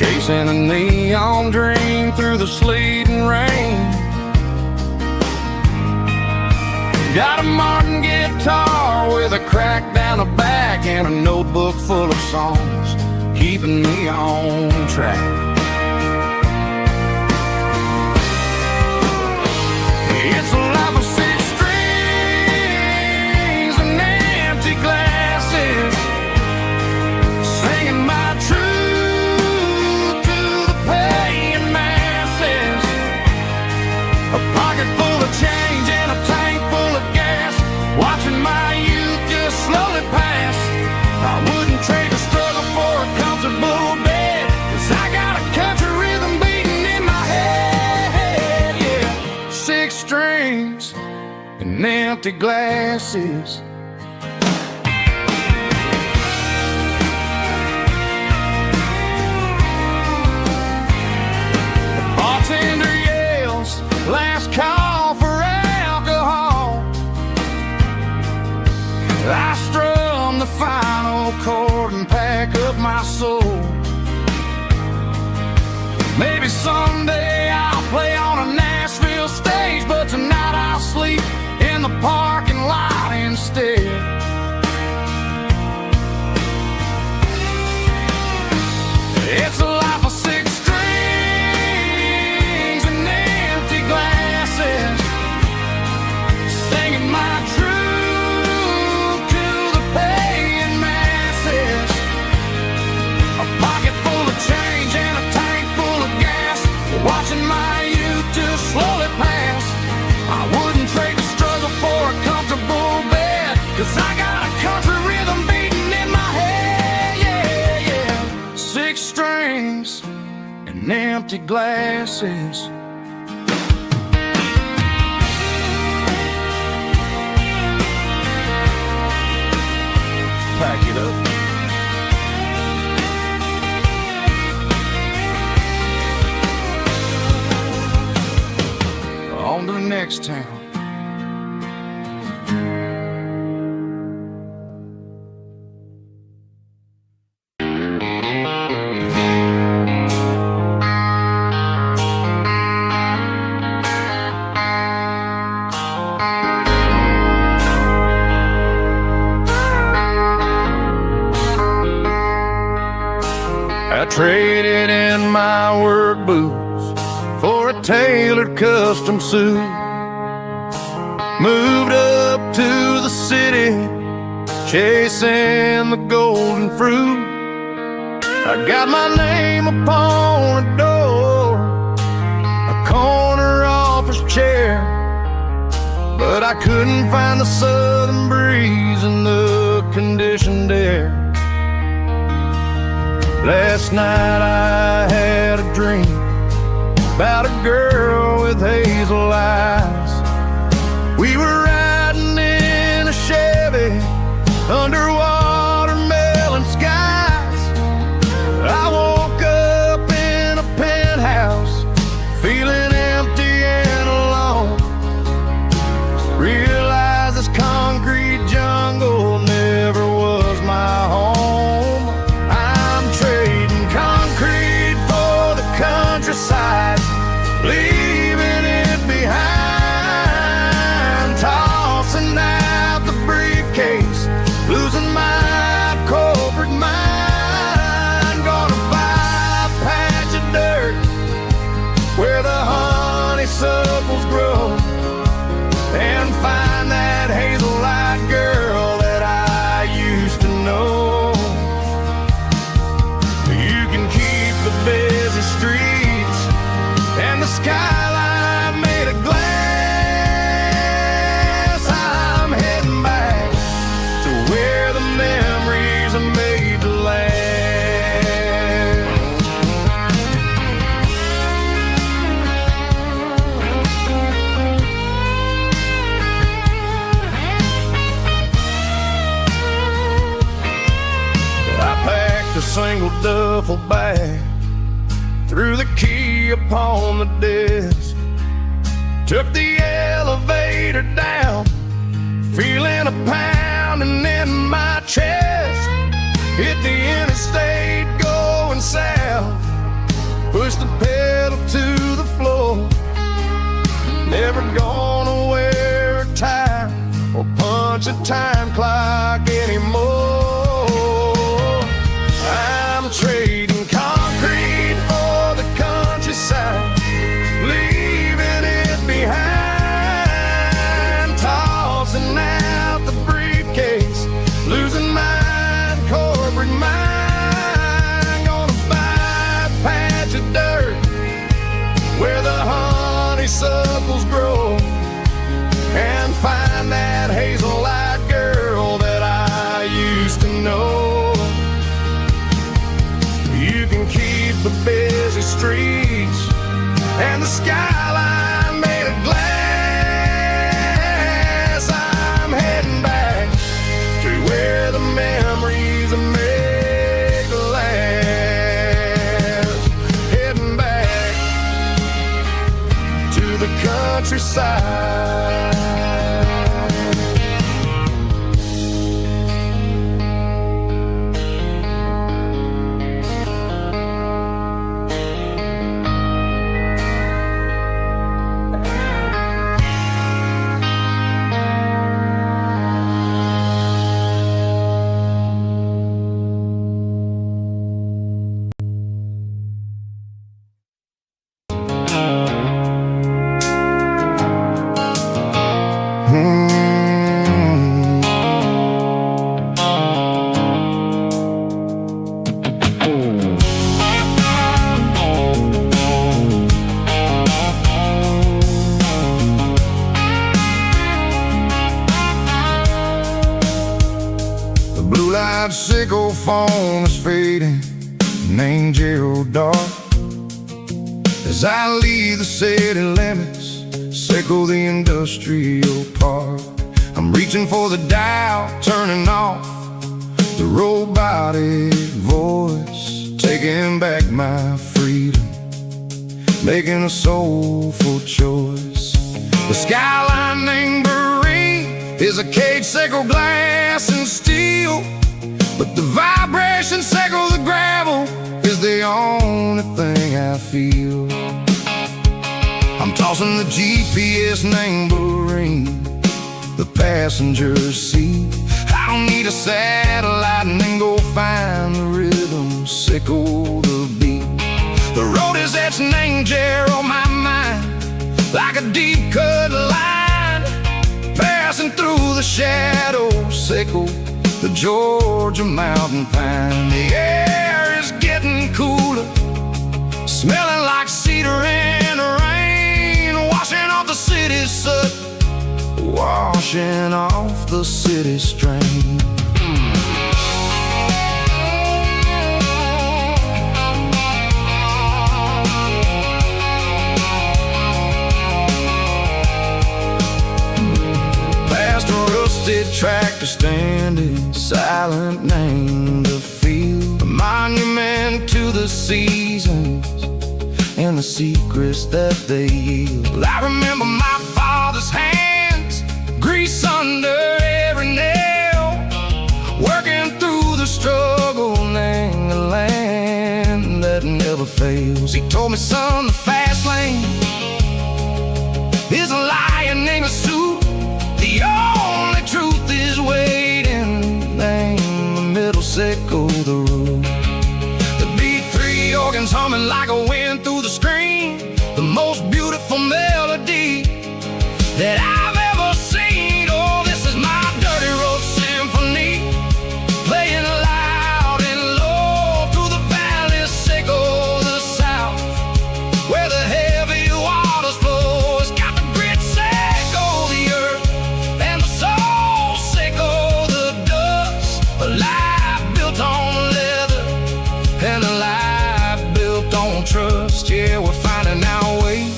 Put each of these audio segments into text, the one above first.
chasing a neon dream through the sleet and rain. Got a Martin guitar with a crack down the back and a notebook full of songs keeping me on track. It's a life of six strings and empty glasses, singing my truth to the paying masses. A pocket full of change and a tank full of gas, watching my youth just slowly pass. I wouldn't trade the struggle for a comfortable bed, 'cause I got a country rhythm beating in my head. Yeah, six strings and empty glasses. The bartender yells, last call for alcohol. I strum the final chord and pack up my soul. Maybe someday I'll play on a Nashville stage, but tonight I'll sleep in the parking lot instead. It's a life of six strings and empty glasses, singing my truth to the paying masses. A pocket full of change and a tank full of gas, watching my youth just slowly pass. I wouldn't trade the struggle for a comfortable bed, 'cause I got a country rhythm beating in my head. Yeah, yeah. Six strings and empty glasses. Pack it up. On to the next town. I traded in my work boots for a tailored custom suit. Moved up to the city, chasing the golden fruit. I got my name upon a door, a corner office chair, but I couldn't find the southern breeze in the conditioned air. Last night I had a dream about a girl with hazel eyes. We were riding in a Chevy under watermelon skies. I woke up in a penthouse feeling empty and alone. Realized this concrete jungle never was my home. I'm trading concrete for the countryside, leaving it behind, tossing out the briefcase, losing my corporate mind. Gonna buy a patch of dirt where the honeysuckles grow, and find that hazel-eyed girl that I used to know. You can keep the busy streets and the skyline made of glass. I'm heading back to where the memories are made to last. I packed a single duffel bag, threw the key upon the desk, took the elevator down, feeling a pounding in my chest. Hit the interstate going south, push the pedal to the floor. Never gonna wear a tie or punch a time clock anymore. I'm trading concrete for the countryside, leaving it behind, tossing out the briefcase, losing my corporate mind. Gonna buy a patch of dirt where the honeysuckles grow, and find that hazel-eyed girl that I used to know. You can keep the busy streets and the skyline made of glass. I'm heading back to where the memories are made to last. Heading back to the countryside. Sickle phone is fading, named Geralkyo. As I leave the city limits, sickle the industrial park. I'm reaching for the dial, turning off the robotic voice, taking back my freedom, making a soulful choice. The skyline named Bryan is a cage, sickle glass and steel, but the vibration sickle the gravel is the only thing I feel. I'm tossing the GPS named Bryan, the passenger seat. I don't need a satellite and then go find the rhythm, sickle the beat. The road is etched named Gerald on my mind, like a deep cut line, passing through the shadows, sickle the Georgia mountain pine. The air is getting cooler, smelling like cedar in the rain, washing off the city's soot, washing off the city strain. Past a rusted tractor standing silent, named the field, a monument to the seasons and the secrets that they yield. I remember my father's hands, grease under every nail, working through the struggle, named the land that never fails. He told me, son, the fast lane is a lion named a suit. The only truth is waiting, name the middle, sickle the root. The beat, three organs humming like a wind through the screen, the most beautiful melody that I've ever seen. Oh, this is my dirty road symphony, playing loud and low through the valleys, sickle the south, where the heavy waters flow. It's got the grit, sickle the earth, and the soul, sickle the dust. A life built on leather and a life built on trust. Yeah, we're finding our way,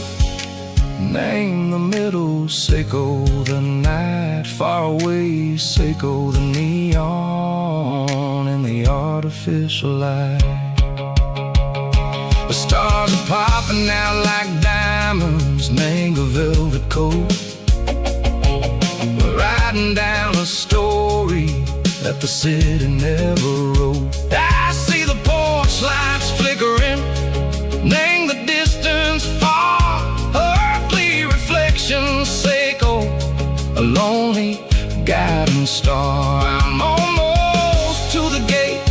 name the middle, sickle the night, far away, sickle the neon and the artificial light. The stars are popping out like diamonds, name a velvet coat. We're riding down a story that the city never wrote. I see the porch lights flickering, name shooting star. I'm almost to the gate,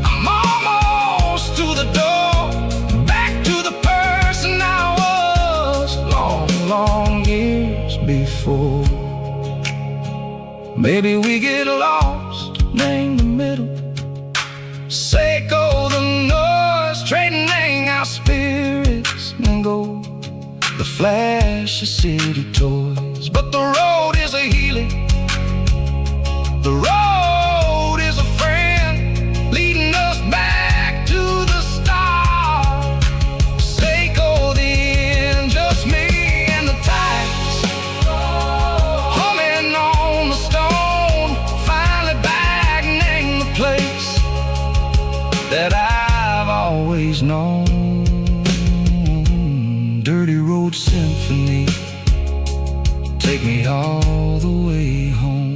I'm almost to the door, back to the person I was long years before. Maybe we get lost in the middle, Seiko the noise, trading our spirits and gold, the flash of city toys. But the road is a healing, the road is a friend, leading us back to the start. Seiko the end, just me and the tides, humming on the stone, finally back in the place that I've always known. Dirty Road Symphony, take me all the way home.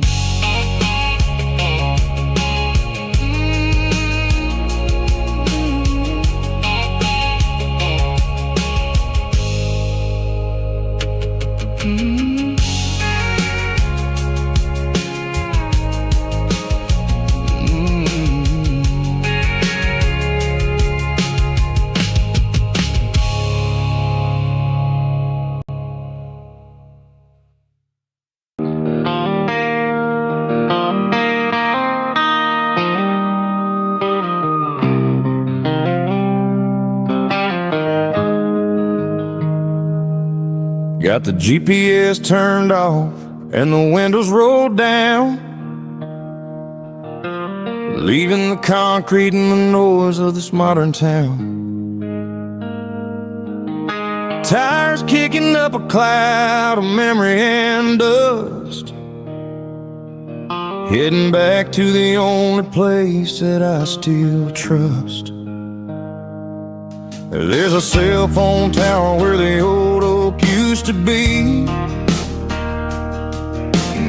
Got the GPS turned off and the windows rolled down, leaving the concrete and the noise of this modern town. Tires kicking up a cloud of memory and dust, heading back to the only place that I still trust. There's a cell phone tower where the old oak used to be,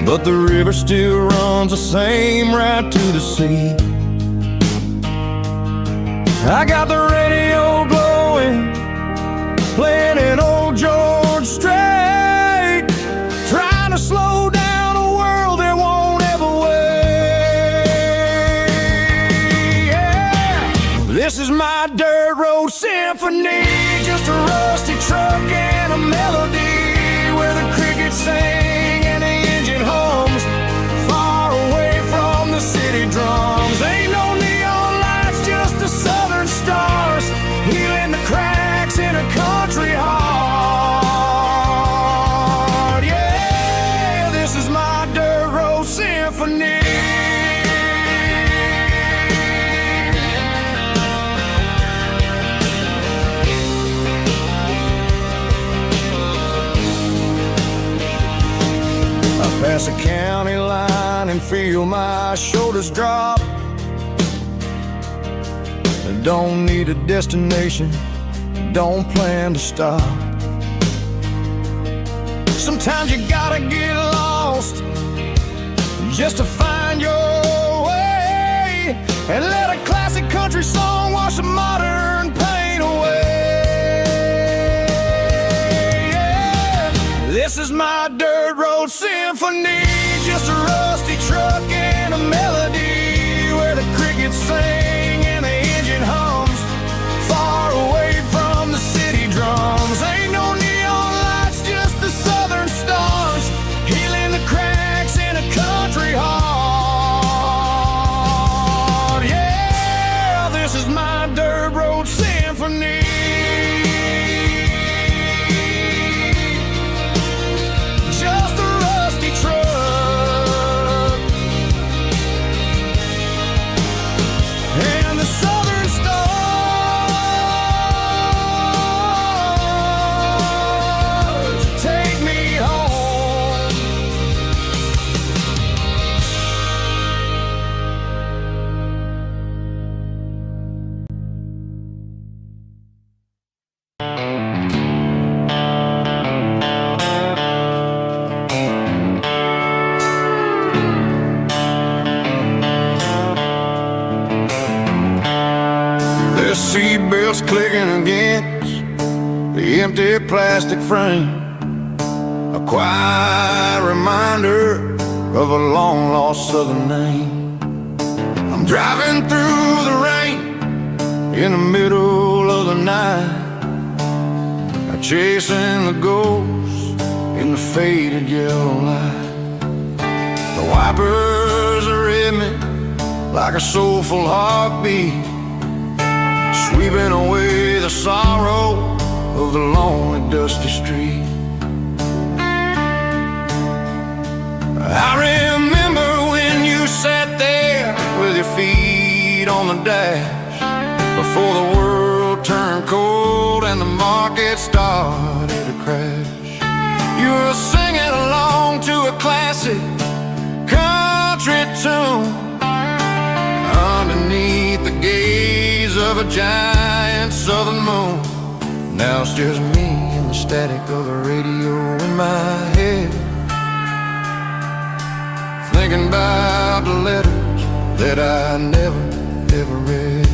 but the river still runs the same right to the sea. I got the radio glowing, playing an old George Strait, trying to slow down a world that won't ever wait. Yeah. This is my dirt road symphony, just a rusty truck and a melody, where the crickets sing and the engine hums, far away from the city drums. Ain't no neon lights, just the southern stars, healing the cracks in a country heart. Yeah, this is my dirt road symphony. Pass a county line and feel my shoulders drop. Don't need a destination, don't plan to stop. Sometimes you gotta get lost just to find your way, and let a classic country song wash a modern pain away. Yeah. This is my dirt road symphony, just a rusty truck and a melody, where the crickets sing and the engine hums, far away from the city drums. Ain't no neon lights, just the southern stars, healing the cracks in a country heart. Yeah, this is my dirt road symphony. Just a rusty truck and the southern stars take me home. The seatbelts clicking against the empty plastic frame, a quiet reminder of a long-lost southern name. I'm driving through the rain in the middle of the night, chasing the ghosts in the faded yellow light. The wipers are in me like a soulful heartbeat, sweeping away the sorrow of the lonely dusty street. I remember when you sat there with your feet on the dash, before the world turned cold and the market started to crash. You were singing along to a classic country tune underneath the gaze of a giant southern moon. Now it's just me and the static of the radio in my head, thinking about the letters that I never, ever read.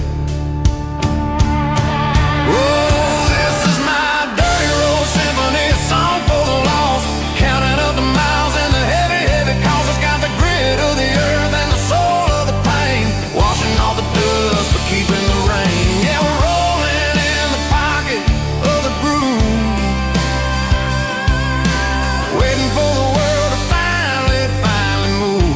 Oh, this is my dirty road symphony, a song for the lost, counting up the miles and the heavy, heavy calls. It's got the grit of the earth and the soul of the pain, washing off the dust but keeping the rain. Yeah, we're rolling in the pocket of the groove, waiting for the world to finally move.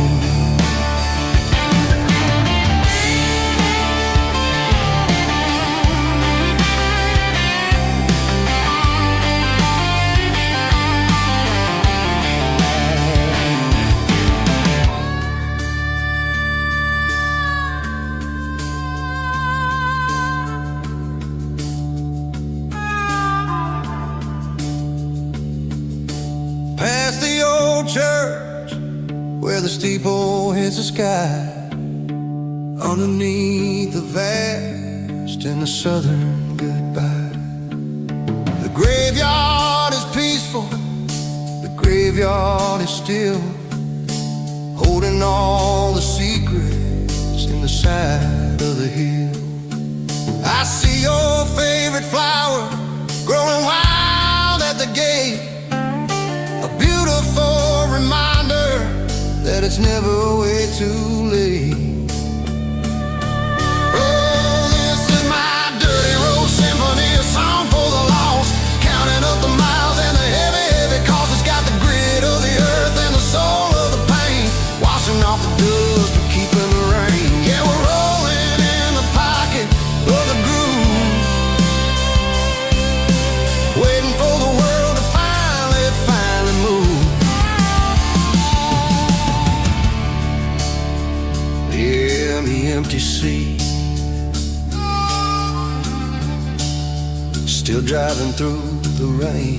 Past the old church where the steeple hits the sky, underneath the vast and the southern goodbye. The graveyard is peaceful, the graveyard is still, holding all the secrets in the side of the hill. I see your favorite flower growing wild at the gate, a beautiful reminder that it's never way too late. Oh, this is my dirty road symphony, a song for the lost, counting up the miles and the heavy, heavy calls. It's got the grit of the earth and the soul of the pain, washing off the dust but keeping the rain. Yeah, we're rolling in the pocket of the groove, waiting for the world to finally move. Yeah, the empty sea, still driving through the rain.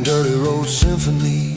Dirty road symphony.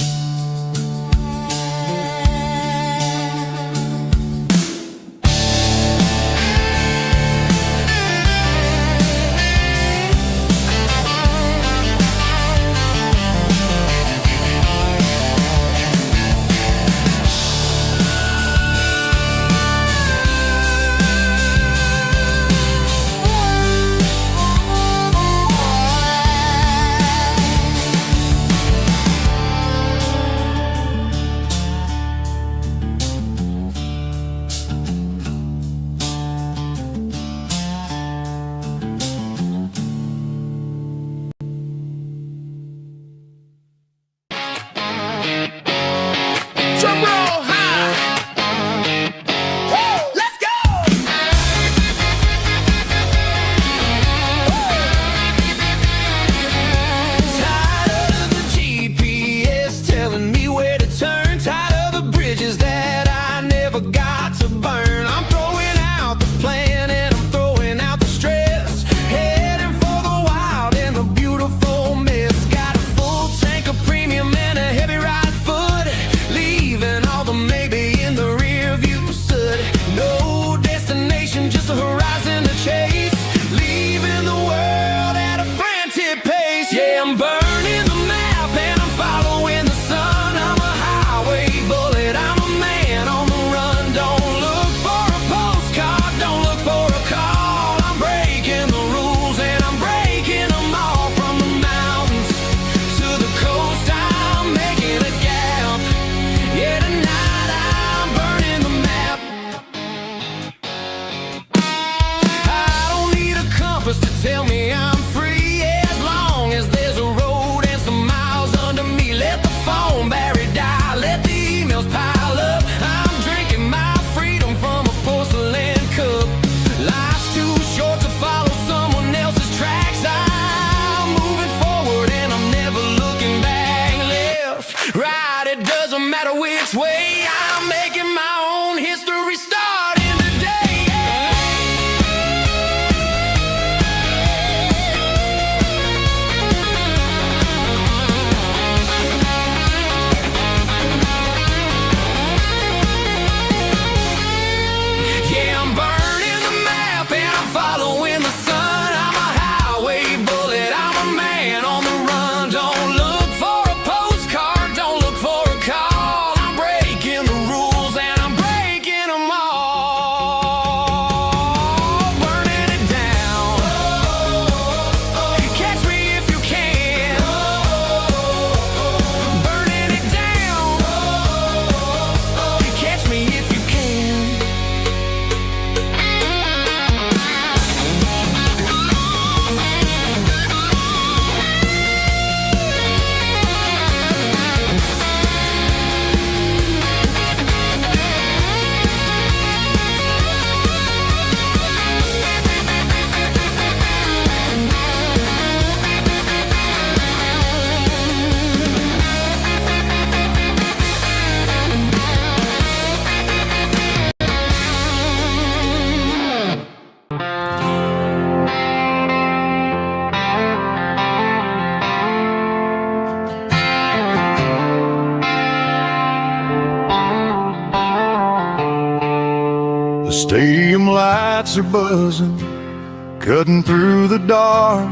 Stadium lights are buzzing, cutting through the dark.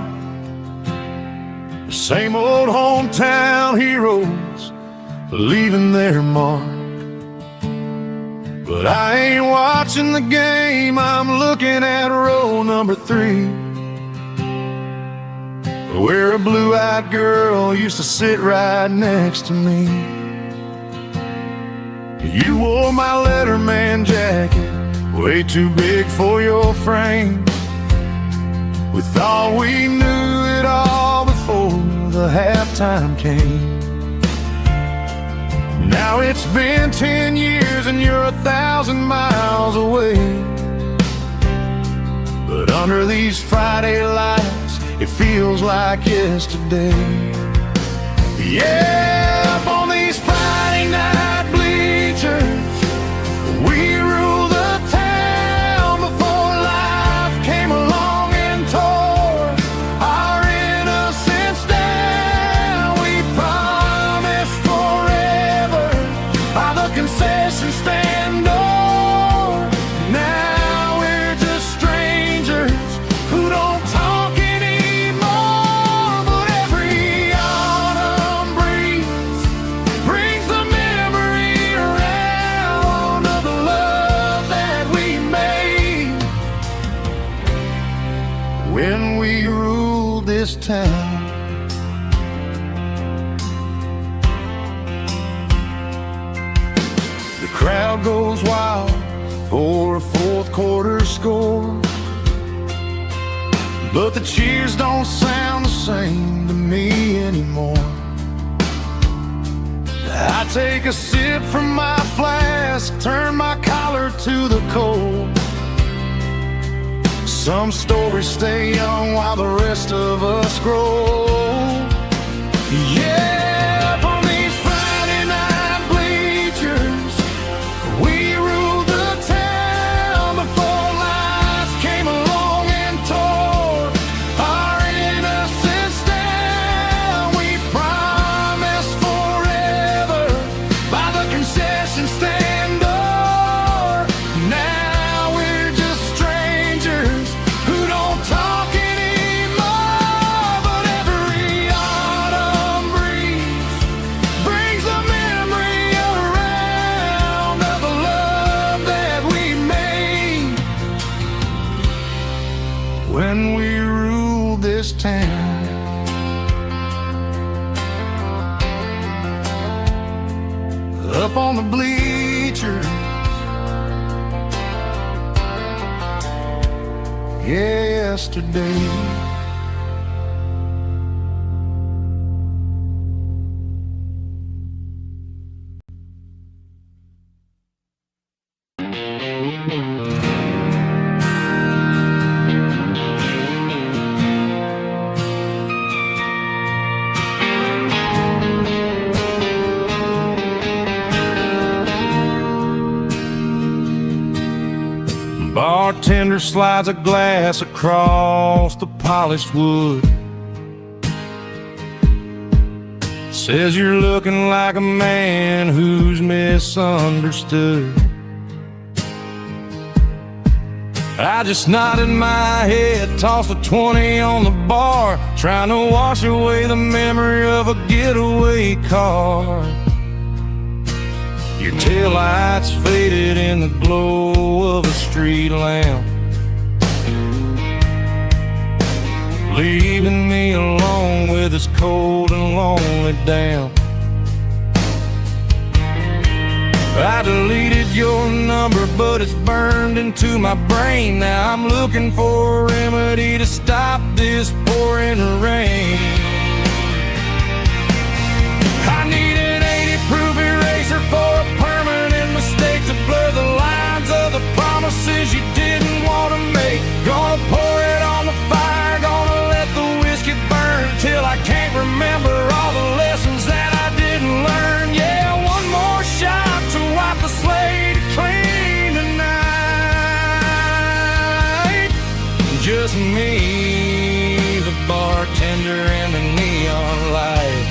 The same old hometown heroes leaving their mark. But I ain't watching the game, I'm looking at row number 3, where a blue-eyed girl used to sit right next to me. You wore my Letterman jacket, way too big for your frame. We thought we knew it all before the halftime came. Now it's been 10 years and you're 1,000 miles away. But under these Friday lights, it feels like yesterday. Yeah, up on these Friday night bleachers, we rule the town before life came along and tore our innocence down. We promised forever by the concession stand door. Now we're just strangers who don't talk anymore. But every autumn breeze brings the memory around of the love that we made when we ruled this town. The crowd goes wild for a fourth quarter score, but the cheers don't sound the same to me anymore. I take a sip from my flask, turn my collar to the cold. Some stories stay young while the rest of us grow. Yeah, up on these Friday night bleachers, we ruled the town before life came along and tore our innocence down. We promised forever by the concession stand door. Now we're just strangers who don't talk anymore. But every autumn breeze brings the memory around of the love that we made when we ruled this town. Up on the bleachers, yesterday. Bartender slides a glass across the polished wood. Says you're looking like a man who's misunderstood. I just nodded my head, tossed a 20 on the bar, trying to wash away the memory of a getaway car. Your taillights faded in the glow of a street lamp, leaving me alone with this cold and lonely damp. I deleted your number, but it's burned into my brain. Now I'm looking for a remedy to stop this pouring rain. I need an 80-proof eraser for a permanent mistake to blur the lines of the promises you didn't want to make. Gonna pour it on the fire, gonna let the whiskey burn till I can't remember all the lessons that I didn't learn. Yeah, one more shot to wipe the slate clean tonight. Just me, the bartender, and the neon light.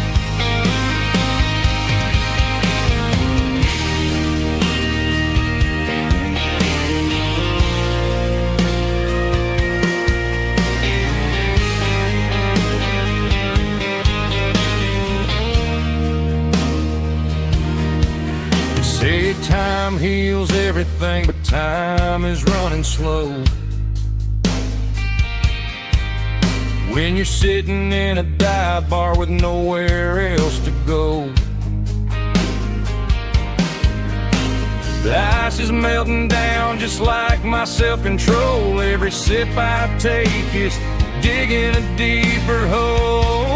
time heals everything, but time is running slow. When you're sitting in a dive bar with nowhere else to go, the ice is melting down just like my self-control. Every sip I take is digging a deeper hole.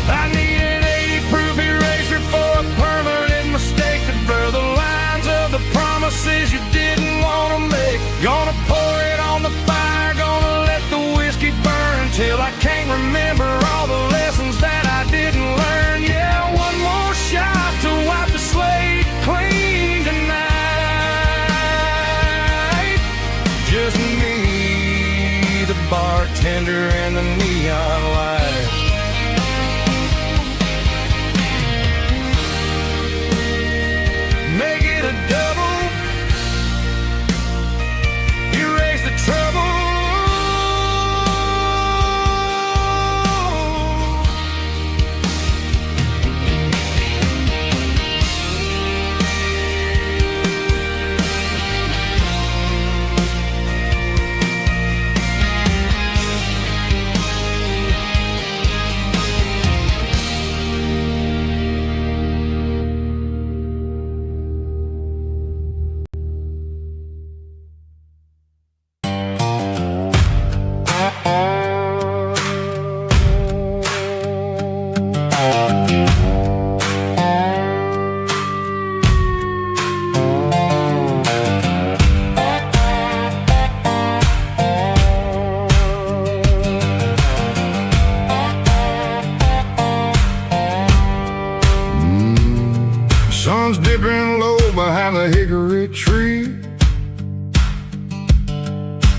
I need an 80-proof eraser for a permanent mistake to blur the lines of the promises you didn't want to make. Gonna pour it on the fire, gonna let the whiskey burn till I can't remember all the lessons that I didn't learn. Yeah, one more shot to wipe the slate clean tonight. Just me, the bartender, and the neon light. Make it a double, erase the trouble. Sun's dipping low behind the hickory tree.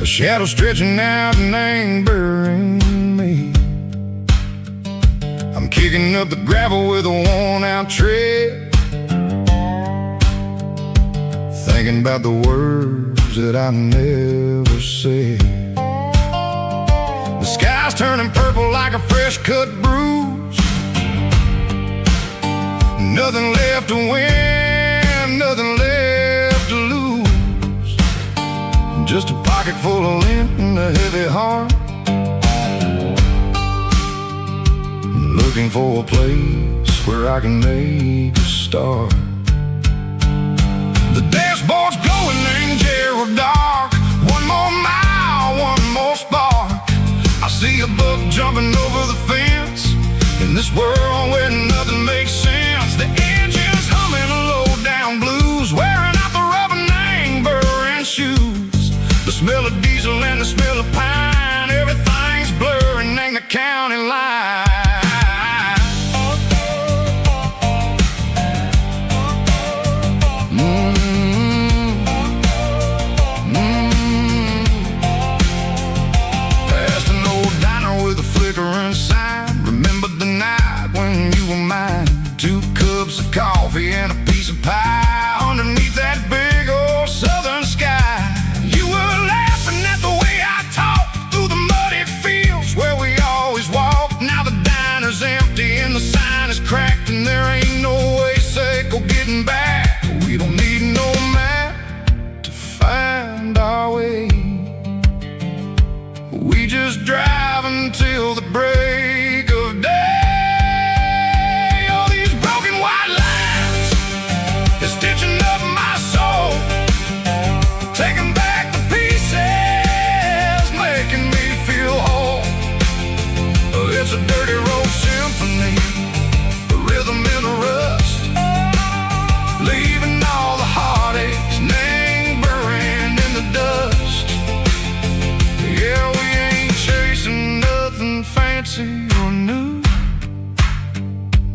A shadow stretching out and angering me. I'm kicking up the gravel with a worn-out tread, thinking about the words that I never said. The sky's turning purple like a fresh-cut bruise. Nothing left to win, nothing left to lose. Just a pocket full of lint and a heavy heart, looking for a place where I can make a start. The dashboard's glowing in Gerald dark. One more mile, one more spark. I see a buck jumping over the fence in this world where nothing makes sense. The engine's humming a low-down blues, wearing out the rubber name burring shoes. The smell of diesel and the smell of pine, everything's blurring in the county line. Past an old diner with a flickering sign. Remember the night when you were mine. 2 cups of coffee and a piece of pie underneath that big old southern sky. You were laughing at the way I talked through the muddy fields where we always walked. Now the diner's empty and the sign is cracked, and there ain't no way safe or getting back. We don't need no map to find our way. We just drive until the break of day. Stitching up my soul, taking back the pieces, making me feel whole. It's a dirty road symphony, a rhythm in a rust, leaving all the heartaches, name buried in the dust. Yeah, we ain't chasing nothing fancy or new,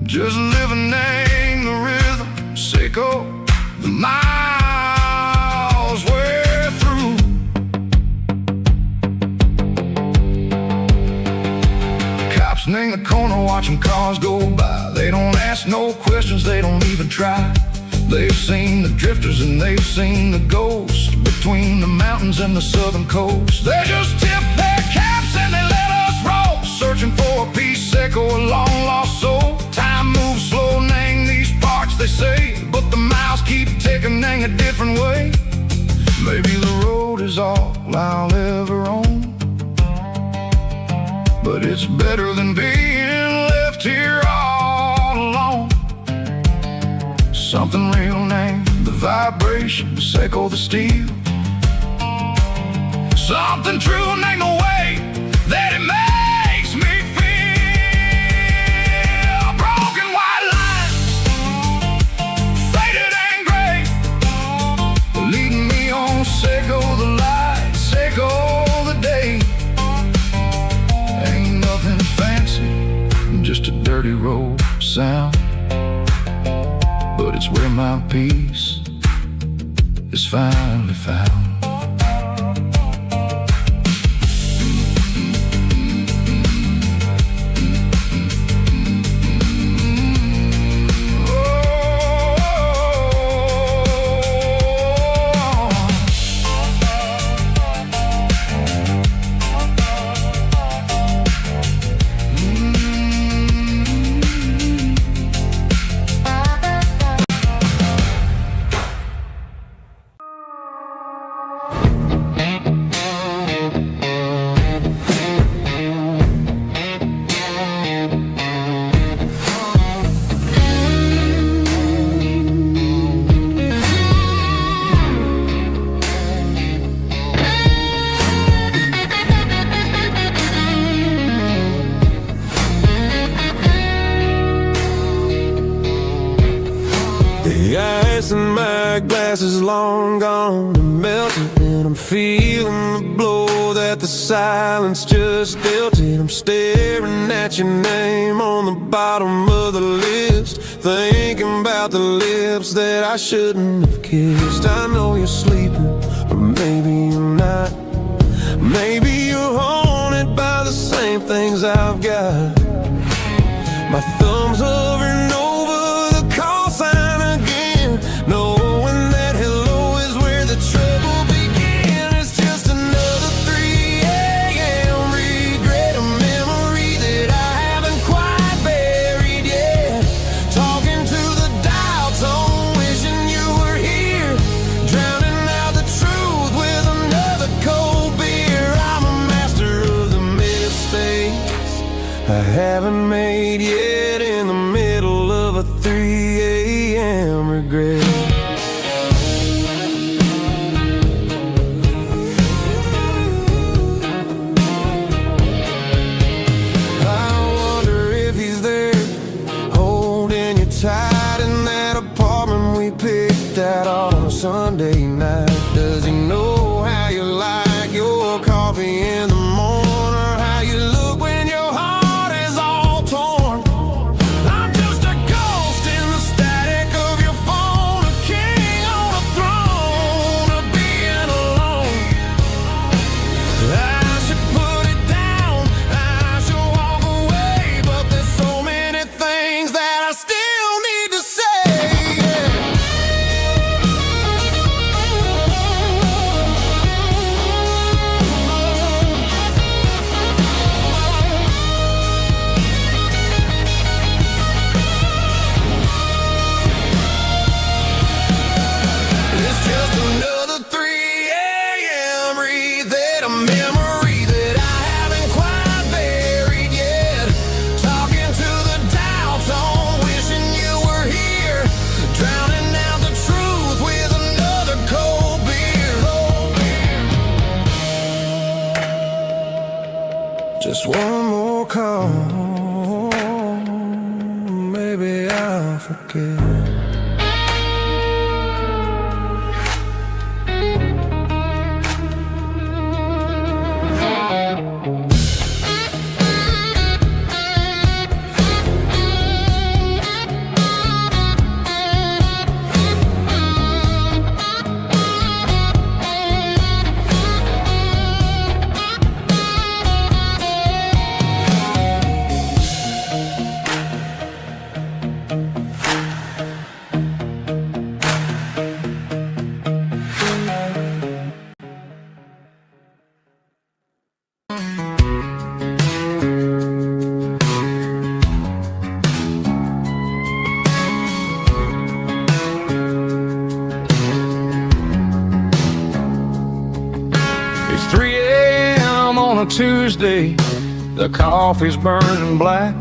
just living in the rhythm. Sicko, the miles we're through. Cops in the corner watching cars go by. They don't ask no questions, they don't even try. They've seen the drifters and they've seen the ghosts between the mountains and the southern coast. They just tip their caps and they let us roll, searching for a piece, echo, a long lost soul. Time moves slow, name these parts, they say, but awakening a different way. Maybe the road is all I'll ever own, but it's better than being left here all alone. Something real named the vibrations echo the steel. Something true named the way that it makes me feel. Broken white lines, faded and gray, leading me on. Say go the light, say go the day. Ain't nothing fancy, just a dirty road sound, but it's where my peace is finally found. The ice in my glass is long gone and melted, and I'm feeling the blow that the silence just dealt it. I'm staring at your name on the bottom of the list, thinking about the lips that I shouldn't have kissed. I know you're sleeping, but maybe you're not. Maybe you're haunted by the same things I've got. My thumb's hovering over the call sign again, knowing that hello is where the trouble began. It's just another 3 a.m. regret, a memory that I haven't quite buried yet. Talking to the dial tone, wishing you were here, drowning out the truth with another cold beer. I'm a master of the mistakes I haven't made yet, in the middle of a 3 a.m. regret. I wonder if he's there, holding you tight in that apartment we picked out on a Sunday night. Does he know how you like your coffee in the morning, or how you look when your heart is all torn? I'm just a ghost in the static of your phone, a king on a throne of being alone. I should put it down, I should walk away, but there's so many things that I still need to say. It's just another 3 a.m. read, a memory that I haven't quite buried yet. Talking to the dial tone, wishing you were here, drowning out the truth with another cold beer. Just one more call, maybe I'll forget. It's 3 a.m. on a Tuesday. The coffee's burning black.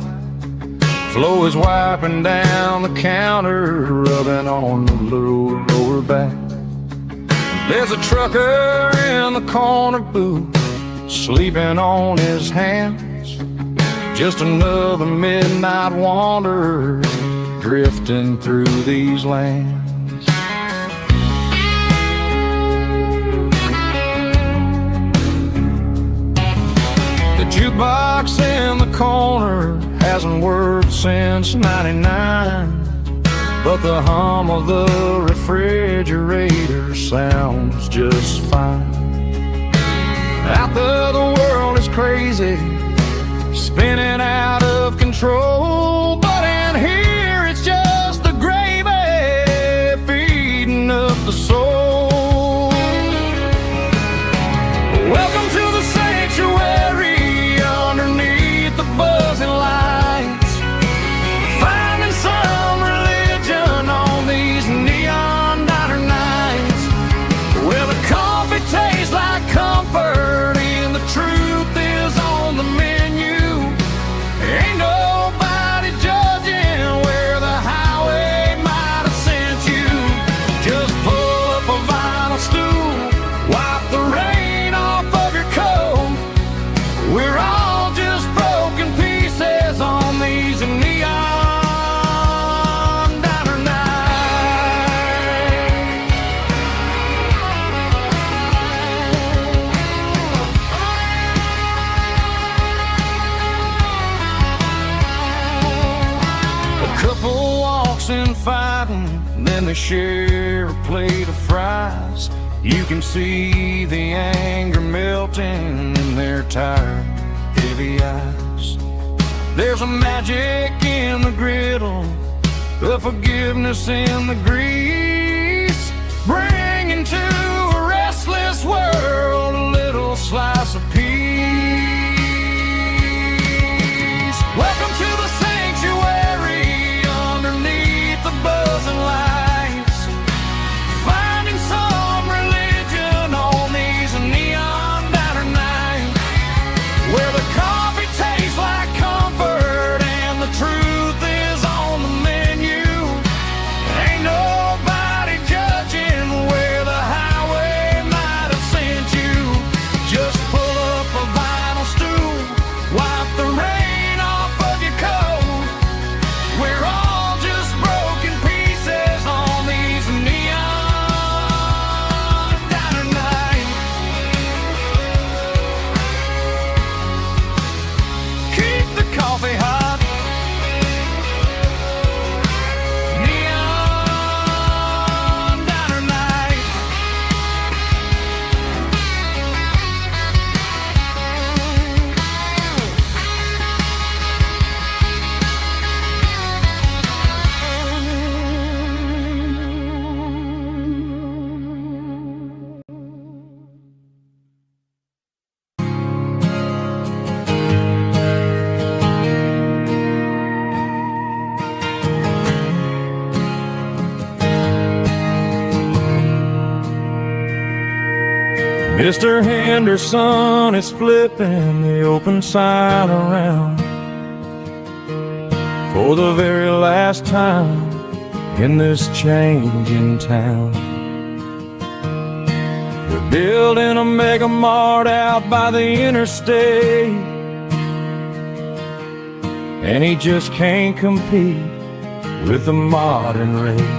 Flo is wiping down the counter, rubbing on the lower back. There's a trucker in the corner booth, sleeping on his hands. Just another midnight wanderer, drifting through these lands. The jukebox in the corner hasn't worked since '99, but the hum of the refrigerator sounds just fine. Out there the world is crazy, spinning out of control, but in here it's just the gravy feeding up the soul. Welcome to the sanctuary underneath the buzzing lights, finding some religion on these neon diner nights, where the coffee tastes like comfort and the truth is on the menu. Ain't nobody judging where the highway might have sent you. Just pull up a vinyl stool, wipe the rain off of your coat. We're all just broken pieces on these neon diner nights. A couple walks in fighting, then they share a plate of fries. You can see the anger melting in their tired, heavy eyes. There's a magic in the griddle, a forgiveness in the grease, bringing to a restless world a little slice of peace. Welcome to the sanctuary underneath the buzzing lights, finding some religion on these neon diner nights, where the coffee tastes like comfort and the truth is on the menu. Ain't nobody judging where the highway might have sent you. Just pull up a vinyl stool, wipe the rain off of your coat. We're all just broken pieces on these neon diner nights. Keep the coffee hot. Neon diner nights. Mr. Henderson is flipping the open sign around for the very last time in this changing town. They're building a mega mart out by the interstate, and he just can't compete with the modern rate.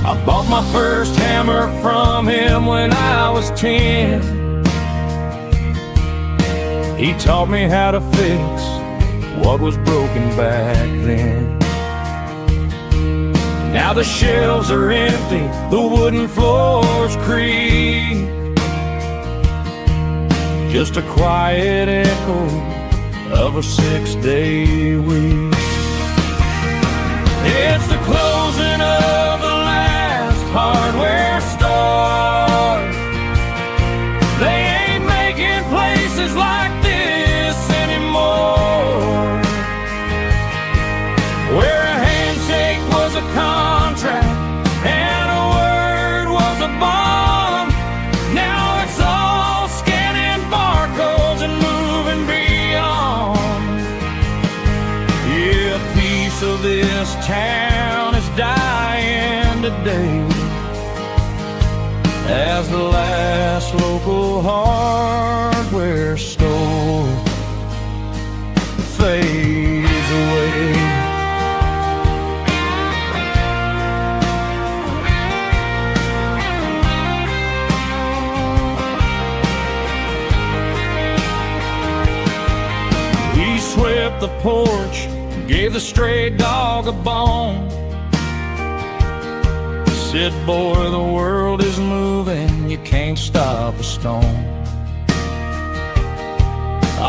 I bought my first hammer from him when I was 10. He taught me how to fix what was broken back then. Now the shelves are empty, the wooden floors creak, just a quiet echo of a 6-day week. It's the closing of the last hardware store. They ain't making places like this anymore, where a handshake was a contract and a word was a bond. day as the last local hardware store fades away. He swept the porch, gave the stray dog a bone. Said, boy, the world is moving, you can't stop a stone.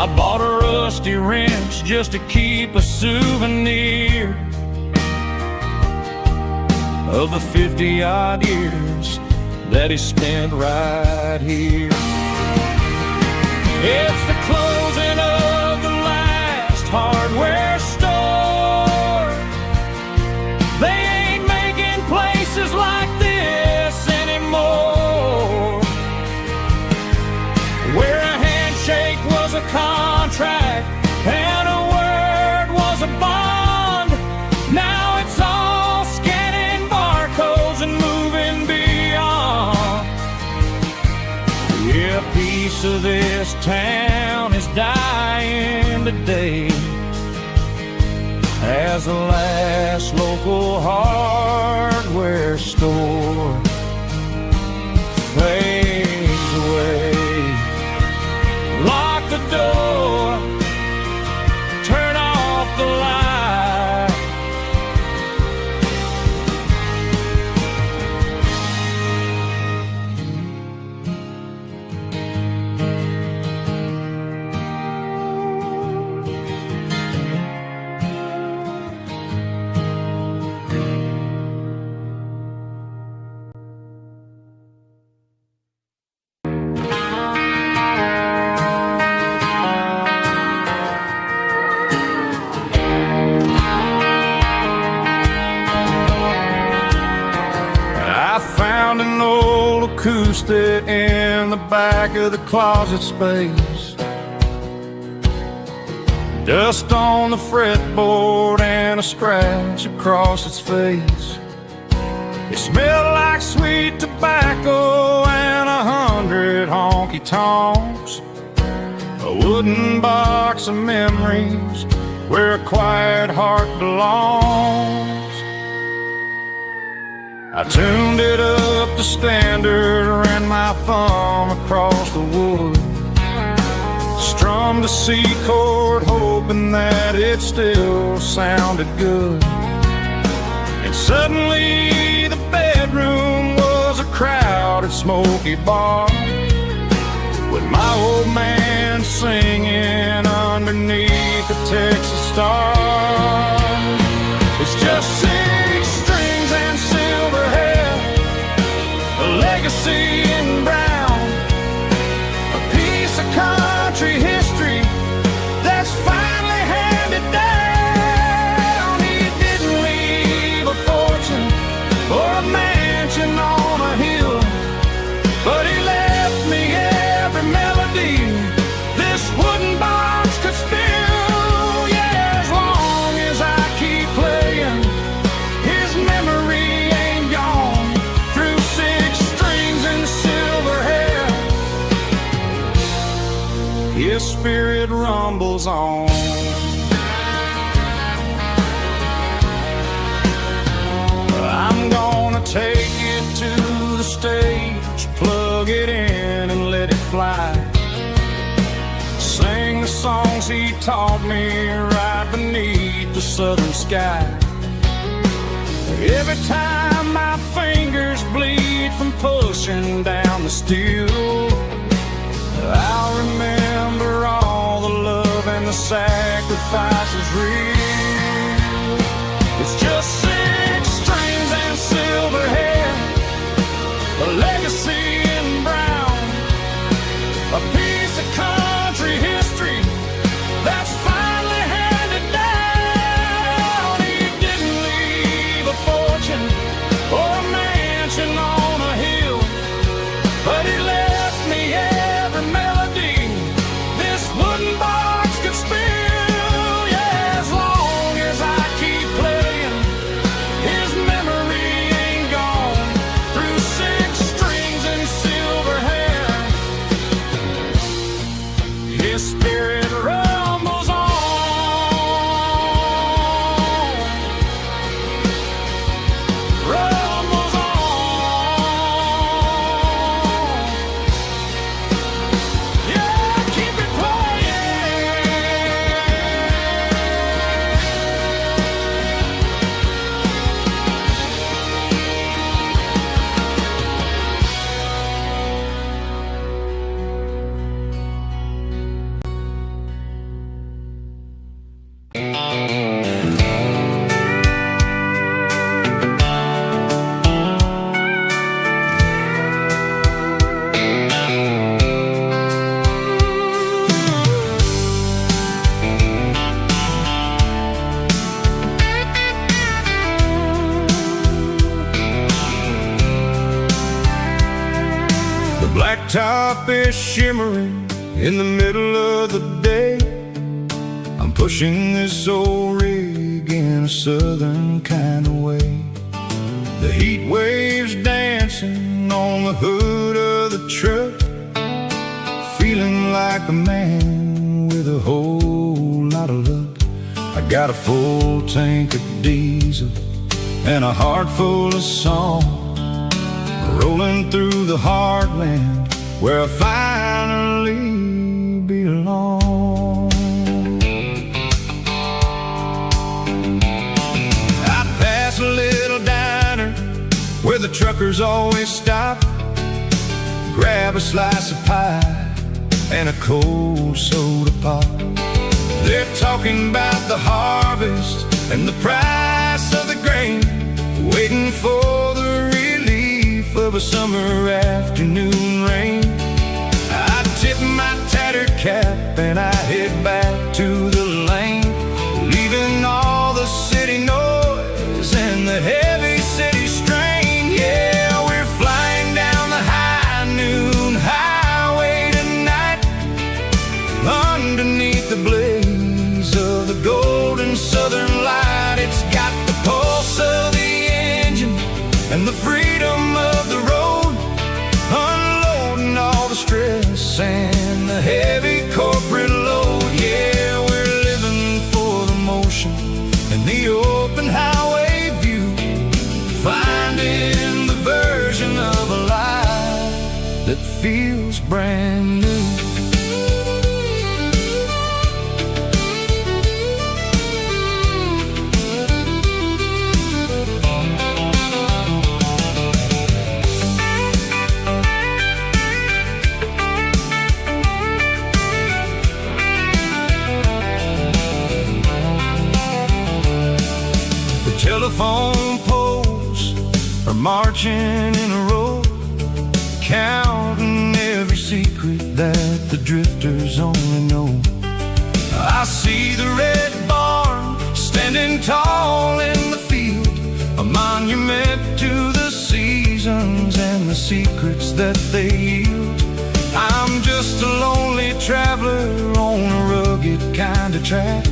I bought a rusty wrench just to keep a souvenir of the 50-odd years that he spent right here. It's the closing of the last hardware store. They ain't making places like this anymore, where a handshake was a contract and a word was a bond. Now it's all scanning barcodes and moving beyond. Yeah, a piece of this town is dying today as the last local hardware store fades away. Lock the door, turn off the light. Acoustic in the back of the closet space, dust on the fretboard and a scratch across its face. It smelled like sweet tobacco and 100 honky-tonks, a wooden box of memories where a quiet heart belongs. I tuned it up to standard, ran my thumb across the wood, strummed a C chord hoping that it still sounded good. And suddenly the bedroom was a crowded smoky bar, with my old man singing underneath the Texas star. It's just 6 strings and silver hair, a legacy in brown, a piece of country history that's finally handed down. He didn't leave a fortune or a mansion on a hill, but he left me every melody this wooden box could spill. Yeah, as long as I keep playing, his memory ain't gone. Through 6 strings and silver hair, his spirit rumbles on. I'm gonna take it to the stage, plug it in and let it fly, sing the songs he taught me right beneath the southern sky. Every time my fingers bleed from pushing down the steel, I'll remember all the love and the sacrifices real. It's just 6 strings and silver hair, a legacy in brown, a piece of country history that's finally handed down. He didn't leave a fortune or a mansion on a hill, but he left me every melody this wooden box could spill. Yeah, as long as I keep playing, his memory ain't gone. The blacktop is shimmering in the middle of the day. I'm pushing this old rig in a southern kind of way. The heat waves dancing on the hood of the truck, feeling like a man with a whole lot of luck. I got a full tank of diesel and a heart full of song, rolling through the heartland where I finally belong. I pass a little diner where the truckers always stop, grab a slice of pie and a cold soda pop. They're talking about the harvest and the price of the grain, waiting for the relief of a summer afternoon rain. I tip my tattered cap and I head back to the lane, leaving all the city noise and the heavy city strain. Yeah, we're flying down the high noon highway tonight, underneath the blaze of the golden southern light. It's got the pulse of the engine and the freedom of the road, unloading all the stress and the heavy corporate load. Yeah, we're living for the motion and the open highway view, finding the version of a life that feels brand new. Telephone poles are marching in a row, counting every secret that the drifters only know. I see the red barn standing tall in the field, a monument to the seasons and the secrets that they yield. I'm just a lonely traveler on a rugged kind of track,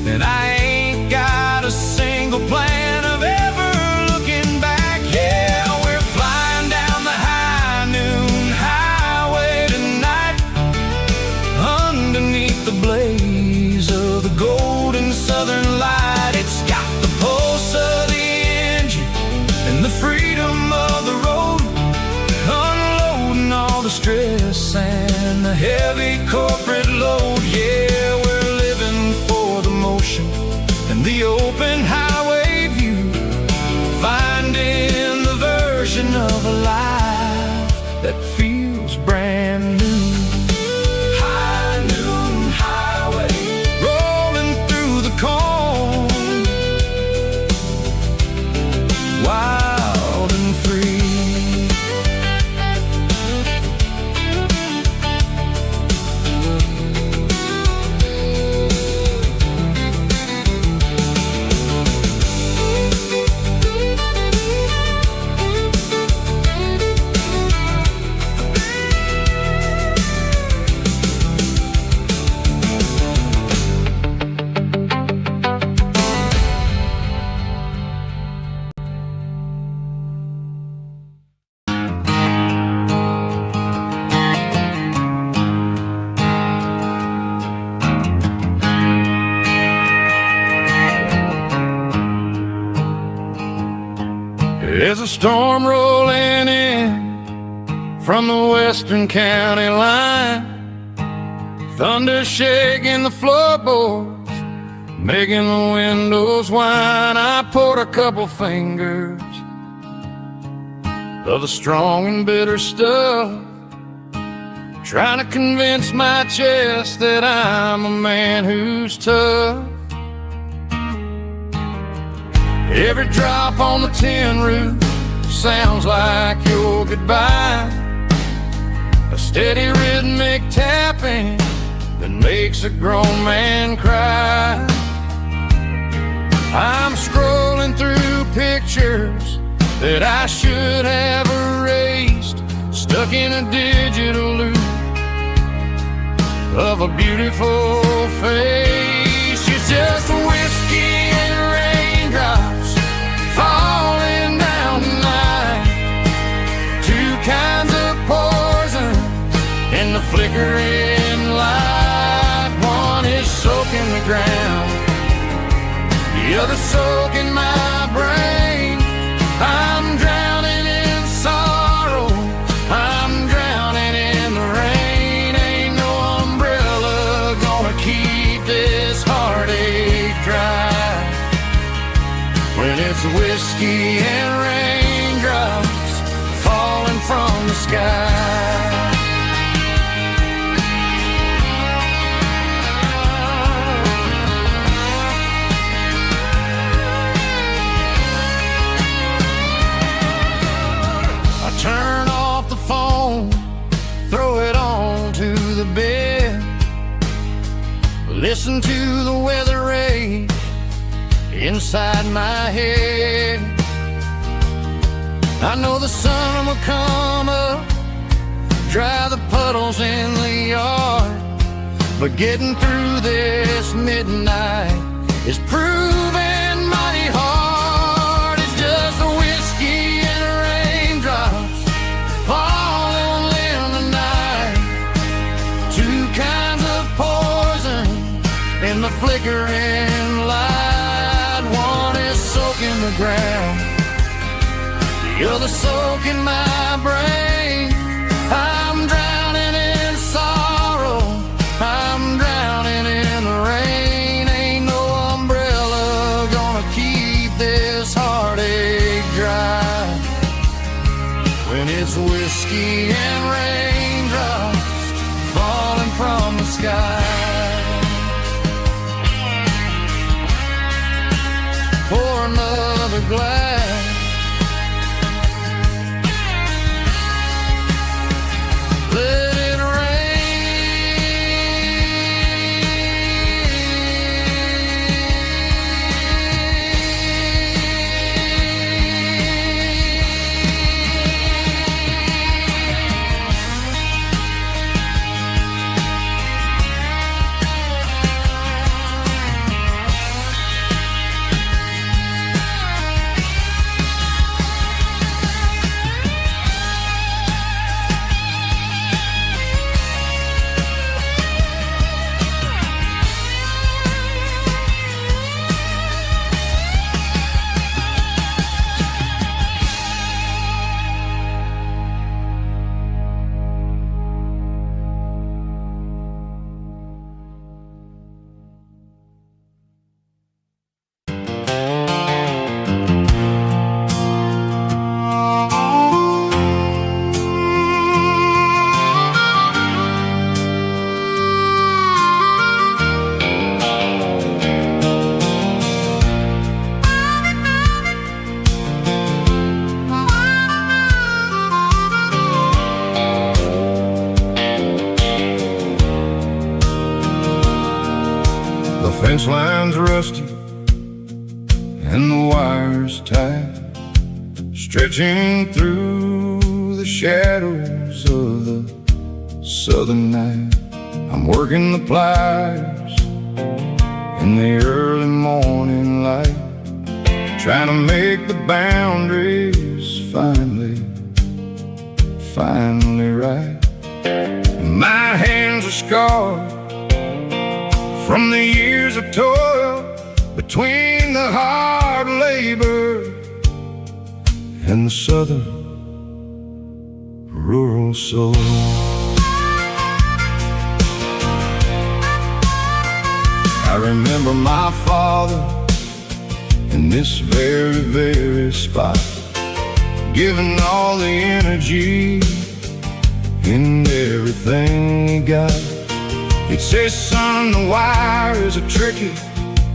and I ain't got a single plan of ever looking back. Yeah, we're flying down the high noon highway tonight, underneath the blaze of the golden southern light. It's got the pulse of the engine and the freedom of the road, unloading all the stress and the heavy corporate load. Yeah, we're living for the motion and the open highway view, finding the version of a life that feels brand new. High noon highway, rolling through the corn, wild and free. There's a storm rolling in from the western county line, thunder shaking the floorboards, making the windows whine. I poured a couple fingers of the strong and bitter stuff, trying to convince my chest that I'm a man who's tough. Every drop on the tin roof sounds like your goodbye, a steady rhythmic tapping that makes a grown man cry. I'm scrolling through pictures that I should have erased, stuck in a digital loop of a beautiful face. It's just whiskey and raindrops falling down tonight. Two kinds of poison in the flickering light. One is soaking the ground, the other soaking my brain. I'm drowning in sorrow, I'm drowning in the rain. Ain't no umbrella gonna keep this heartache dry when it's whiskey and raindrops falling from the sky. Turn off the phone, throw it on to the bed. Listen to the weather rage inside my head. I know the sun will come up, dry the puddles in the yard, but getting through this midnight is proving mighty hard. It's just a whiskey and raindrops falling in the night. Two kinds of poison in the flickering light. One is soaking the ground, the other soaking my brain. I'm drowning in sorrow, I'm drowning in the rain. Ain't no umbrella gonna keep this heartache dry when it's whiskey and raindrops falling from the sky. Pour another glass, let it fence line's rusty and the wires tight, stretching through the shadows of the southern night. I'm working the pliers in the early morning light, trying to make the boundaries finally right. My hands are scarred from the years of toil, between the hard labor and the southern rural soul. I remember my father in this very spot, giving all the energy in everything he got. He'd say, son, the wire is a tricky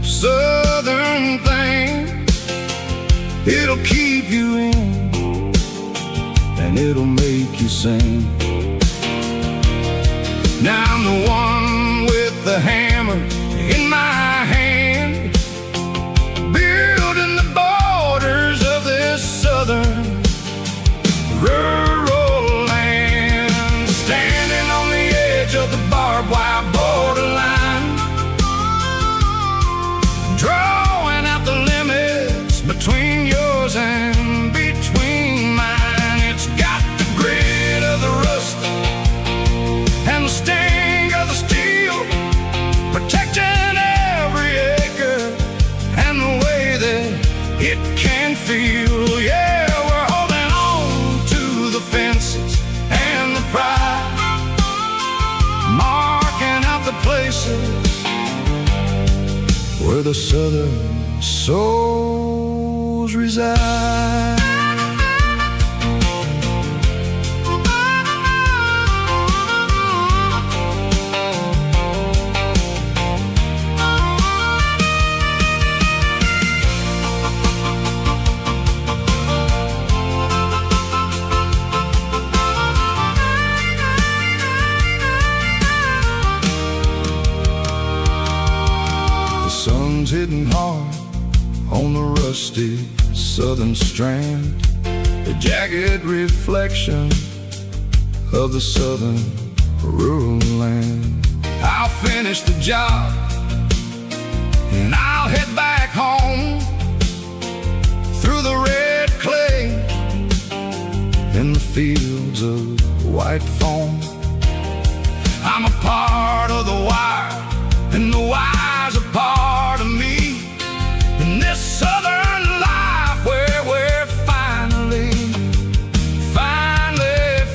southern thing. It'll keep you in and it'll make you sing. Now I'm the one with the hammer in my hand, building the borders of this southern rural land. places where the southern souls reside. Sun's hitting hard on the rusty southern strand, a jagged reflection of the southern rural land. I'll finish the job and I'll head back home through the red clay in the fields of white foam. I'm a part of the wire, and the wire's a part of me, in this southern life where we're finally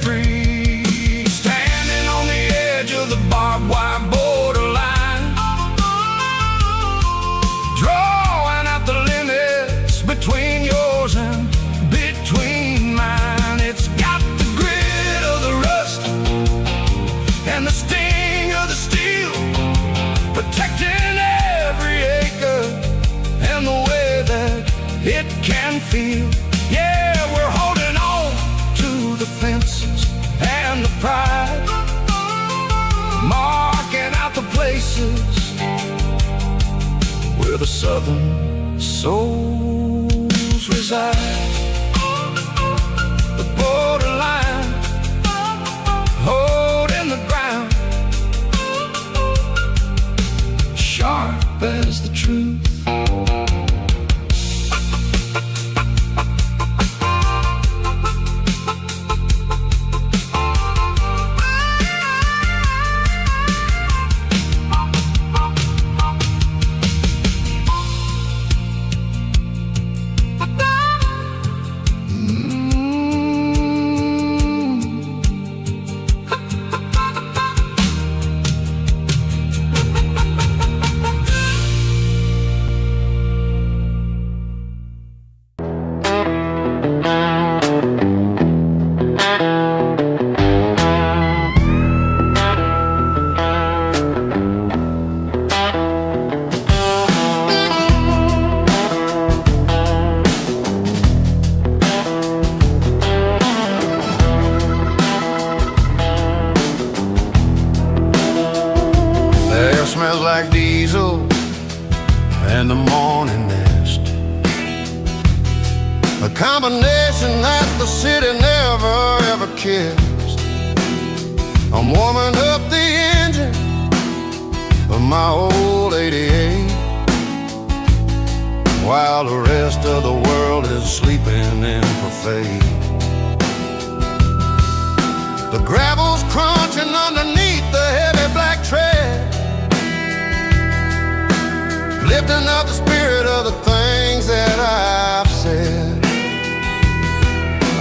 free. Standing on the edge of the barbed wire borderline, drawing out the limits between yours and between mine. It's got the grit of the rust and the sting of the steel, protecting every acre and the way that it can feel. Yeah, we're holding on to the fences and the pride, marking out the places where the southern souls reside. The borderline, holding the ground, sharp as the truth. Smells like diesel and the morning mist, a combination that the city never ever kissed. I'm warming up the engine of my old 88, while the rest of the world is sleeping in for fate. The gravel's crunching underneath the heavy black tread, lifting up the spirit of the things that I've said.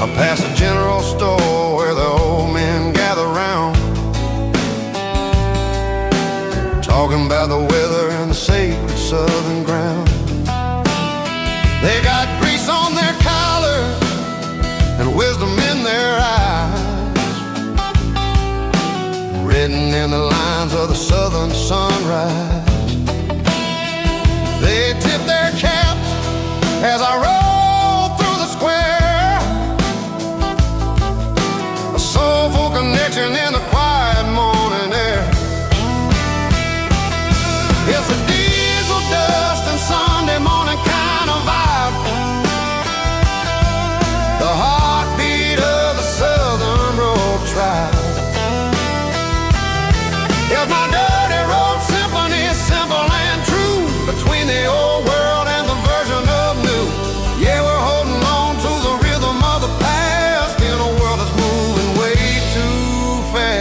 I pass a general store where the old men gather round, talking about the weather and the sacred southern ground. They got grease on their collars and wisdom in their eyes, written in the lines of the southern sunrise. They tip their caps as I roll through the square, a soulful connection in the quiet morning air. It's a diesel dust and Sunday morning kind of vibe, the heartbeat of the southern road tribe. It's my dirty road symphony, simple and true, between the old world and the version of new. Yeah, we're holding on to the rhythm of the past in a world that's moving way too fast.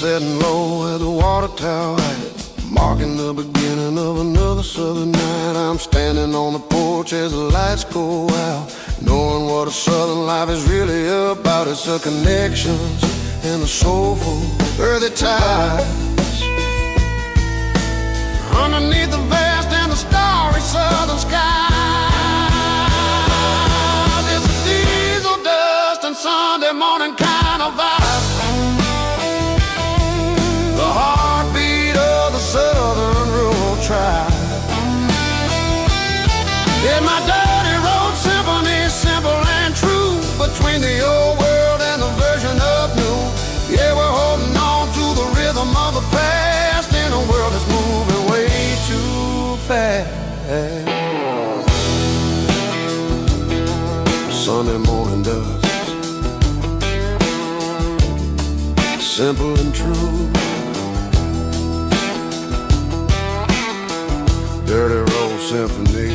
setting low where the water tower at, marking the beginning of another southern night. I'm standing on the porch as the lights go out, knowing what a southern life is really about. It's the connections and the soulful earthy ties underneath the vast and the starry southern sky. It's a diesel dust and Sunday morning kind of vibe, the heartbeat of the southern rural tribe. Yeah, my dirty road symphony, simple and true, between the old world and the version of new. Yeah, we're holding on to the rhythm of the past in a world that's moving way too fast. Sunday morning dust, simple and true. Dirty road symphony.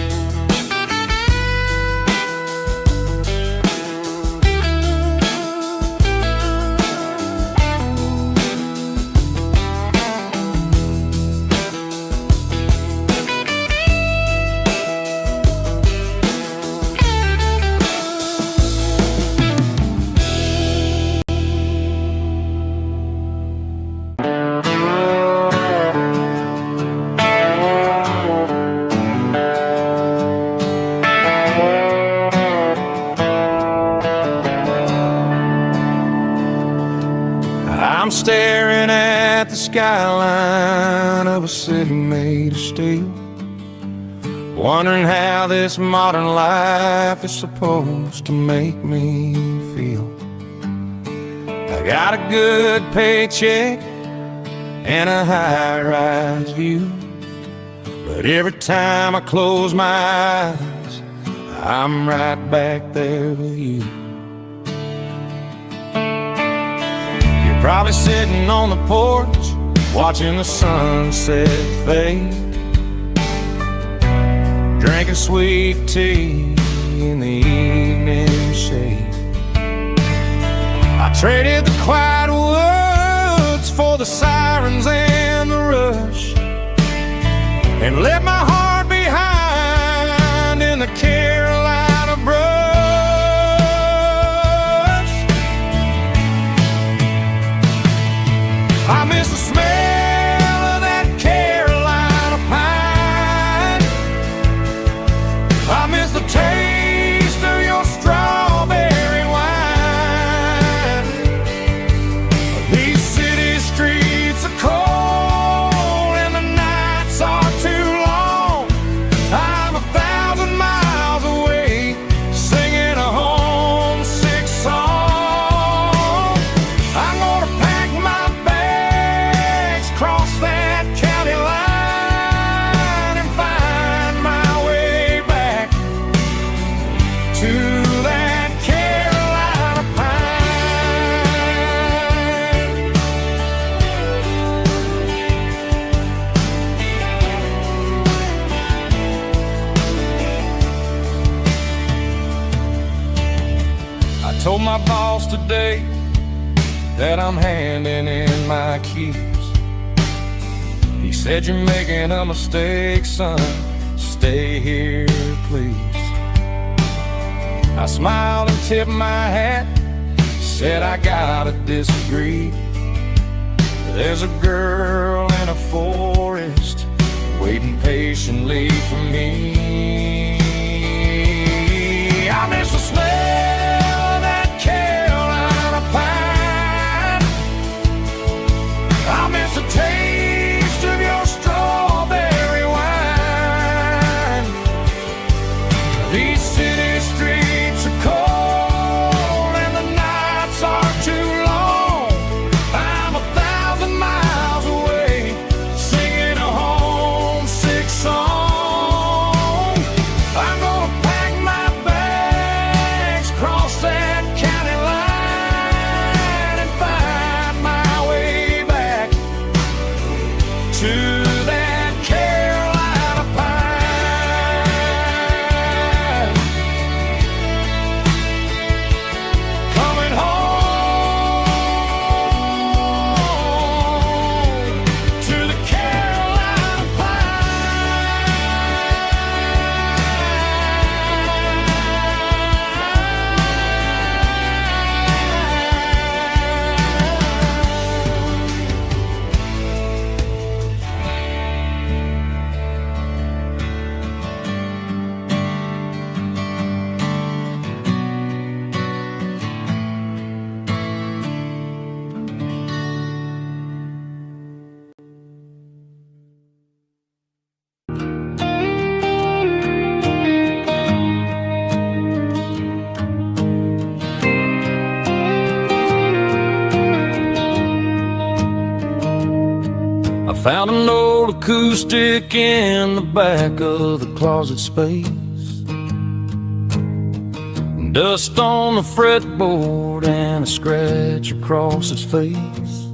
I'm staring at the skyline of a city made of steel, wondering how this modern life is supposed to make me feel. I got a good paycheck and a high-rise view, but every time I close my eyes, I'm right back there with you. Probably sitting on the porch, watching the sunset fade, drinking sweet tea in the evening shade. I traded the quiet woods for the sirens and the rush, and left my heart behind in the Carolina brush. I miss the smell of that Carolina pine. I miss the taste of your strawberry wine. These city streets are cold and the nights are too long. I'm 1,000 miles away, singing a homesick song. I'm gonna pack my cross that county line and find my way back to that Carolina pine. I told my boss today that I'm handing in my keys. He said, "You're making a mistake, son. Stay here, please." I smiled and tipped my hat, said, "I gotta disagree. There's a girl in a forest waiting patiently for me. I miss the smell of that Carolina pine. I miss the taste of your strawberry wine. These city streets are cold and the nights are too long. I'm 1,000 miles away, singing a homesick song. I'm gonna pack my bags, Found an old acoustic in the back of the closet space. Dust on the fretboard and a scratch across its face.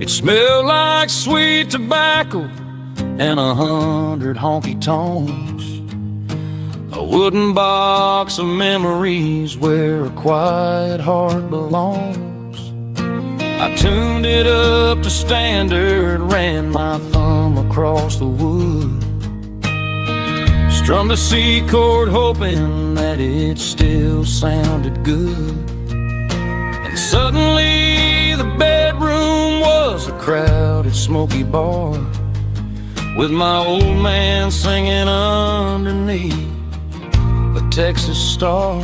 It smelled like sweet tobacco and 100 honky-tonks. A wooden box of memories where a quiet heart belongs. I tuned it up to standard, ran my thumb across the wood. Strummed a C chord hoping that it still sounded good. And suddenly the bedroom was a crowded smoky bar, with my old man singing underneath a Texas star.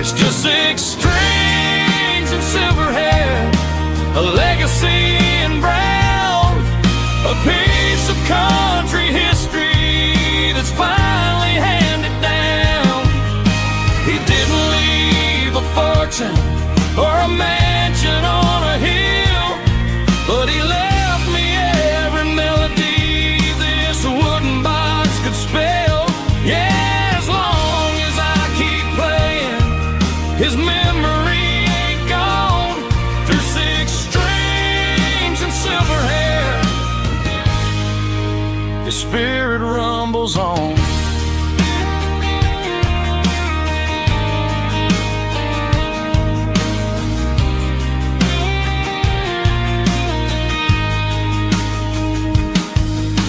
It's just 6 strings and silver hair, a legacy in brown, a piece of country history that's finally handed down. He didn't leave a fortune or a mansion on a hill, but he left me every melody this wooden box could spell. Yeah, as long as I keep playing, his memory ain't gone. Through 6 strings and silver hair, his spirit rumbles on.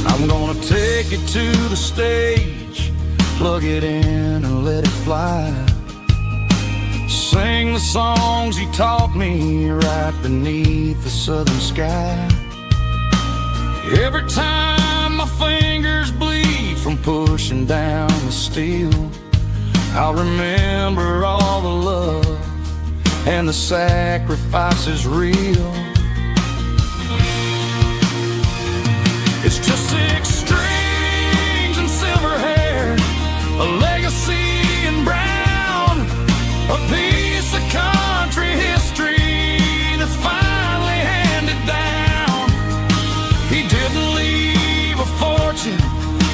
I'm gonna take it to the stage, plug it in and let it fly. Sing the songs he taught me right beneath the southern sky. Every time my fingers bleed from pushing down the steel, I'll remember all the love and the sacrifices real. It's just 6 strings and silver hair, a legacy in brown, a piece of country history that's finally handed down. He didn't leave a fortune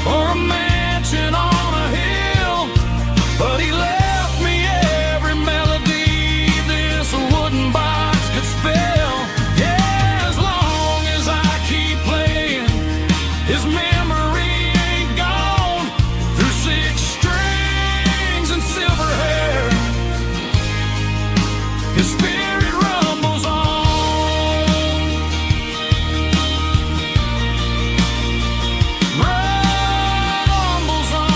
or a mansion on a hill, but he left me every melody this wooden box could spell. Yeah, as long as I keep playing, his memory ain't gone. Through 6 strings and silver hair, his spirit rumbles on. Rumbles on.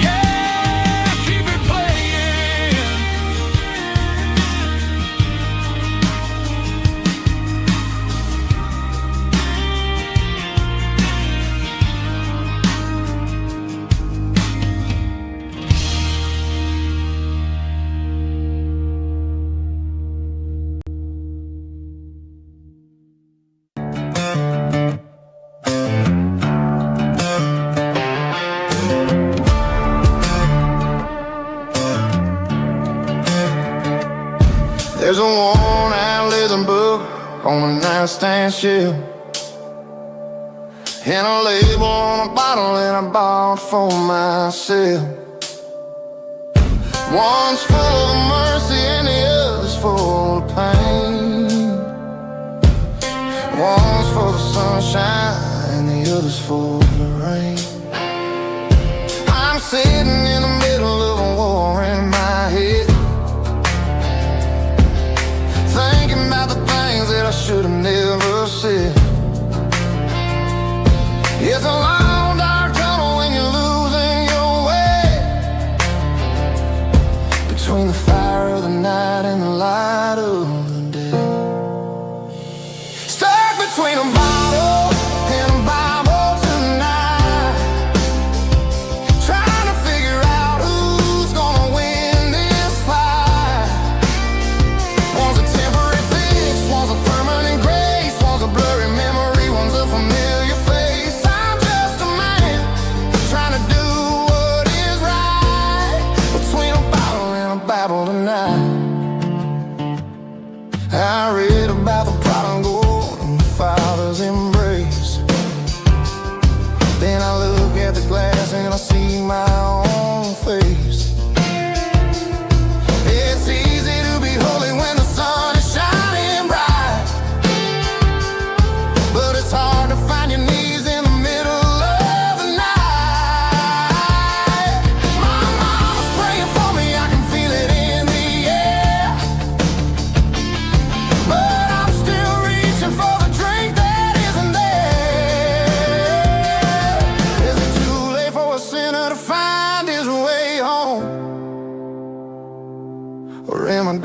Yeah, keep it playing. There's a worn-out leather book on the nightstand shelf, and a label on a bottle that I bought for myself. One's full of mercy and the other's full of pain. One's for the sunshine and the other's for the rain. I'm sitting in the middle of a war in my head, thinking about the things that I should have never said. It's a long dark tunnel when you're losing your way, between the fire of the night and the light of the day. Stuck between a bottle and a Bible tonight, trying to figure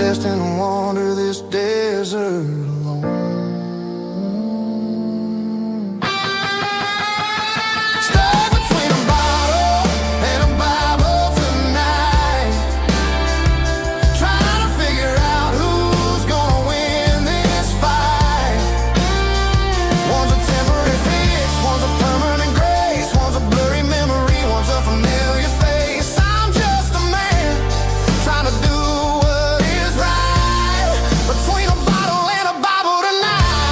destined to wander this desert alone. Stuck between a bottle and a Bible tonight, trying to figure out who's gonna win this fight. One's a temporary fix, one's a permanent grace, one's a blurry memory, one's a familiar face. I'm just a man trying to do what is right, between a bottle and a Bible tonight.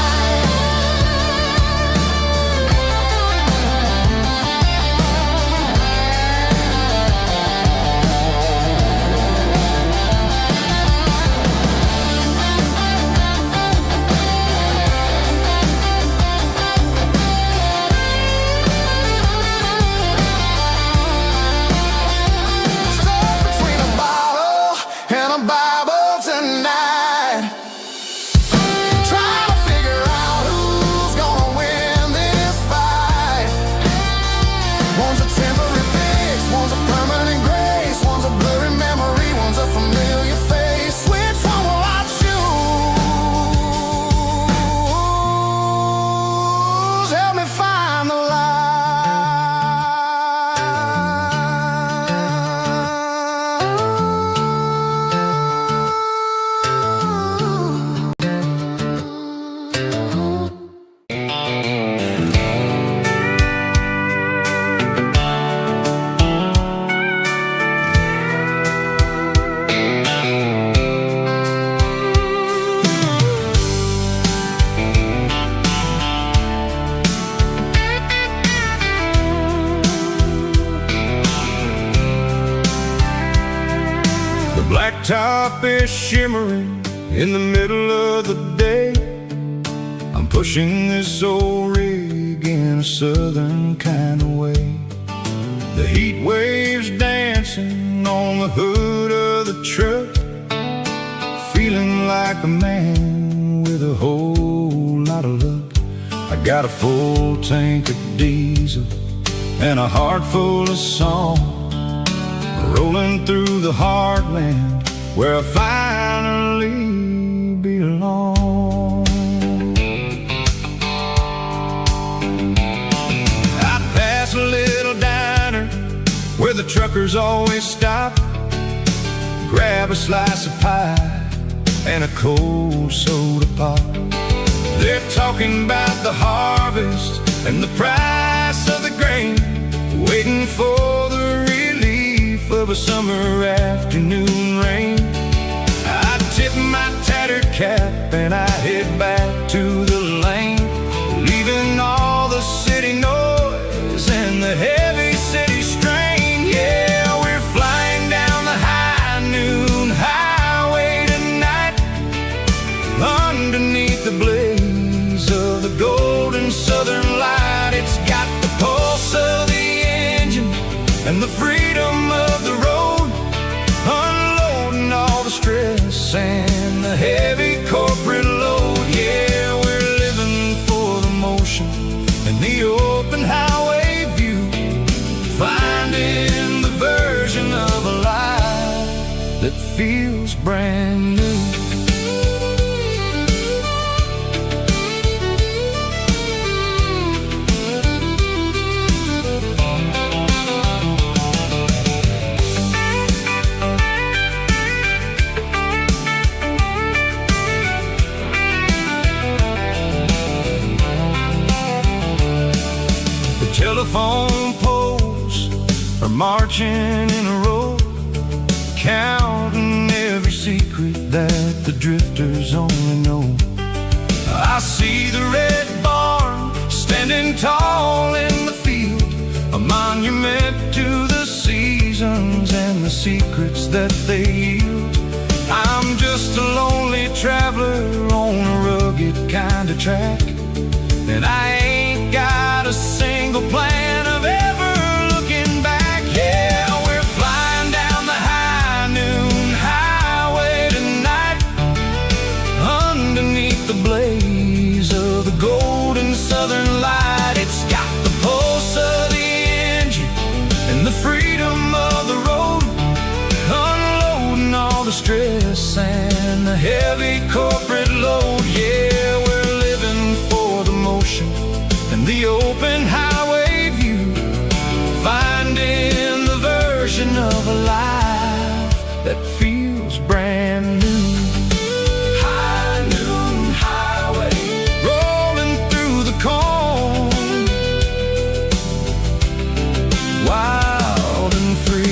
Stuck between a bottle and a Bible tonight, trying to figure out who's gonna win this fight. One's a temporary fix, one's a permanent grace, one's a blurry memory, one's a familiar face. Which one will I choose? Help me find the light. The blacktop is shimmering in the middle of the day. I'm pushing this old rig in a southern kind of way. The heat waves dancing on the hood of the truck, feeling like a man with a whole lot of luck. I got a full tank of diesel and a heart full of song, rolling through the heartland where I finally belong. I'd pass a little diner where the truckers always stop, grab a slice of pie and a cold soda pop. They're talking about the harvest and the price of the grain, waiting for the relief of a summer afternoon rain. I tip my tattered cap and I head back to the lane, leaving all the city noise and the heavy city strain. Yeah, we're flying down the high noon highway tonight, underneath the blaze of the golden southern light. It's got the pulse of the engine and the freedom of the road, unloading all the stress and the heavy corporate load. Yeah, we're living for the motion and the open highway view, finding the version of a life that feels brand new. Telephone poles are marching in a row, counting every secret that the drifters only know. I see the red barn standing tall in the field, a monument to the seasons and the secrets that they yield. I'm just a lonely traveler on a rugged kind of track, and I ain't got a single plan of ever looking back. Yeah, we're flying down the high noon highway tonight, underneath the blaze of the golden southern light. It's got the pulse of the engine and the freedom of the road, unloading all the stress and heavy corporate load. Yeah, we're living for the motion and the open highway view, finding the version of a life that feels brand new. High noon highway, rolling through the corn, wild and free.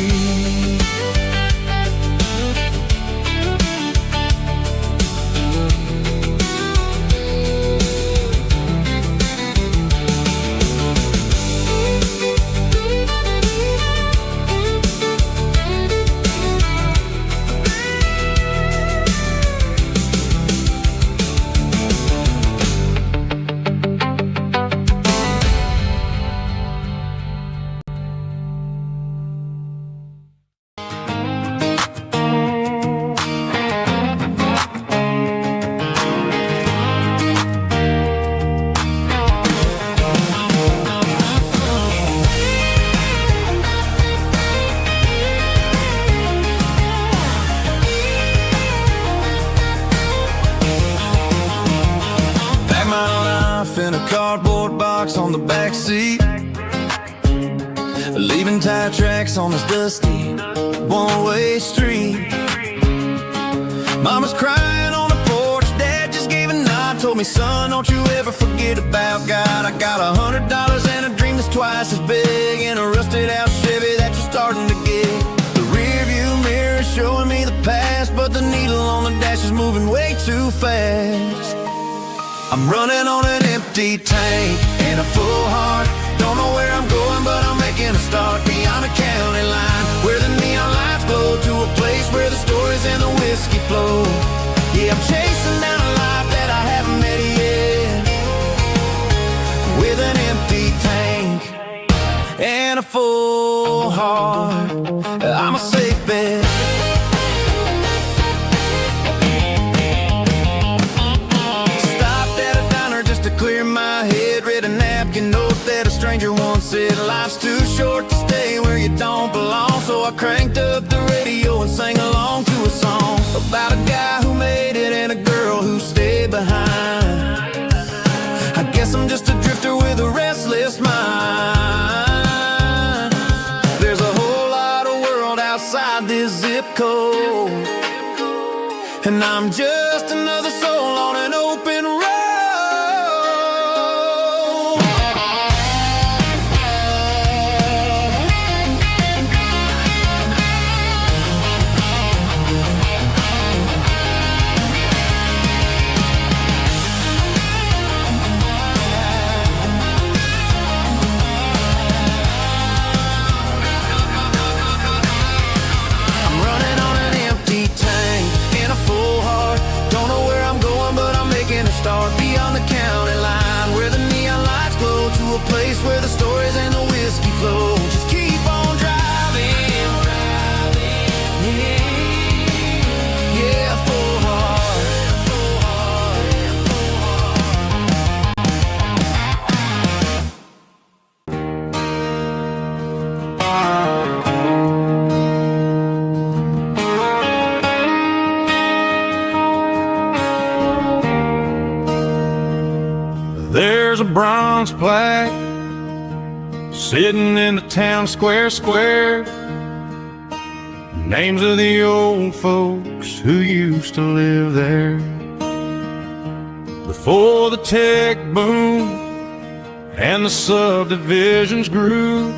In a cardboard box on the back seat, leaving tire tracks on this dusty one-way street. Mama's crying on the porch, Dad just gave a nod, told me, son, don't you ever forget about God. I got $100 and a dream that's twice as big, in a rusted out Chevy that you're starting to get. The rear view mirror is showing me the past, but the needle on the dash is moving way too fast. I'm running on an empty tank and a full heart. Don't know where I'm going, but I'm making a start beyond the county line, where the neon lights glow, to a place where the stories and the whiskey flow. Yeah, I'm chasing down a life that I haven't met yet, with an empty tank and a full heart. I'm a safe bet. Clear my head, read a napkin note that a stranger once said, life's too short to stay where you don't belong. So I cranked up the radio and sang along to a song about a guy who made it and a girl who stayed behind. I guess I'm just a drifter with a restless mind. There's a whole lot of world outside this zip code, and I'm just another soul on an open road. Start beyond the county line, where the neon lights glow, to a place where the stories and the whiskey flow. Just keep on driving, yeah, full heart. There's a bronze plaque sitting in the town square. Names of the old folks who used to live there before the tech boom and the subdivisions grew,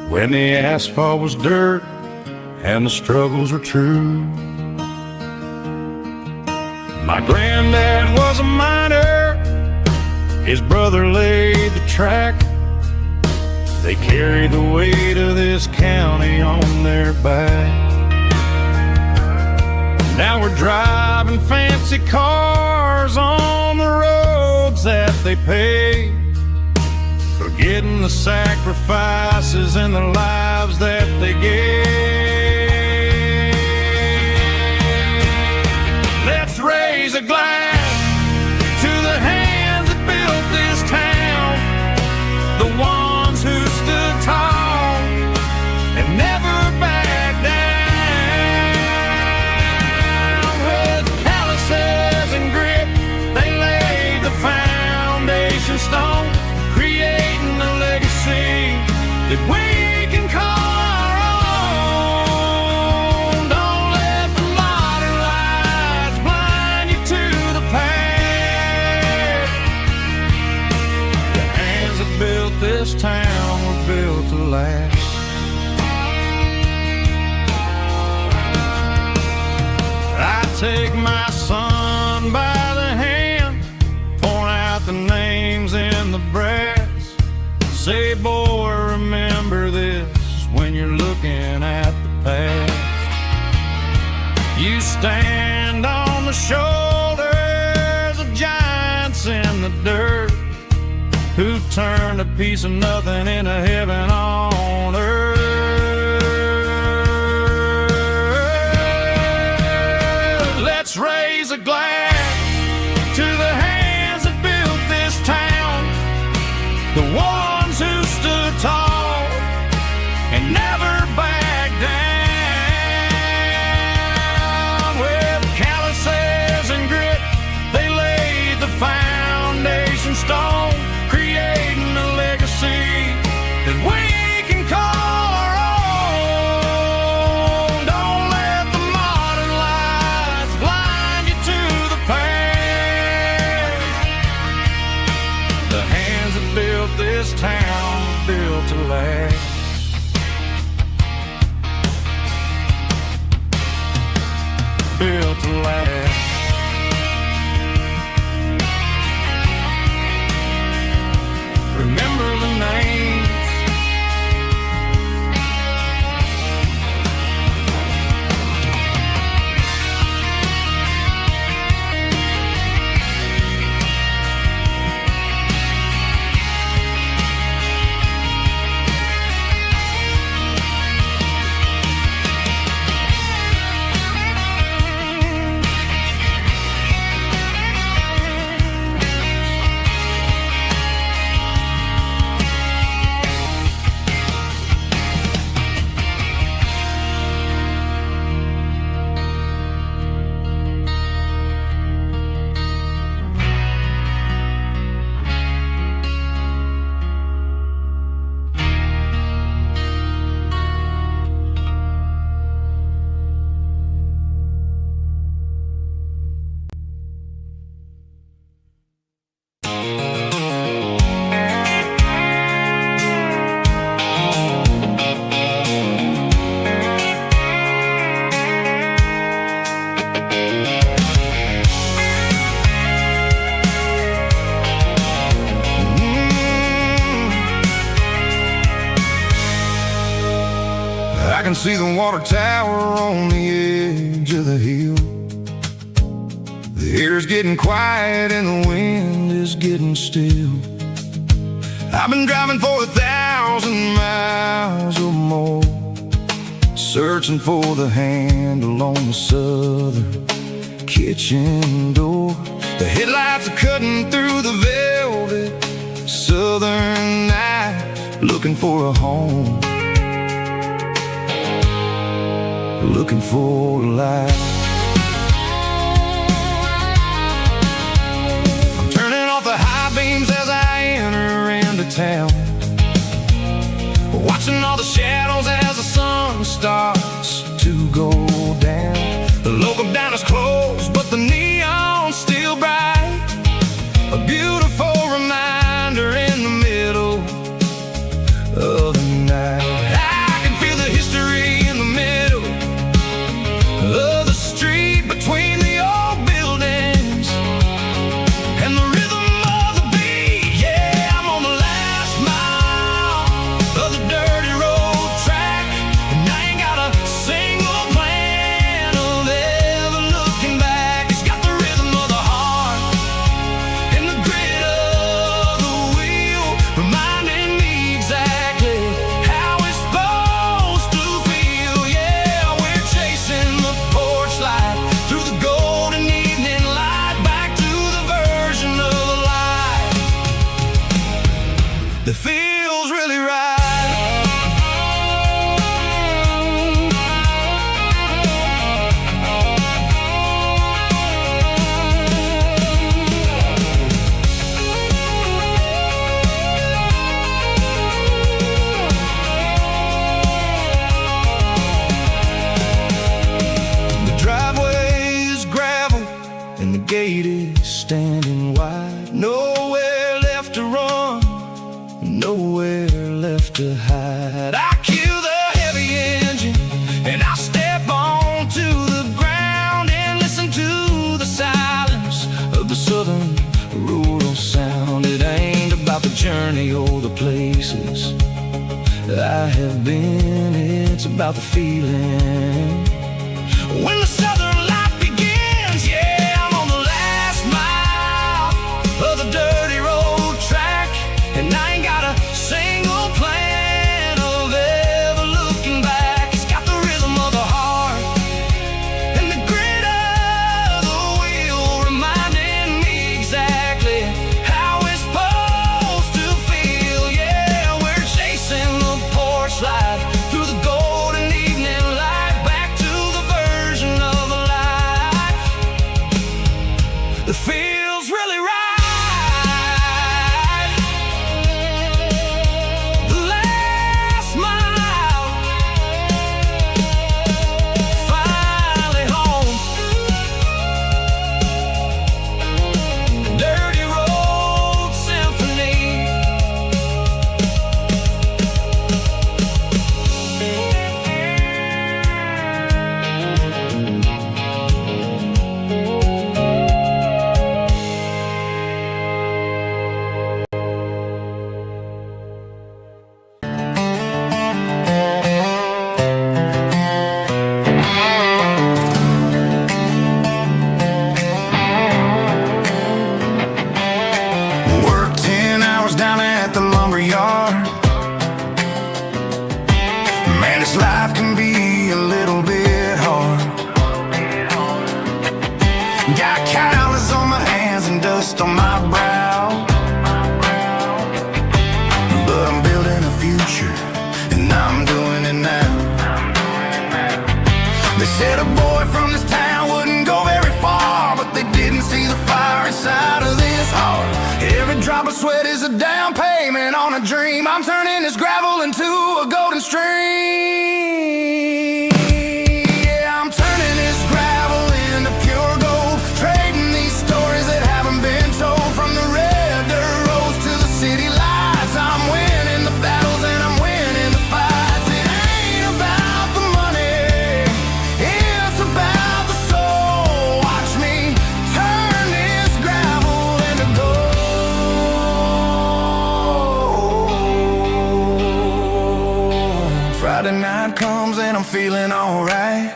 when the asphalt was dirt and the struggles were true. My granddad was a miner, his brother laid the track. They carried the weight of this county on their back. Now we're driving fancy cars on the roads that they paved, forgetting the sacrifices and the lives that they gave. Let's raise a glass to the hands that built this town, the ones who stood tall and never backed down. that we can call our own. Don't let the modern lights blind you to the past. The hands that built this town were built to last. Take my son by the hand, point out the names in the brass. Say, boy, remember this when you're looking at the past. You stand on the shoulders of giants in the dirt, who turned a piece of nothing into heaven on earth. Let's raise a glass to the hands that built this town, the ones who stood tall and never backed down. With calluses and grit, they laid the foundation stone, creating a legacy that we can call our own. Don't let the modern lights blind you to the past. The hands that built this town were built to last. Built to last. Remember the names. I can see the water tower on the edge of the hill. The air's getting quiet and the wind is getting still. I've been driving for 1,000 miles or more, searching for the handle on the southern kitchen door. The headlights are cutting through the velvet southern night, looking for a home, looking for a life. I'm turning off the high beams as I enter into town, watching all the shadows as the sun starts to go down. The local diner's closed, but the neon's still bright, a beautiful reminder in the middle of the night. I can feel the history in the middle of the street, between the old buildings and the rhythm of the beat. Yeah, I'm on the last mile of the dirty road gate is standing wide. Nowhere left to run, nowhere left to hide. I kill the heavy engine and I step onto the ground and listen to the silence of the southern rural sound. It ain't about the journey or the places I have been, it's about the feeling. When the southern life begins, yeah, I'm on the last mile of the dirty road track, and I ain't got a single plan of ever looking back. It's got the rhythm of the heart and the grit of the wheel, reminding me exactly how it's supposed to feel. Yeah, we're chasing the porch light through the golden evening light, back to the version of a life that feels really right. The last mile, finally home. Dirty road symphony. Worked 10 hours down at the lumber yard. Man, this life can be a little bit hard. Got calluses on my hands and dust on my brow, but I'm building a future, and I'm doing it now. They said a boy from this town wouldn't go very far, but they didn't see the fire inside of this heart. Every drop of sweat is a down payment on a dream. I'm turning this gravel into a golden stream. Yeah, I'm turning this gravel into pure gold, trading these stories that haven't been told. From the red dirt roads to the city lights, I'm winning the battles and I'm winning the fights. It ain't about the money, it's about the soul. Watch me turn this gravel into gold. Friday night comes and I'm feeling alright.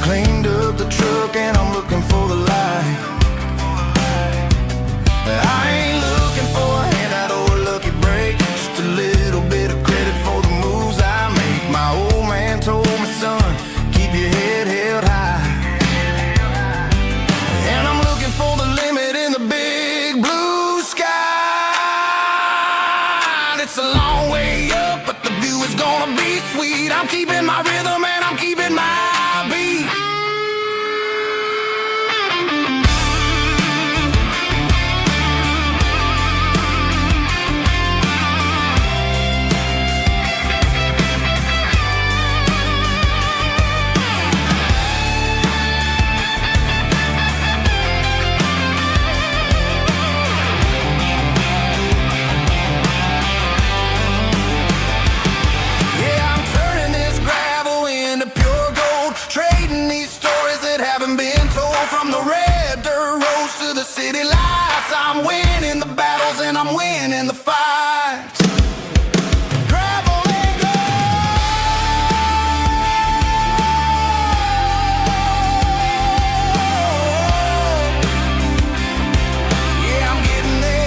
Cleaned up the truck and I'm looking for the light. I ain't looking for a handout or a lucky break, just a little bit of credit for the moves I make. My old man told me, son, keep your head held high. And I'm looking for the limit in the big blue sky. It's a long way up, but the view is gonna be sweet. I'm keeping my rhythm and I'm keeping my beat. Yeah, I'm turning this gravel into pure gold, trading these stories that haven't been told. From the red dirt roads to the city lights, I'm winning the battles and I'm winning the fights. Gravel and gold. Yeah, I'm getting there.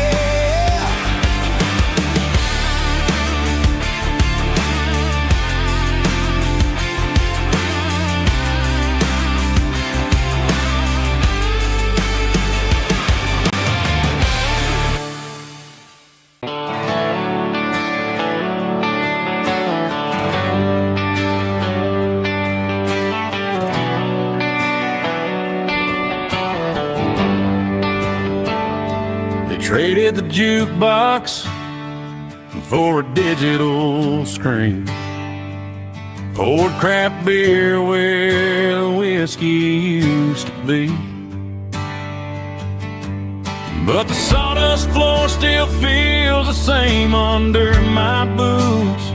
Traded the jukebox for a digital screen. poured craft beer where the whiskey used to be. But the sawdust floor still feels the same under my boots.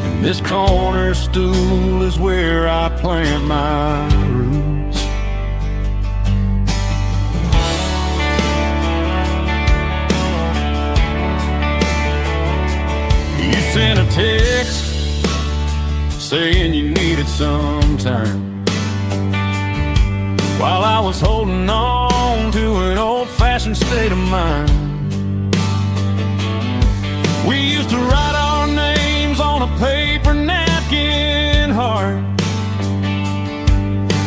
And this corner stool is where I plant my roots. You sent a text saying you needed some time, while I was holding on to an old-fashioned state of mind. We used to write our names on a paper napkin heart.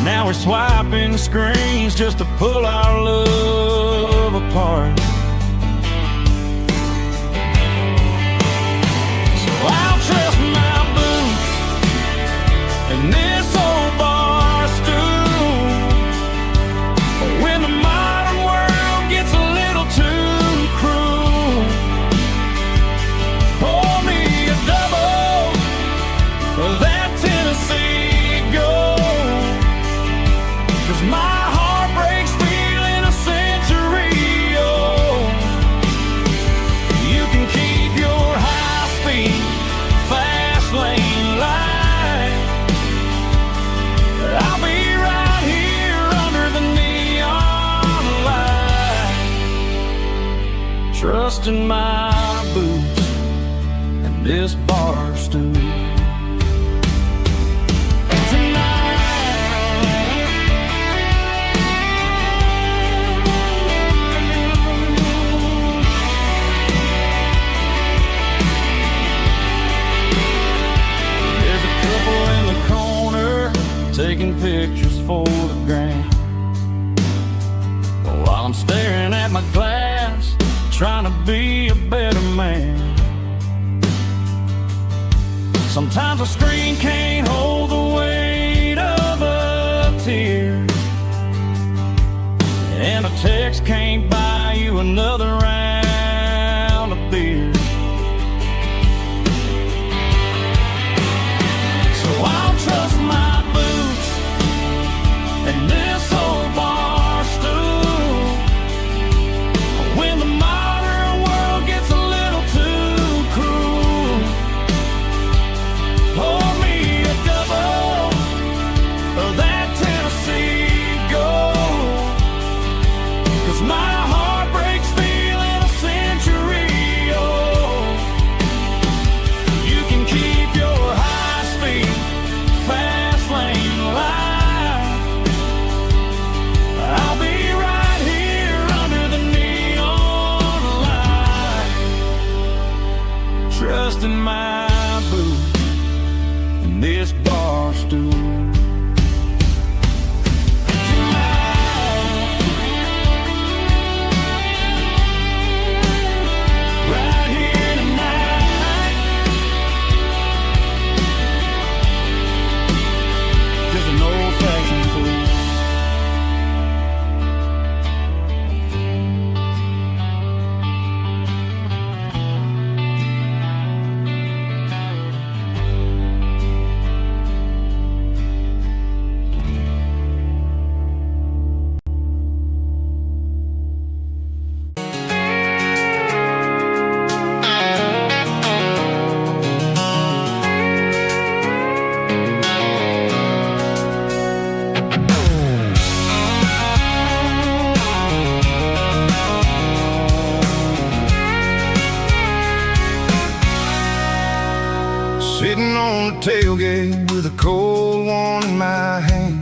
Now we're swiping screens just to pull our love apart. So I'll trust my boots and this old bar stool. When the modern world gets a little too cruel, pour me a double of that Tennessee Gold. 'Cause my heart breaks feeling a century old. You can keep your high-speed, fast lane light. I'll be right here under the neon light, trusting my boots and this bar stool. There's a couple in the corner taking pictures for the gram, while I'm staring at my glass, trying to be a better man. Sometimes a screen can't hold the weight of a tear, and a text can't buy you another round of beer. So I'll trust my boots and this old bar stool. When the modern world gets a little too cruel, pour me a double of that Tennessee Gold. 'Cause my heart breaks feeling a century old. You can keep your high-speed, fast lane light. I'll be right here under the neon light, trusting my boots and this bar stool. Right here tonight, just an old-fashioned fool. Sitting on the tailgate with a cold one in my hand,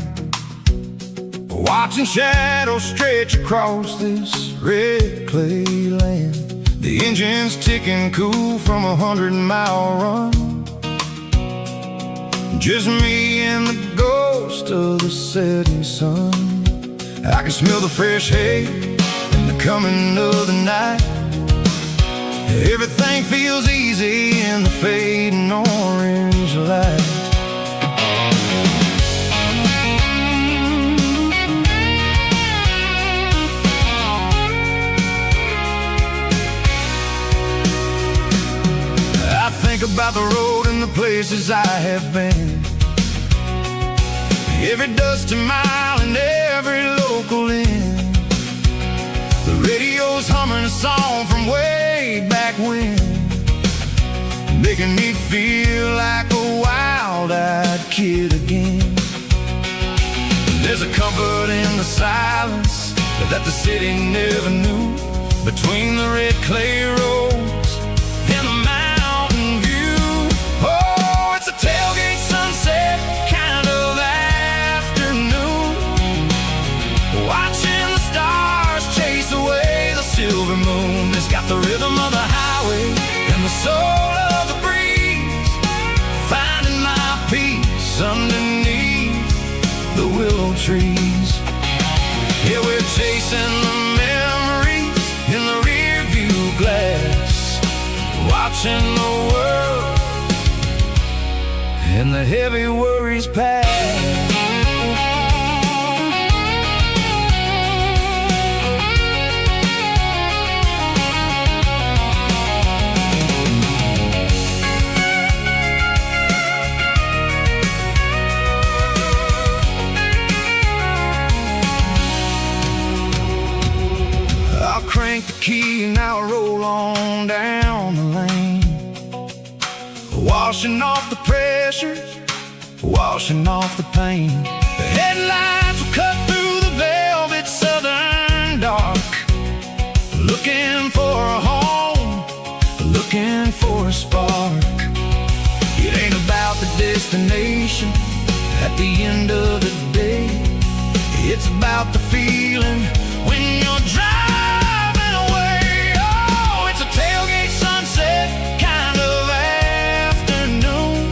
watching shadows stretch across this red clay land. The engine's ticking cool from a 100-mile run. Just me and the ghost of the setting sun. I can smell the fresh hay and the coming of the night. Everything feels easy in the fading orange light. I think about the road and the places I have been. Every dusty mile and every local inn. The radio's humming a song from way back when, making me feel like a wild-eyed kid again. There's a comfort in the silence that the city never knew, between the red clay roads and the mountain view. Oh, it's a tailgate sunset kind of afternoon, watching the stars chase away the silver moon. It's got the rhythm of the highway and the soul of the breeze, finding my peace underneath the willow trees. Yeah, we're chasing the memories in the rear view glass, watching the world and the heavy worries pass. Crank the key and I'll roll on down the lane, washing off the pressure, washing off the pain. The headlights will cut through the velvet southern dark, looking for a home, looking for a spark. It ain't about the destination at the end of the day, it's about the feeling when you're driving. Tailgate sunset kind of afternoon,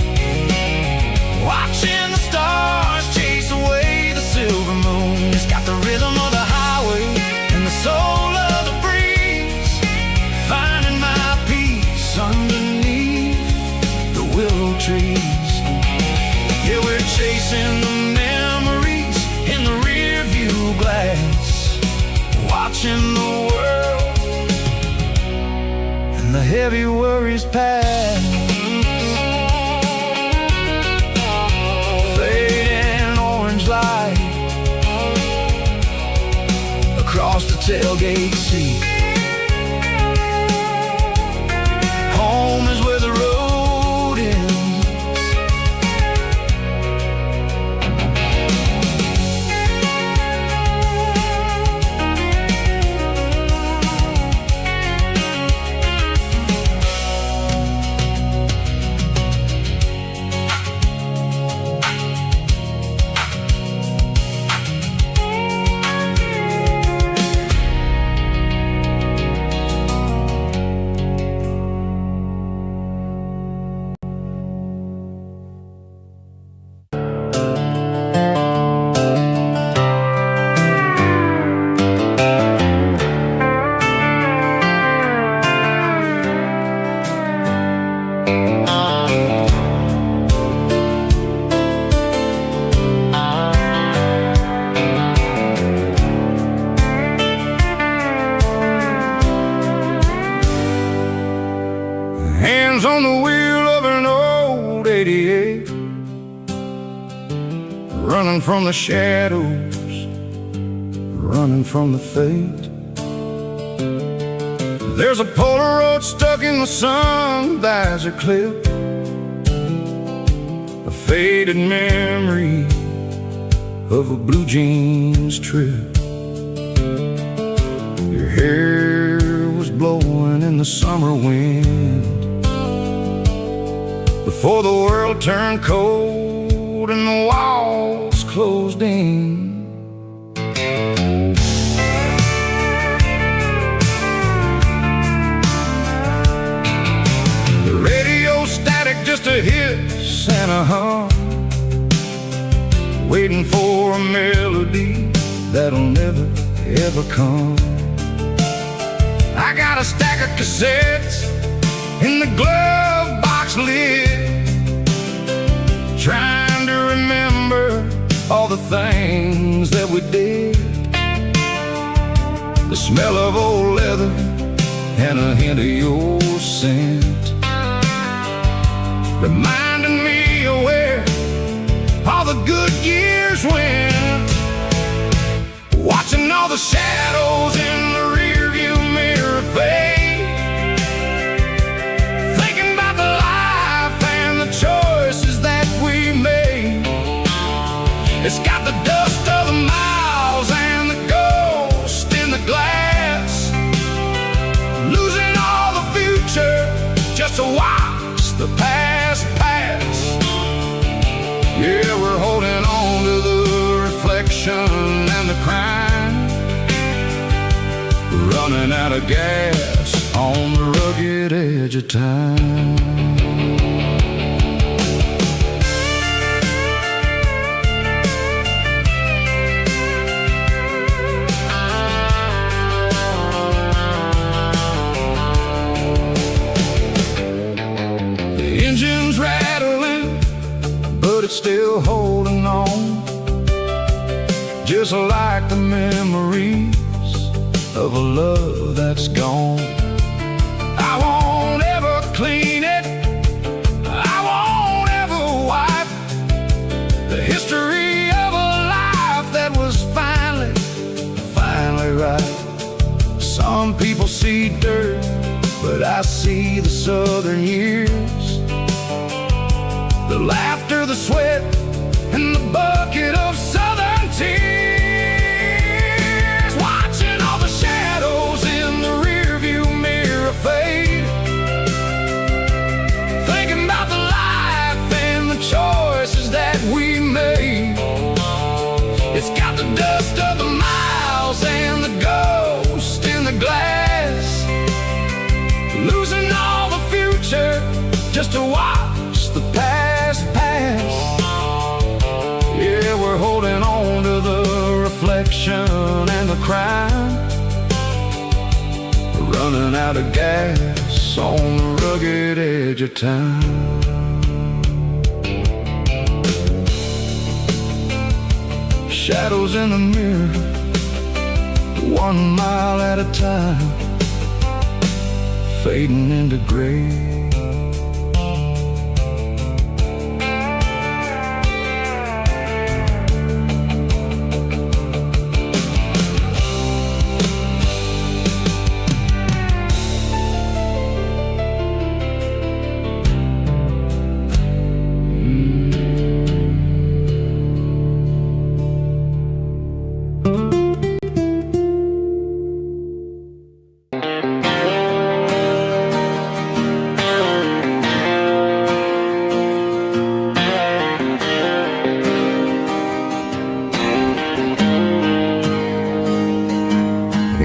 watching the stars chase away the silver moon. It's got the rhythm of the highway and the soul of the breeze, finding my peace underneath the willow trees. Yeah, we're chasing the memories in the rear view glass, watching the world the heavy worries pass. Fading orange light across the tailgate seat. Home is where the road ends. Hands on the wheel of an old 88, running from the shadows, running from the fate. There's a Polaroid stuck in the sun, there's a clip, a faded memory of a blue jeans trip. Your hair was blowing in the summer wind before the world turned cold and the walls closed in. The radio static, just a hiss and a hum, waiting for a melody that'll never ever come. I got a stack of cassettes in the glove box lid, trying to remember all the things that we did. The smell of old leather and a hint of your scent remind me where all the good years went. Watching all the shadows in the rearview mirror fade, thinking about the life and the choices that we made. It's got the dust of the miles and the ghost in the glass, losing all the future just to watch the past pass. Yeah, we're holding on to the reflection and the crime, running out of gas on the rugged edge of time. The engine's rattling, but it's still holding on, just like the memories of a love that's gone. I won't ever clean it, I won't ever wipe the history of a life that was finally right. Some people see dirt, but I see the southern years, the laughter, the sweat, and the bucket of southern tears. Watching all the shadows in the rearview mirror fade, thinking about the life and the choices that we made. It's got the dust of the miles and the ghost in the glass, losing all the future just to watch the past pass. Yeah, we're holding on to the reflection and the crime, running out of gas on the rugged edge of time. Shadows in the mirror, 1 mile at a time, fading into gray.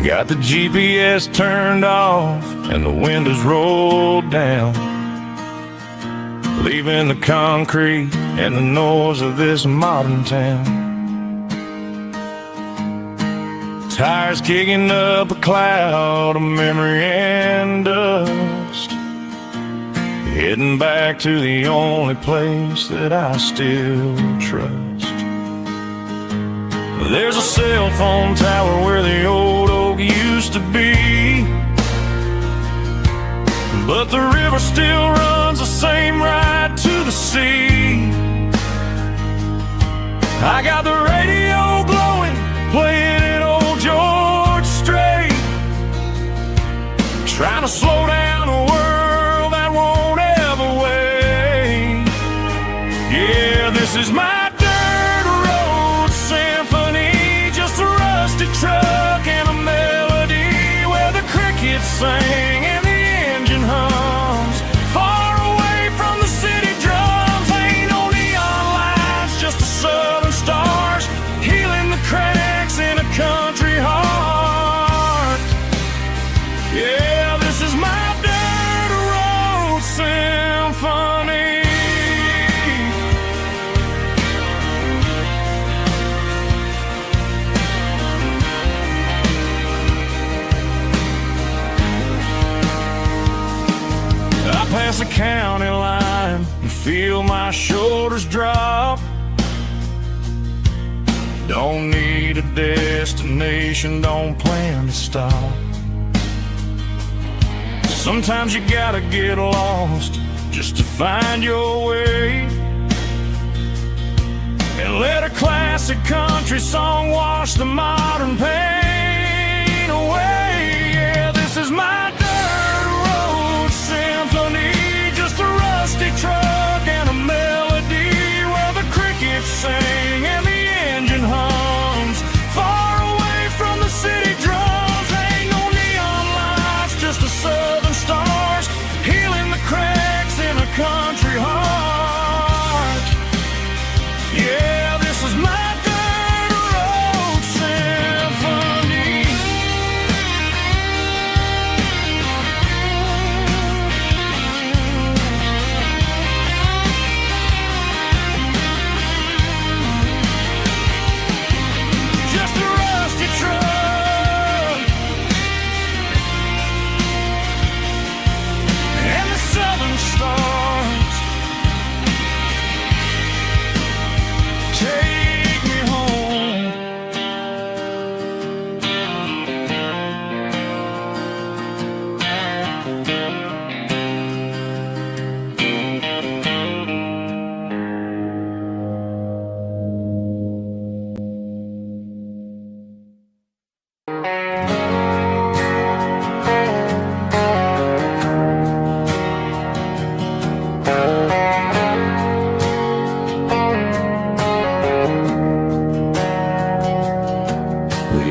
Got the GPS turned off and the windows rolled down, leaving the concrete and the noise of this modern town. Tires kicking up a cloud of memory and dust, heading back to the only place that I still trust. There's a cell phone tower where the old oak used to be, but the river still runs the same right to the sea. I got the radio glowing, playing an old George Strait, trying to slow down a world that won't ever wait. Yeah, this is my truck and a melody where the crickets sing and the engine hums, far away from the city drums. Ain't no neon lights, just the southern stars healing the cracks in a country heart. Yeah, this is my dirt road symphony. Past the county line and feel my shoulders drop. Don't need a destination, don't plan to stop. Sometimes you gotta get lost just to find your way.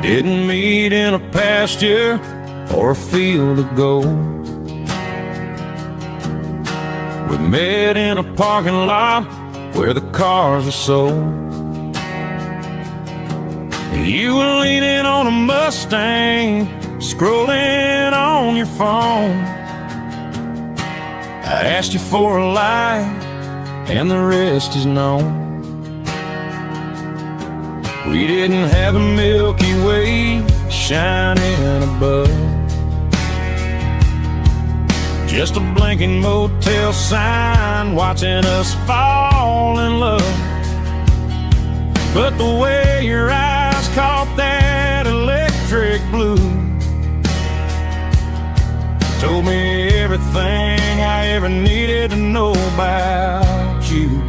didn't meet in a pasture or a field of gold. We met in a parking lot where the cars were sold. You were leaning on a Mustang, scrolling on your phone. I asked you for a light, and the rest is known. We didn't have a Milky Way shining above, just a blinking motel sign watching us fall in love. But the way your eyes caught that electric blue told me everything I ever needed to know about you.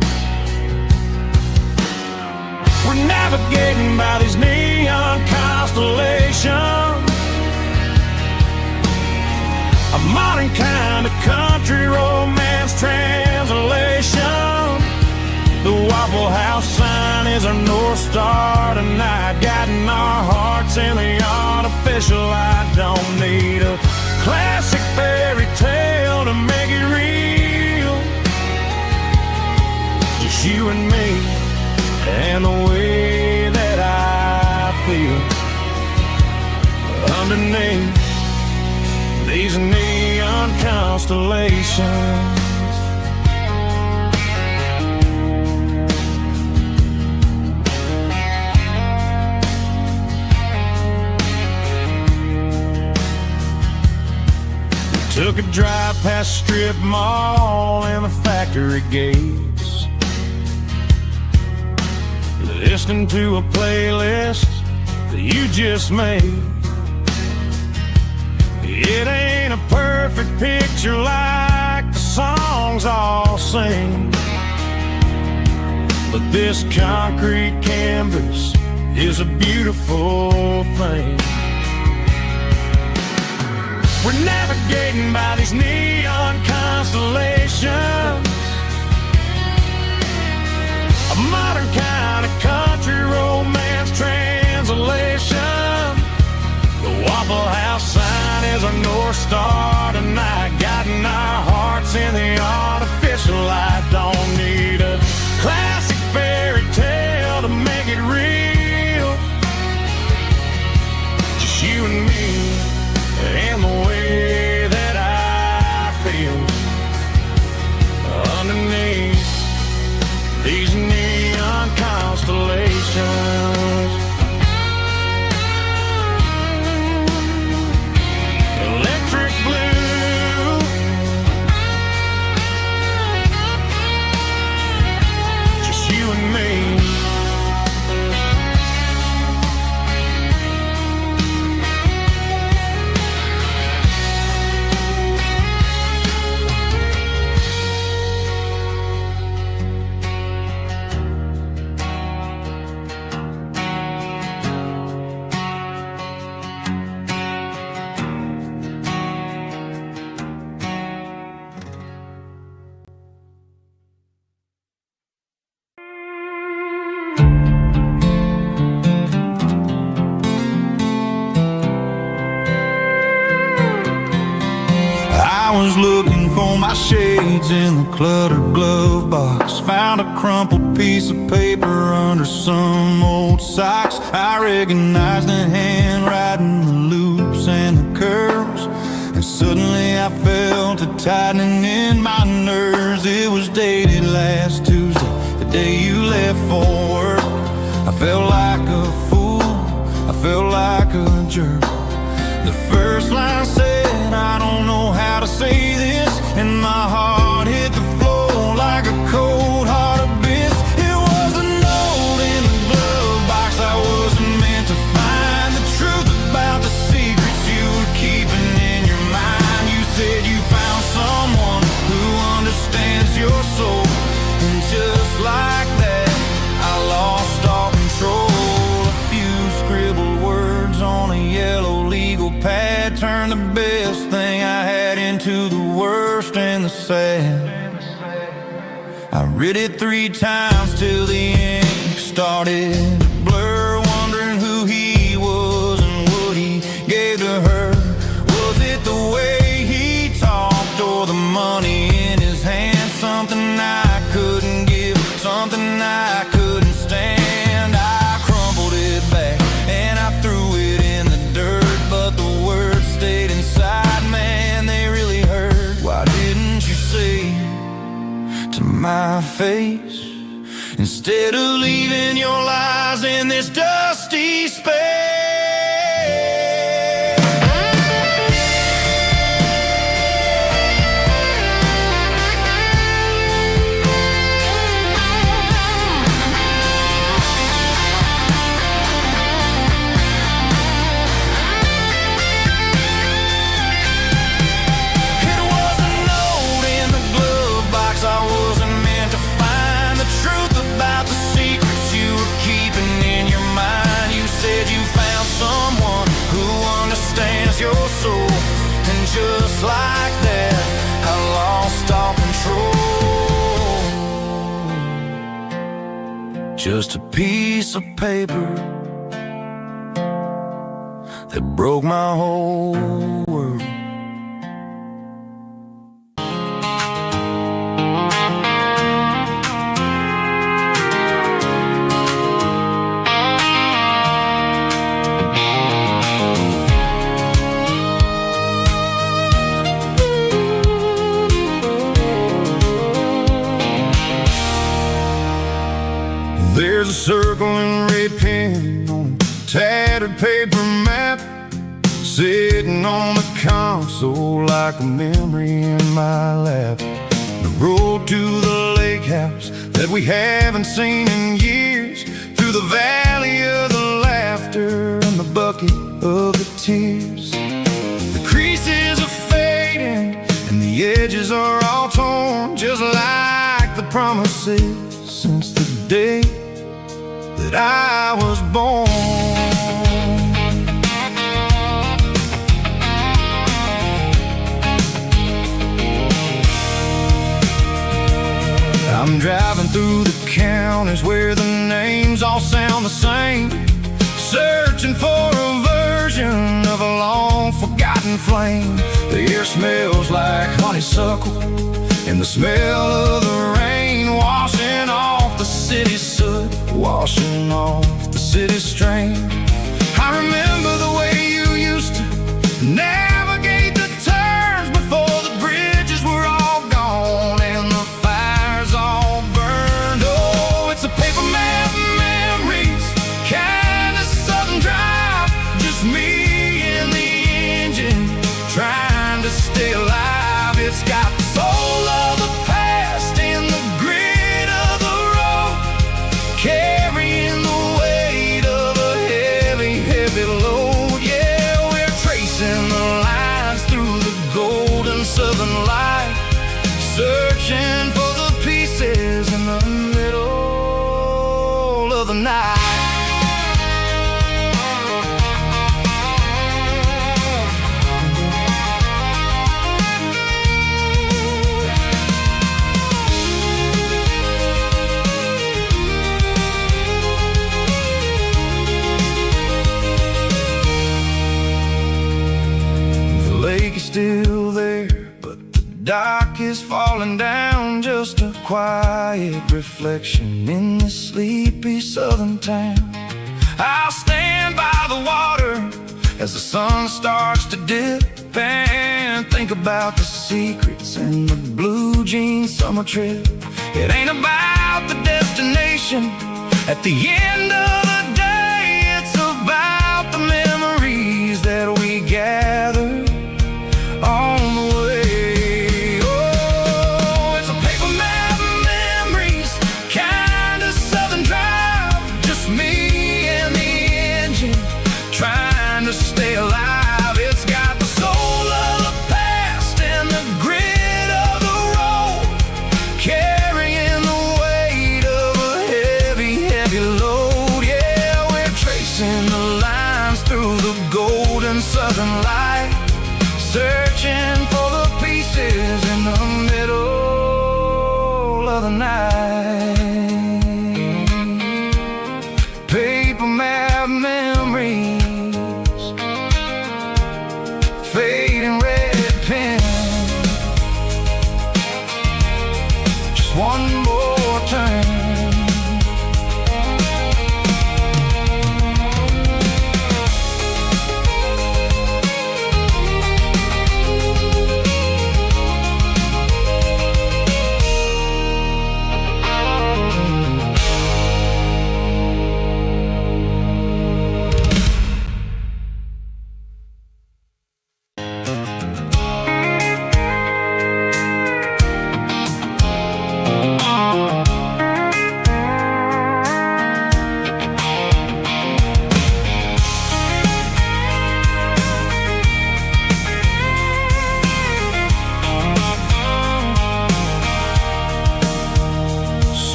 We're navigating by these neon constellations, a modern kind of country romance translation. The Waffle House sign is our North Star tonight, guiding our hearts in the artificial light. Don't need a classic fairy tale to make it real, just you and me and the way that I feel underneath these neon constellations. Took a drive past strip mall and the factory gates, listening to a playlist that you just made. It ain't a perfect picture like the songs all sing, but this concrete canvas is a beautiful thing. We're navigating by these neon constellations, a modern kind of country romance translation. The Waffle House sign is our North Star tonight, guiding our hearts in the artificial light. Don't need a classic fairy tale to make it real, just you and me and the way that I feel underneath these neon constellations. Electric blue, just you and me. I was looking for my shades in the cluttered glove box, found a crumpled piece of paper under some old socks. I recognized the handwriting, the loops and the curves, and suddenly I felt a tightening in my nerves. It was dated last Tuesday, the day you left for work. I felt like a fool, I felt like a jerk. The first line said, I don't know how to say this, and my heart hit the floor like a cold heart abyss. It was a note in the glove box I wasn't meant to find, the truth about the secrets you were keeping in your mind. You said you found someone who understands your soul, and just like that I lost all control. A few scribbled words on a yellow legal pad turned the best thing I had into the worst and the sad. I read it 3 times till the ink started to blur, wondering who he was my face, instead of leaving your lies in this dusty space. Your soul, and just like that, I lost all control. Just a piece of paper that broke my whole world. There's a circle in red pen on a tattered paper map, sitting on the console like a memory in my lap. The road to the lake house that we haven't seen in years, through the valley of the laughter and the bucket of the tears. The creases are fading and the edges are all torn, just like the promises since the day that I was born. I'm driving through the counties where the names all sound the same, searching for a version of a long forgotten flame. The air smells like honeysuckle, and the smell of the rain washing off the city's soot, washing off the city's strain. I remember the way you used to navigate the turns before the bridges were all gone and the fires all burned. Oh, it's a paper map memories, kind of southern drive, just me and the engine trying to stay alive. It's got the soul of the past in the grit of the road, carrying the weight of a heavy, heavy load. Yeah, we're tracing the lines through the golden southern light, searching for the pieces in the middle of the night. Still there, but the dock is falling down, just a quiet reflection in the sleepy southern town. I'll stand by the water as the sun starts to dip and think about the secrets in the blue jean summer trip. It ain't about the destination at the end of the day, it's about the memories that we gather on the way. Oh, it's a paper map memories, kind of southern drive, just me and the engine trying to stay alive. It's got the soul of the past and the grit of the road, carrying the weight of a heavy, heavy load. Yeah.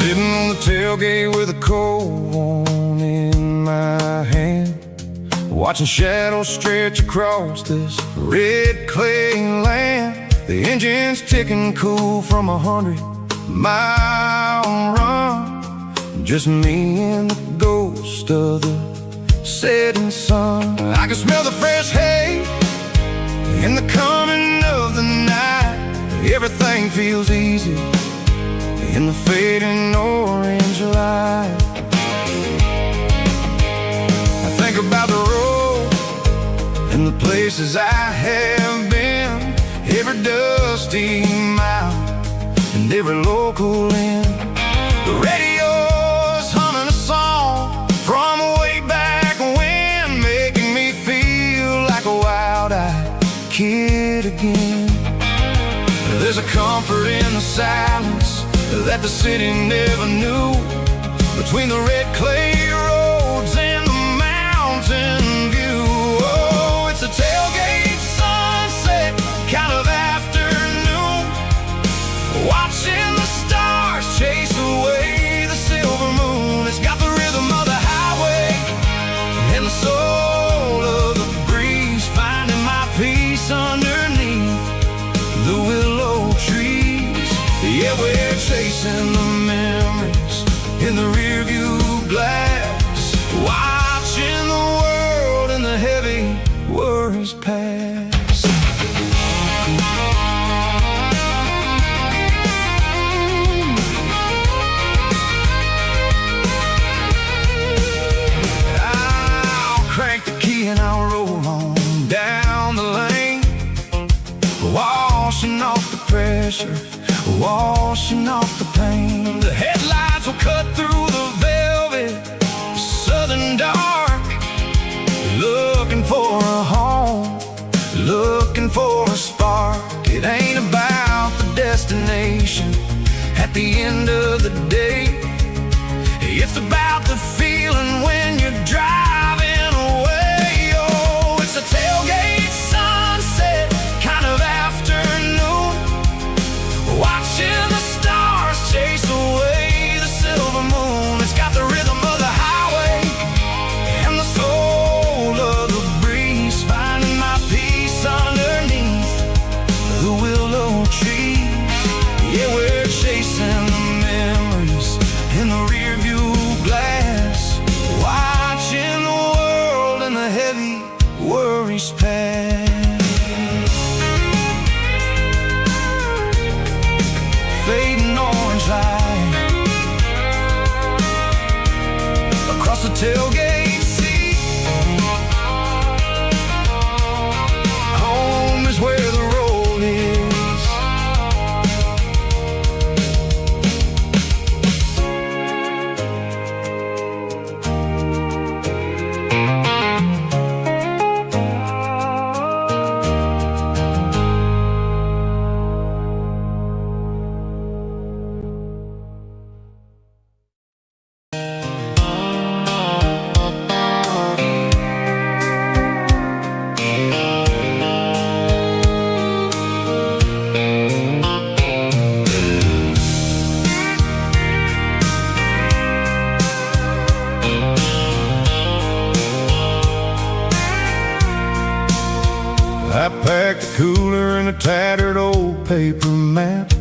Sitting on the tailgate with a cold one in my hand, watching shadows stretch across this red clay land. The engine's ticking cool from 100-mile run. Just me and the ghost of the setting sun. I can smell the fresh hay in the coming of the night. Everything feels easy in the fading orange light. I think about the road and the places I have been, every dusty mile and every local inn. The radio's humming a song from way back when, making me feel like a wild-eyed kid again. There's a comfort in the silence that the city never knew, between the red clay roads and the mountain view. Oh, it's a tailgate sunset kind of afternoon, watching the stars chase away the silver moon. It's got the rhythm of the highway and the soul of the breeze, finding my peace underneath the willow trees. Yeah, we're chasing the memories in the rearview glass, watching the world and the heavy worries pass. I'll crank the key and I'll roll on down the lane, washing off the pressure, washing off the pain. The headlights will cut through the velvet southern dark, looking for a home, looking for a spark. It ain't about the destination at the end of the day, it's about the feeling when you're driving away. Oh, it's a tailgate sunset kind of afternoon, watching the stars chase away the silver moon. It's got the rhythm of the highway and the soul of the breeze, finding my peace underneath the willow trees. Yeah, we're chasing the memories in the rearview glass, watching the world and the heavy worries pass. Fading orange light across the tailgate seat. Home is where the road is. I packed a cooler and a tattered old paper map,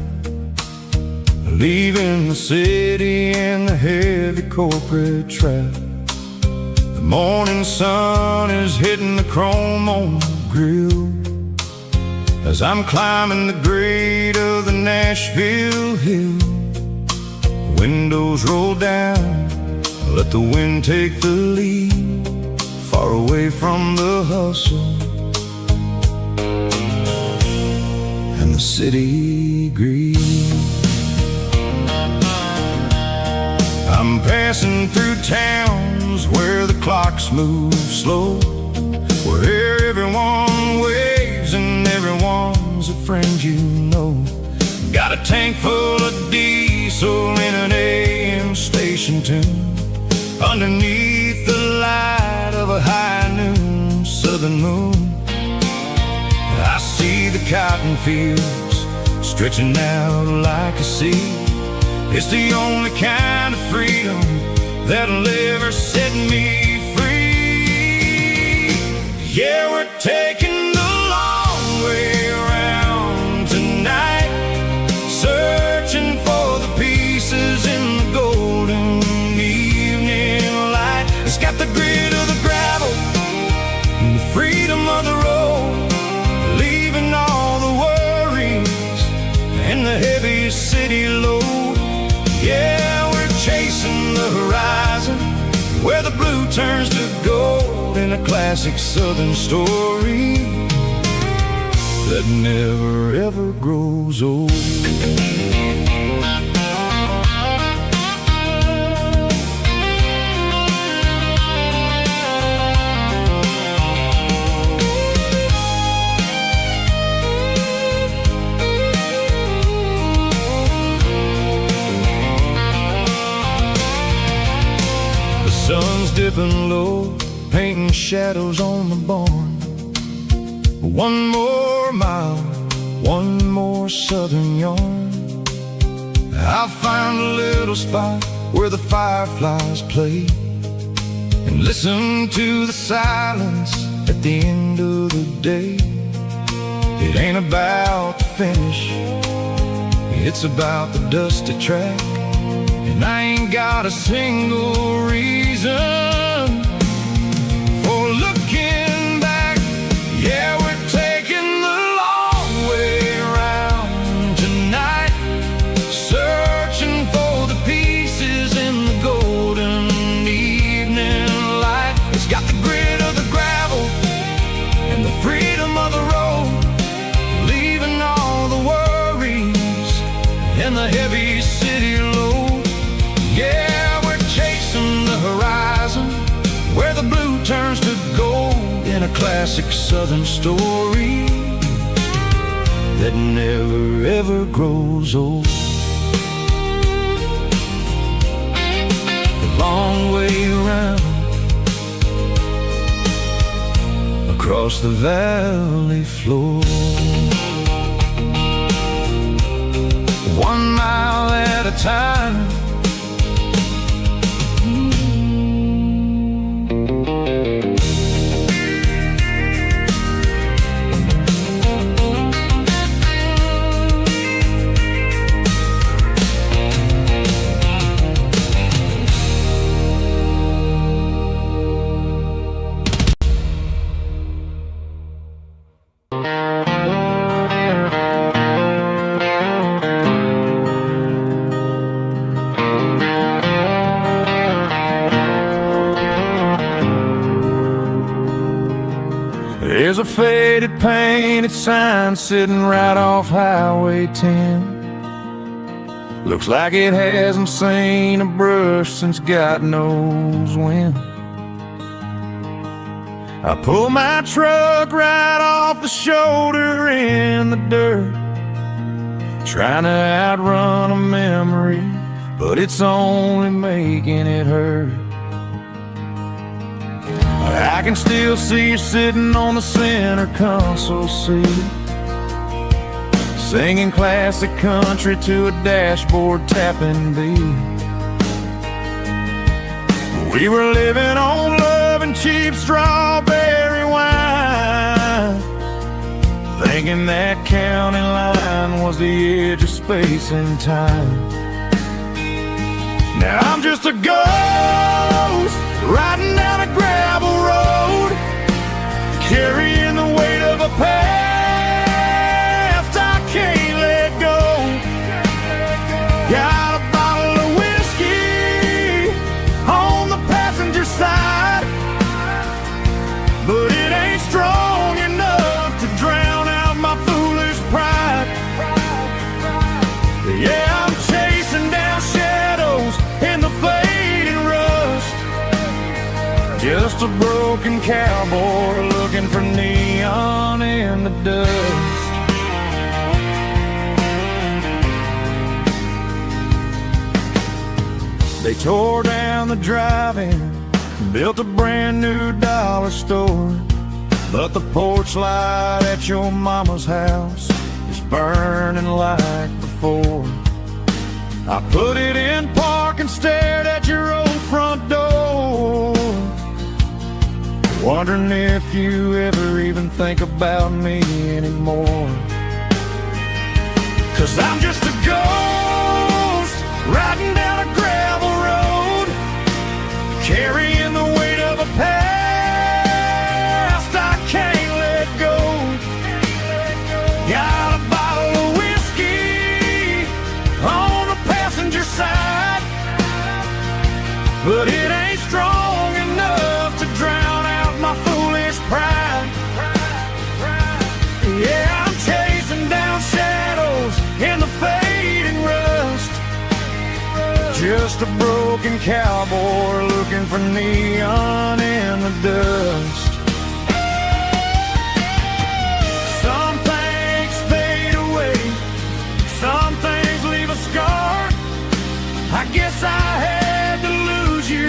leaving the city and the heavy corporate trap. The morning sun is hitting the chrome on the grill as I'm climbing the grade of the Nashville hill. Windows roll down, let the wind take the lead, far away from the hustle and the city greed. I'm passing through towns where the clocks move slow, where everyone waves and everyone's a friend you know. Got a tank full of diesel in an AM station tune, underneath the light of a high noon southern moon. I see the cotton fields stretching out like a sea, It's the only kind of freedom that'll ever set me free. Yeah, we're taking the long way around tonight, searching for the pieces in the golden evening light. It's got the grit of the gravel and the freedom of the road, leaving all the worries and the heavy city load. Yeah, we're chasing the horizon where the blue turns to gold, in a classic southern story that never ever grows old. Sun's dipping low, painting shadows on the barn. One more mile, one more southern yarn. I'll find a little spot where the fireflies play and listen to the silence at the end of the day. It ain't about the finish, it's about the dusty track. And I ain't got a single reason for looking back. Yeah, we're taking the long way around tonight, searching for the pieces in the golden evening light. It's got the grit of the gravel and the freedom of the road, leaving all the worries and the heavy city load. Yeah, we're chasing the horizon where the blue turns to gold, in a classic southern story that never ever grows old. The long way around across the valley floor, 1 mile at a time. There's a faded painted sign sitting right off Highway 10. Looks like it hasn't seen a brush since God knows when. I pull my truck right off the shoulder in the dirt, trying to outrun a memory, but it's only making it hurt. I can still see you sitting on the center console seat, singing classic country to a dashboard tapping beat. We were living on love and cheap strawberry wine, thinking that county line was the edge of space and time. Now I'm just a ghost riding down a gravel road, carrying the weight of a past I can't let go. Got a bottle of whiskey on the passenger side, but it ain't strong enough to drown out my foolish pride. Yeah, I'm chasing down shadows in the fading rust, just a broken cowboy looking for neon in the dust. They tore down the drive-in, built a brand new dollar store, but the porch light at your mama's house is burning like before. I put it in park and stared at your old front door, wondering if you ever even think about me anymore. 'Cause I'm just a ghost riding down a gravel road, carrying the weight of a past I can't let go. Got a bottle of whiskey on the passenger side, but it ain't strong enough to drown out my foolish pride. Yeah, I'm chasing down shadows in the fading rust, just a broken cowboy looking for neon in the dust. Some things fade away, some things leave a scar. I guess I had to lose you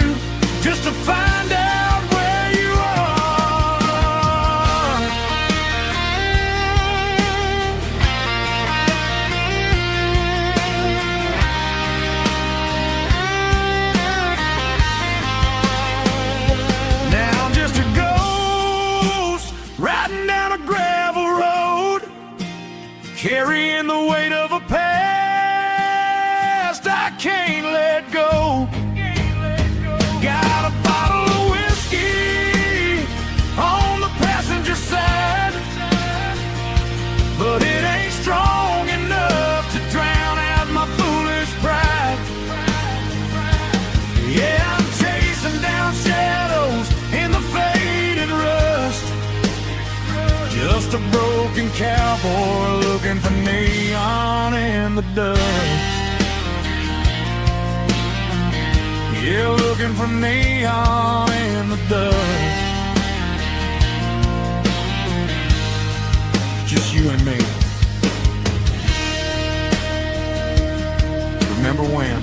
just to find out where you are. Now I'm just a ghost riding down a gravel road, carrying the weight of a past I can't let go. Got a bottle of whiskey on the passenger side, but it ain't strong enough to drown out my foolish pride. Yeah, I'm chasing down shadows in the faded rust, just a broken cowboy looking for neon in the dust. Yeah, looking for neon in the dust. Just you and me. Remember when?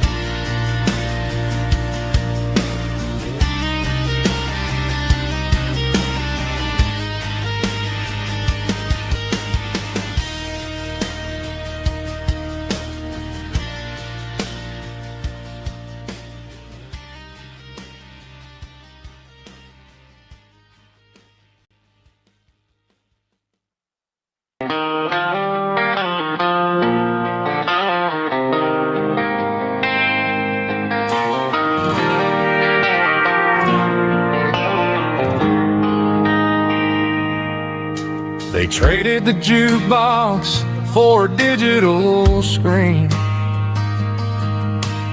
They traded the jukebox for a digital screen,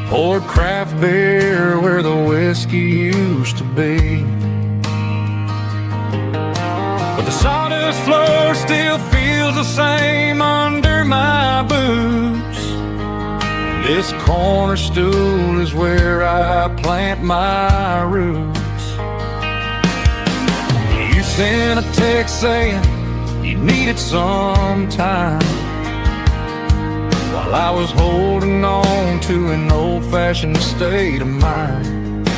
poured craft beer where the whiskey used to be. But the sawdust floor still feels the same under my boots. This corner stool is where I plant my roots. You sent a text saying you needed some time, while I was holding on to an old-fashioned state of mind.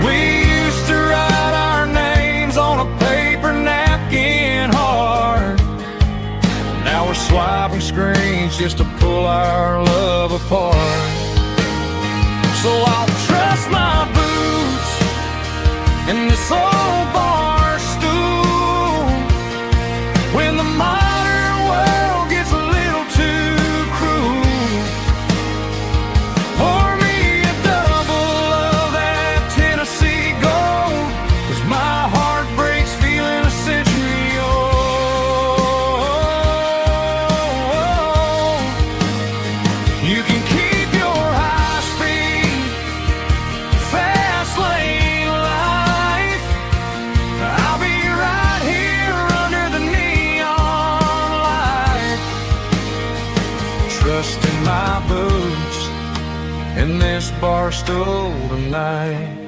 We used to write our names on a paper napkin hard. Now we're swiping screens just to pull our love apart. So I'll trust my boots in this old bar stool when the modern world gets a little too cruel. Pour me a double of that Tennessee Gold, 'cause my heart breaks feeling a century old. You can keep your high speed, fast lane life. I'll be right here under the neon light, trusting my boots in this bar stool tonight.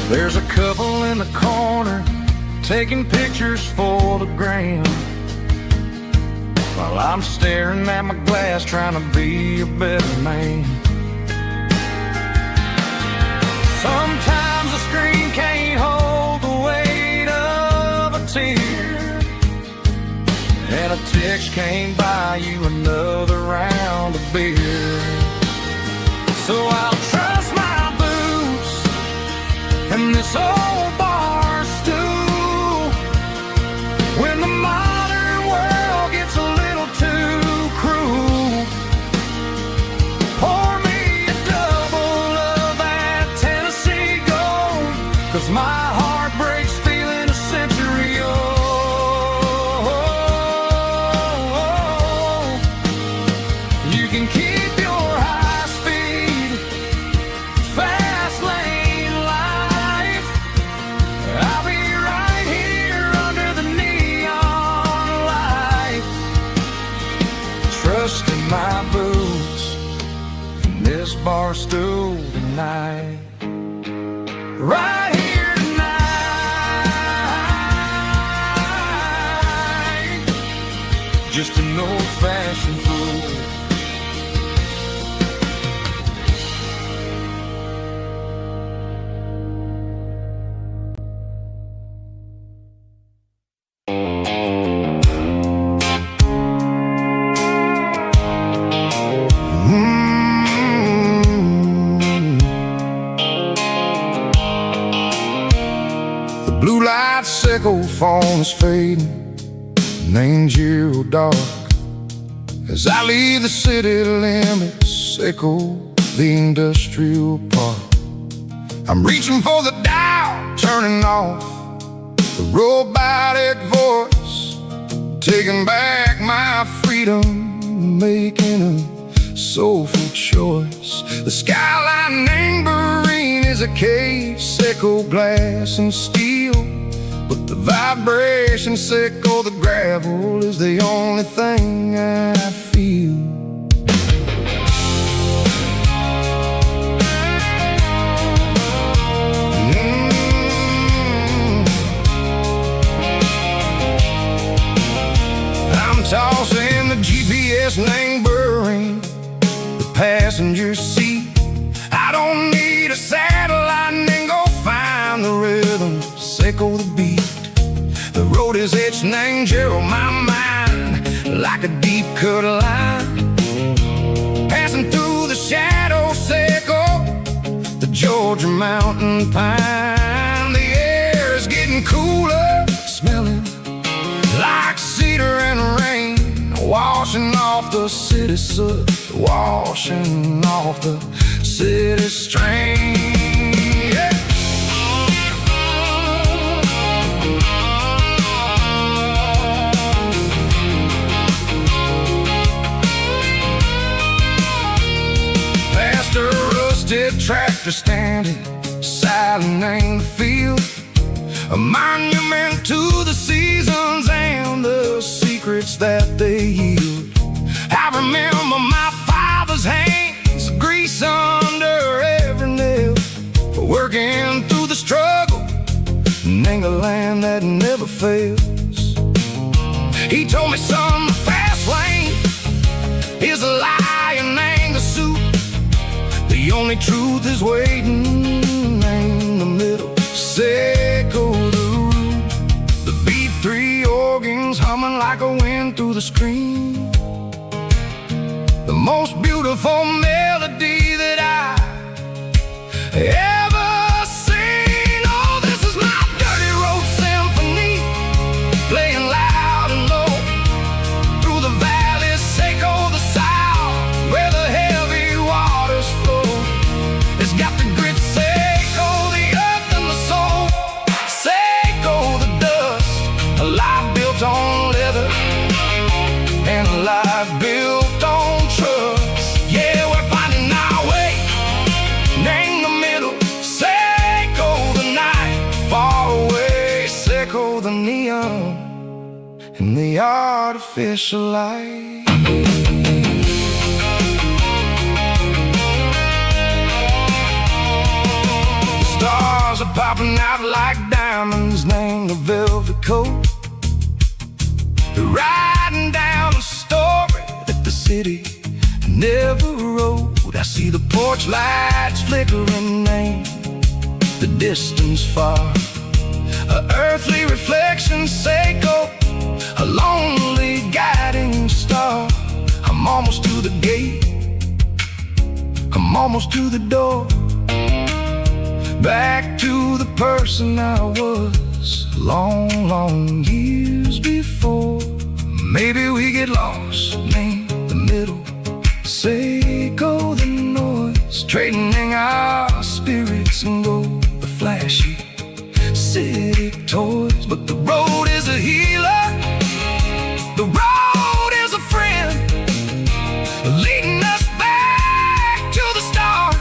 There's a couple in the corner taking pictures for the gram. while I'm staring at my glass trying to be a better man. Sometimes the screen can't hold the weight of a tear, and a text can't buy you another round of beer. So I'll trust my boots and this old bar stool when the modern world gets a little too cruel. Pour me a double of that Tennessee Gold, 'cause my heart breaks feeling a century old. You can keep your high speed, fast lane life. I'll be right here under the neon light, trusting my boots and this bar stool tonight. Right here tonight, just an old-fashioned fool. The blue light sickle phone is fading, named Giro dark. As I leave the city limits, echo the industrial park. I'm reaching for the dial, turning off the robotic voice, taking back my freedom, making a soulful choice. The skyline named Bryan is a case, echo glass and steel, but the vibration sickle, the gravel is the only thing I feel. I'm tossing the GPS named Bryan, the passenger seat. I don't need a satellite and go find the rhythm, sickle the beat. The road is etched named Gerald, my mind, like a deep cut line. Passing through the shadow sickle, the Georgia mountain pine. The air is getting cooler, smelling like cedar and rain, washing off the city soot, washing off the city strain. Yeah. Past a rusted tractor standing silent in the field, a monument to the seasons and the secrets that they yield. I remember my father's hands, grease under every nail, working through the struggle, and a land that never fails. He told me, son, the fast lane is a lie and ain't the suit. The only truth is waiting in the middle, sickle the root. The B3 organs humming like a wind through the screen, the most beautiful melody that I ever seen. Oh, this is my dirty road symphony, playing loud and low through the valleys, Seco the south, where the heavy waters flow. It's got the grit, Seco the earth and the soul, Seco the dust, a life built on leather and a life built on trust. Yeah, we're finding our way, name the middle, Seco the night, far away, Seco the neon and the artificial light. The stars are popping out like diamonds, named the velvet coat. Riding down the city, never rode. I see the porch lights flickering in the distance far, a earthly reflection, Seiko, a lonely guiding star. I'm almost to the gate, I'm almost to the door, back to the person I was long, long years before. Maybe we get lost in the middle, Seiko the noise, trading our spirits and go the flashy city toys. But the road is a healer, the road is a friend, leading us back to the start.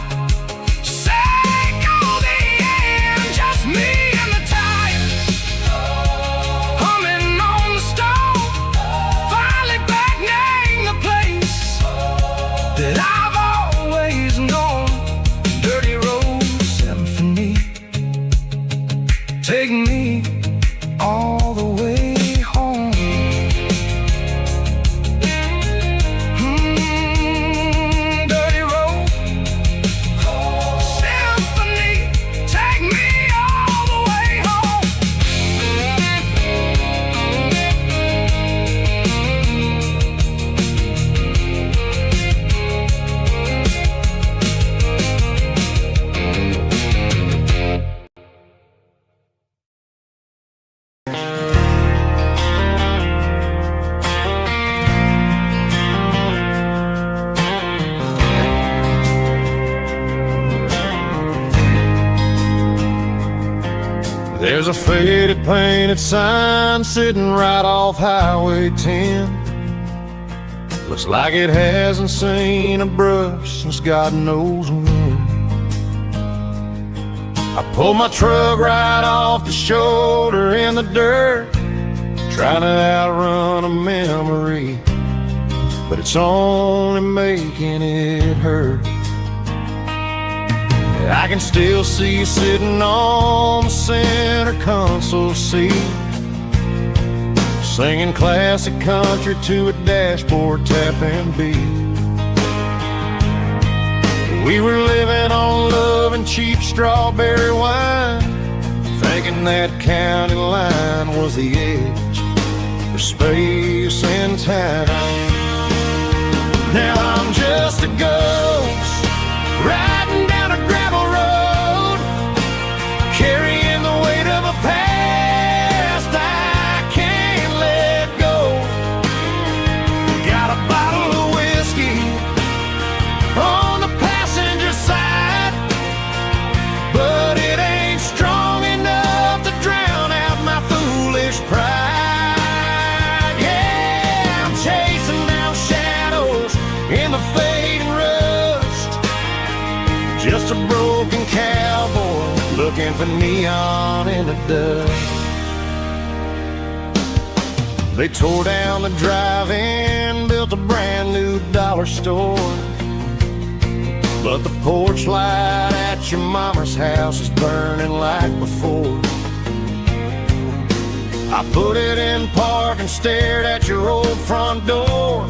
Seiko the end, just me and the tires, humming on the stove, finally back name the place that I've always known. Dirty Road Symphony, take me all the way home. Dirty Road Symphony, take me all the way home. There's a faded painted sign sitting right off Highway 10. Looks like it hasn't seen a brush since God knows when. I pulled my truck right off the shoulder in the dirt, trying to outrun a memory, but it's only making it hurt. I can still see you sitting on the center console seat, singing classic country to a dashboard tapping beat. We were living on love and cheap strawberry wine, thinking that county line was the edge for space and time. Now I'm just a ghost riding down a gravel road, carrying the weight of a past I can't let go. Got a bottle of whiskey on the passenger side, but it ain't strong enough to drown out my foolish pride. Yeah, I'm chasing down shadows in the fading rust, just a broken cowboy looking for neon in the dust. They tore down the drive-in, built a brand new dollar store, but the porch light at your mama's house is burning like before. I put it in park and stared at your old front door,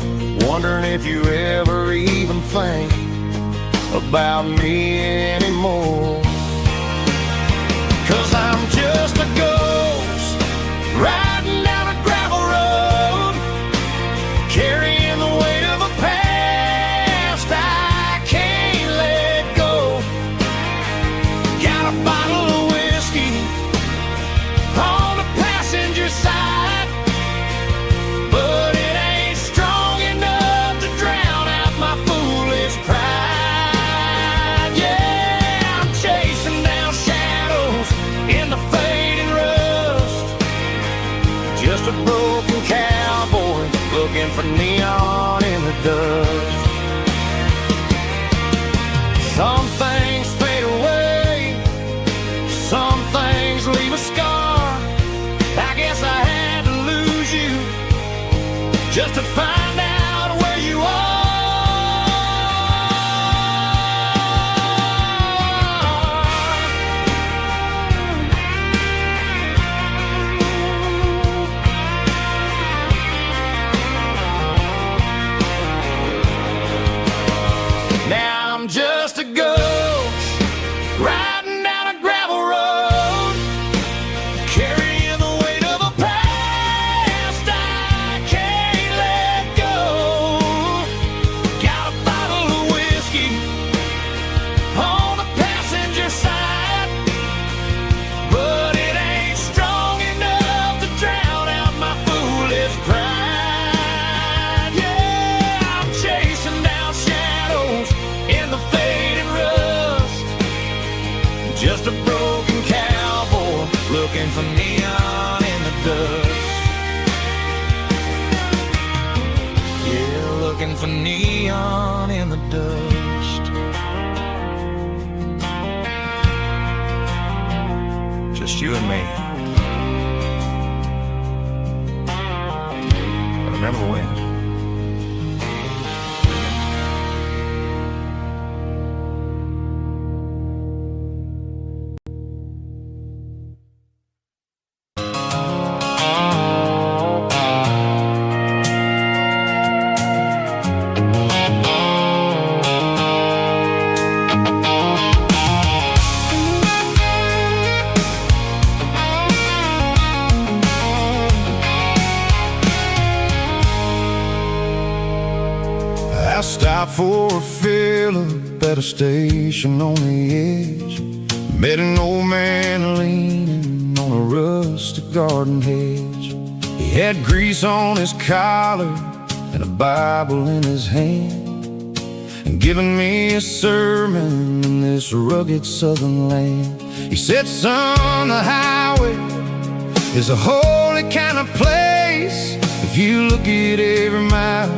wondering if you ever even think about me anymore. 'Cause I'm just a ghost riding down a gravel road, carrying the weight of a past I can't let go. Got a bottle of whiskey on the passenger side, but it ain't strong enough to drown out my foolish pride. Yeah, I'm chasing down shadows in the fading rust, just a broken cowboy looking for neon in the dust. Some things fade away, some things leave a scar. I guess I had to lose you just to find out where you are. just a broken cowboy looking for neon in the dust. Yeah, looking for neon in the dust. Just you and me. But remember when? I stopped for a fill-up at a station on the edge. Met an old man leaning on a rustic garden hedge. He had grease on his collar and a Bible in his hand, and giving me a sermon in this rugged southern land. He said, son, the highway is a holy kind of place if you look at every mile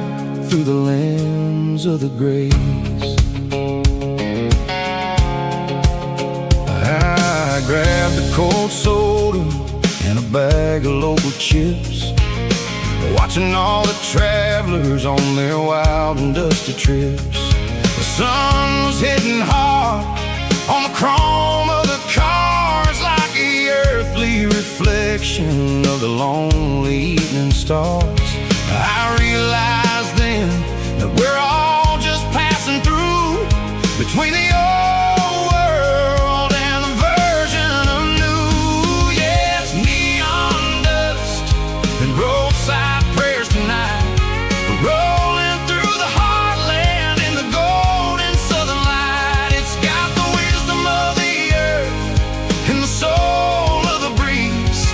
through the lens of the grace. I grabbed a cold soda and a bag of local chips, watching all the travelers on their wild and dusty trips. The sun was hitting hard on the chrome of the cars, like the earthly reflection of the lonely evening stars. I realized then that we're all just passing through between the old world and the version of new. Yeah, it's neon dust and roadside prayers tonight. We're rolling through the heartland in the golden southern light. It's got the wisdom of the earth and the soul of the breeze,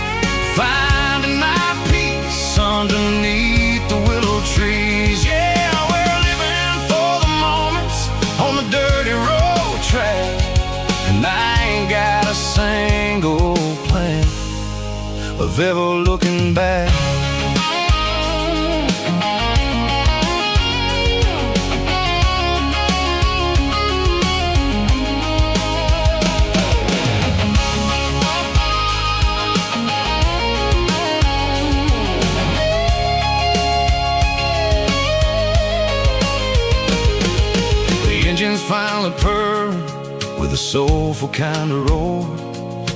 finding my peace underneath the willow trees. Yeah, we're living for the moments on the dirty road track, and I ain't got a single plan of ever looking back. Engines finally purr with a soulful kind of roar,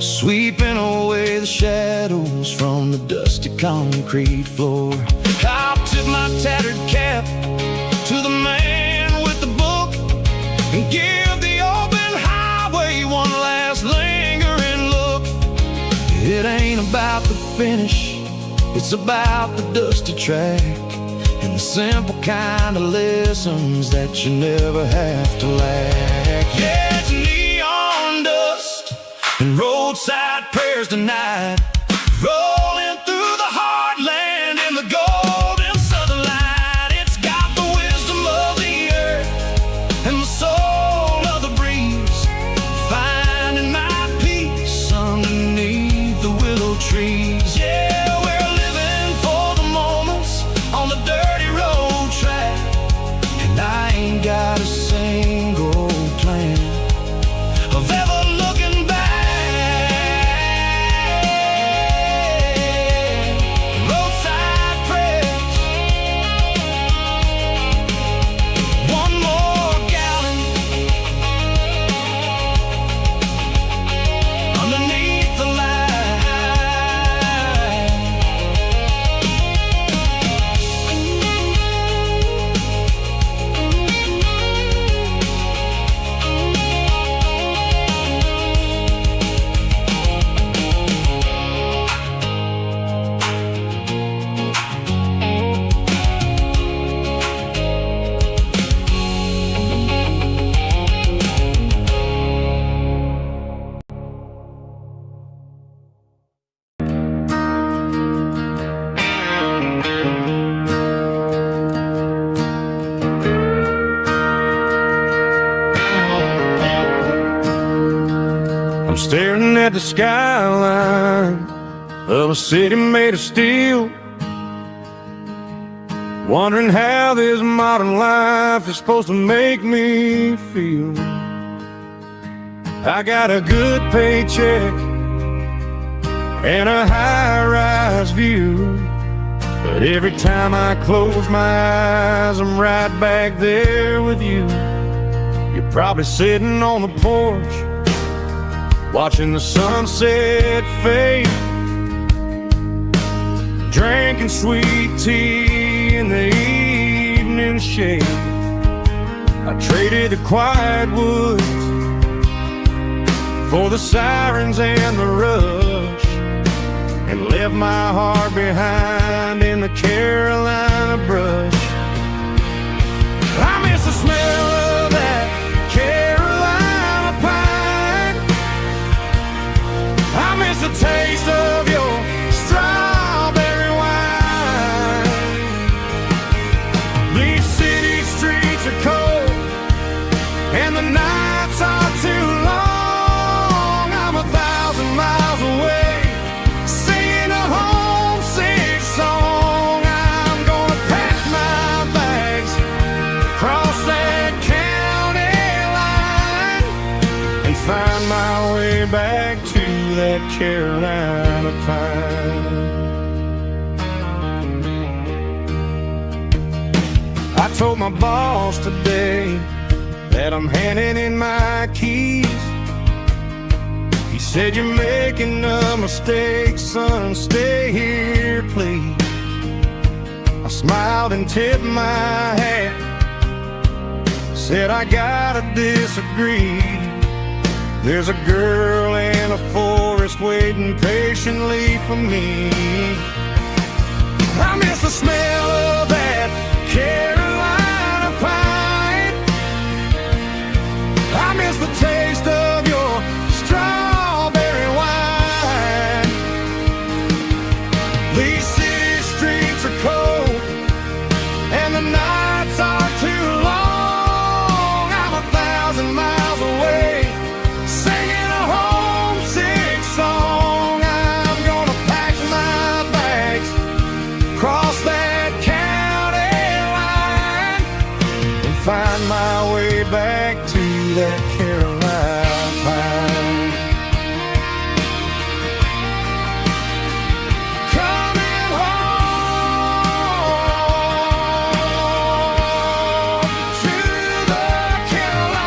sweeping away the shadows from the dusty concrete floor. I'll tip my tattered cap to the man with the book and give the open highway one last lingering look. It ain't about the finish, it's about the dusty track and the simple kind of lessons that you never have to lack. Yeah, it's neon dust and roadside prayers tonight, rolling through the heartland in the golden southern light. It's got the wisdom of the earth and the soul of the breeze, finding my peace underneath the willow trees. Yeah, we're living for the moments on the dirty road track, and I ain't got a single plan of ever looking back. Roadside prayers, one more gallon underneath the light. I'm staring at the skyline of a city made of steel, wondering how this modern life is supposed to make me feel. I got a good paycheck and a high-rise view, but every time I close my eyes, I'm right back there with you. You're probably sitting on the porch, watching the sunset fade, drinking sweet tea in the evening shade. I traded the quiet woods for the sirens and the rush, and left my heart behind in the Carolina brush. I miss the smell of that Carolina pine. I miss the taste of your strawberry wine. These city streets are cold and the nights are too long. I'm 1,000 miles away, singing a homesick song. I'm gonna pack my bags, cross that county line, and find my way back to that Carolina pine. I told my boss today that I'm handing in my keys. He said, "You're making a mistake, son, stay here, please." I smiled and tipped my hat, said, "I gotta disagree. There's a girl in a forest waiting patiently for me." I miss the smell of that Carolina pine. I miss the taste of your strawberry wine. These city streets are cold and the nights are too long. I'm 1,000 miles away, singing a homesick song. I'm gonna pack my bags, cross that county line, and find my way back to that Carolina pine. Coming home to the Carolina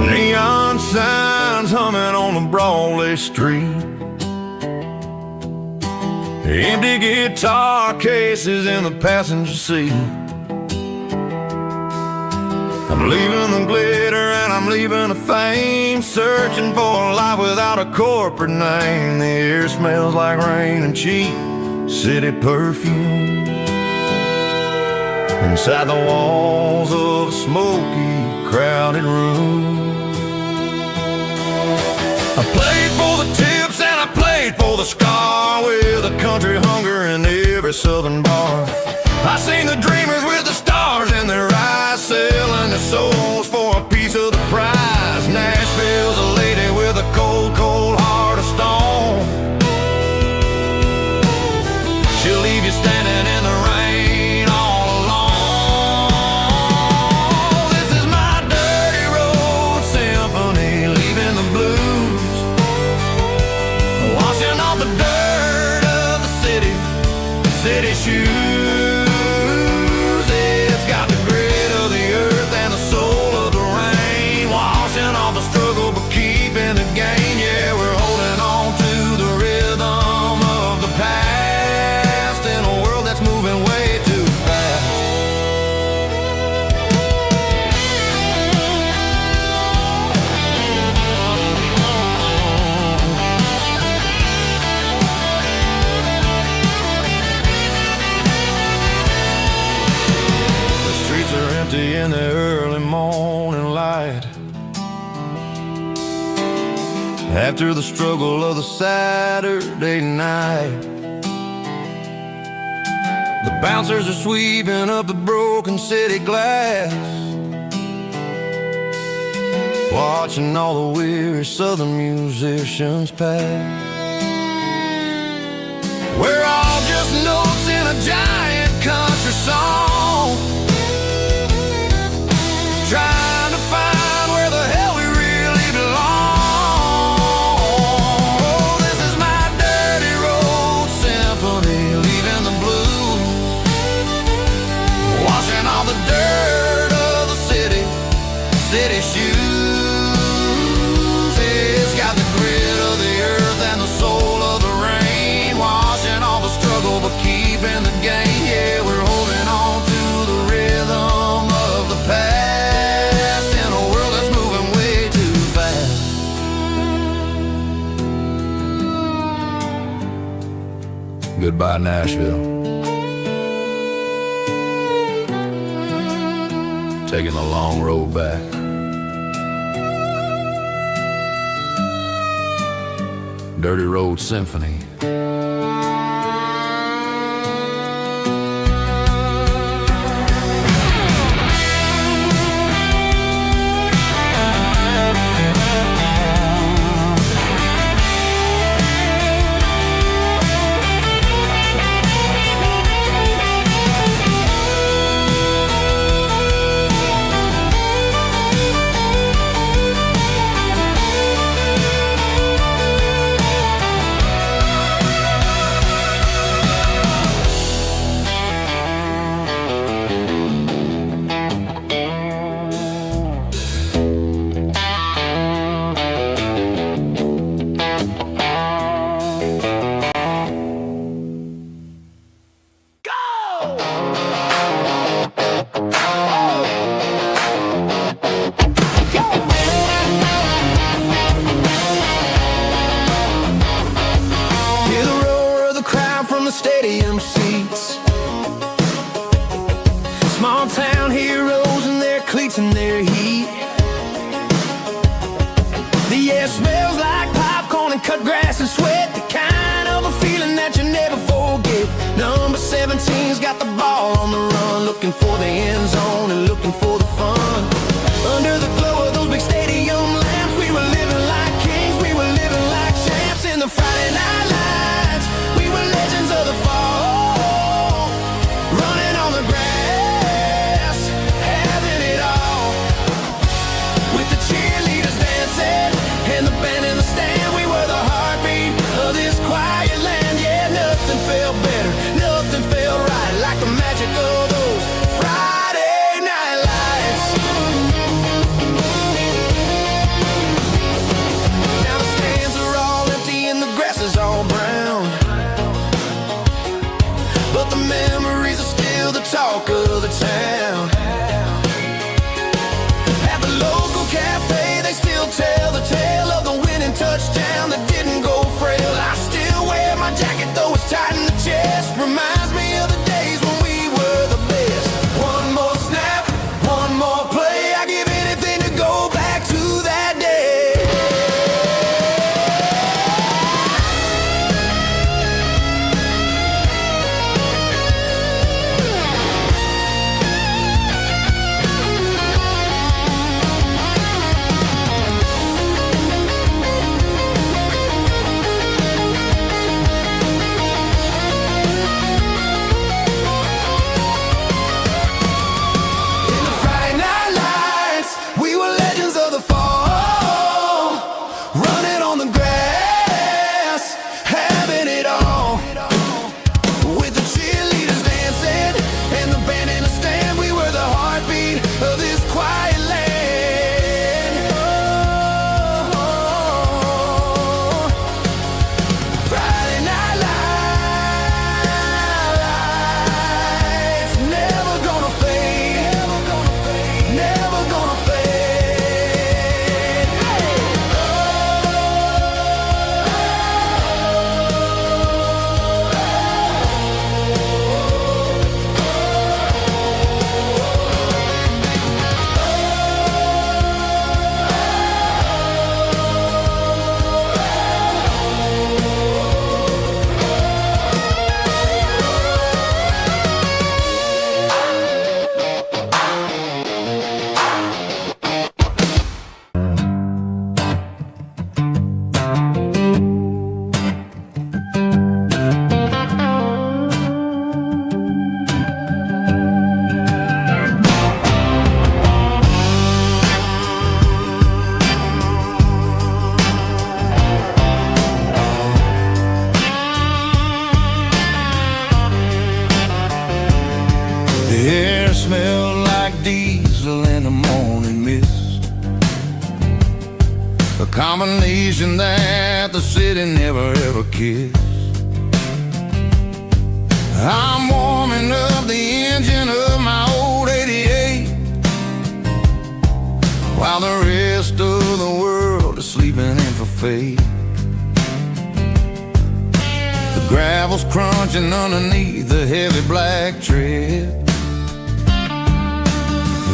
Neon signs humming on the Broadway street, empty guitar cases in the passenger seat. I'm leaving the glitter and I'm leaving the fame, searching for a life without a corporate name. The air smells like rain and cheap city perfume inside the walls of a smoky, crowded room. I played for the tips and I played for the scar, with a country hunger in every southern bar. I seen the dreamers with the stars in their eyes, selling their souls for a piece of the prize. Nashville's a lady with a cold, cold heart of stone. She'll leave you standing in the rain all alone. This is my dirty road symphony, leaving the blues, washing off the dirt of the city shoes. empty in the early morning light. After the struggle of the Saturday night, the bouncers are sweeping up the broken city glass, watching all the weary southern musicians pass. We're all just notes in a giant country song, trying to find where the hell we really belong. Oh, this is my dirty road symphony, leaving the blues, washing all the dirt of the city shoes. It's got the grit of the earth and the soul of the rain, washing all the struggle but keeping the game. Yeah, we're holding on to the rhythm of the past in a world that's moving way too fast. Goodbye, Nashville. Taking the long road back. Dirty Road Symphony. Stadium seats, small town heroes in their cleats and their heat. The air smells like popcorn and cut grass and sweat, the kind of a feeling that you never forget. Number 17's got the ball on the run, looking for the end zone and looking for the fun. Under the glow of those big stadium lamps, we were living like kings, we were living like champs in the Friday night lights. We were legends of the fall, running on the grass, having it all, with the cheerleaders dancing and the band in the stand. We were the heartbeat of this quiet land. Yeah, nothing felt better, nothing felt right like the magic of those Friday night lights. Now the stands are all empty and the grass is all brown, but the memories are still the talk of the town. At the local cafe, they still tell the tale of the winning touchdown that didn't go frail. I still wear my jacket, though it's tight in the chest. Reminds me of the days when we were the best. One more snap, one more play. I give anything to go back to that day. air smelled like diesel in the morning mist, a combination that the city never ever kissed. I'm warming up the engine of my old 88, while the rest of the world is sleeping in for fate. The gravel's crunching underneath the heavy black tread,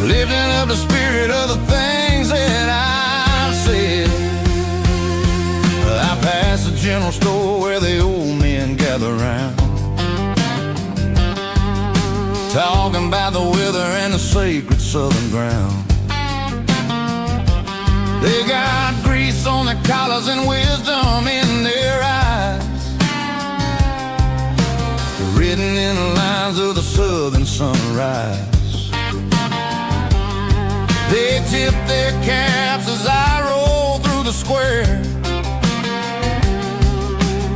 lifting up the spirit of the things that I've said. I pass the general store where the old men gather round, talking about the weather and the sacred southern ground. They got grease on their collars and wisdom in their eyes, written in the lines of the southern sunrise. They tip their caps as I roll through the square,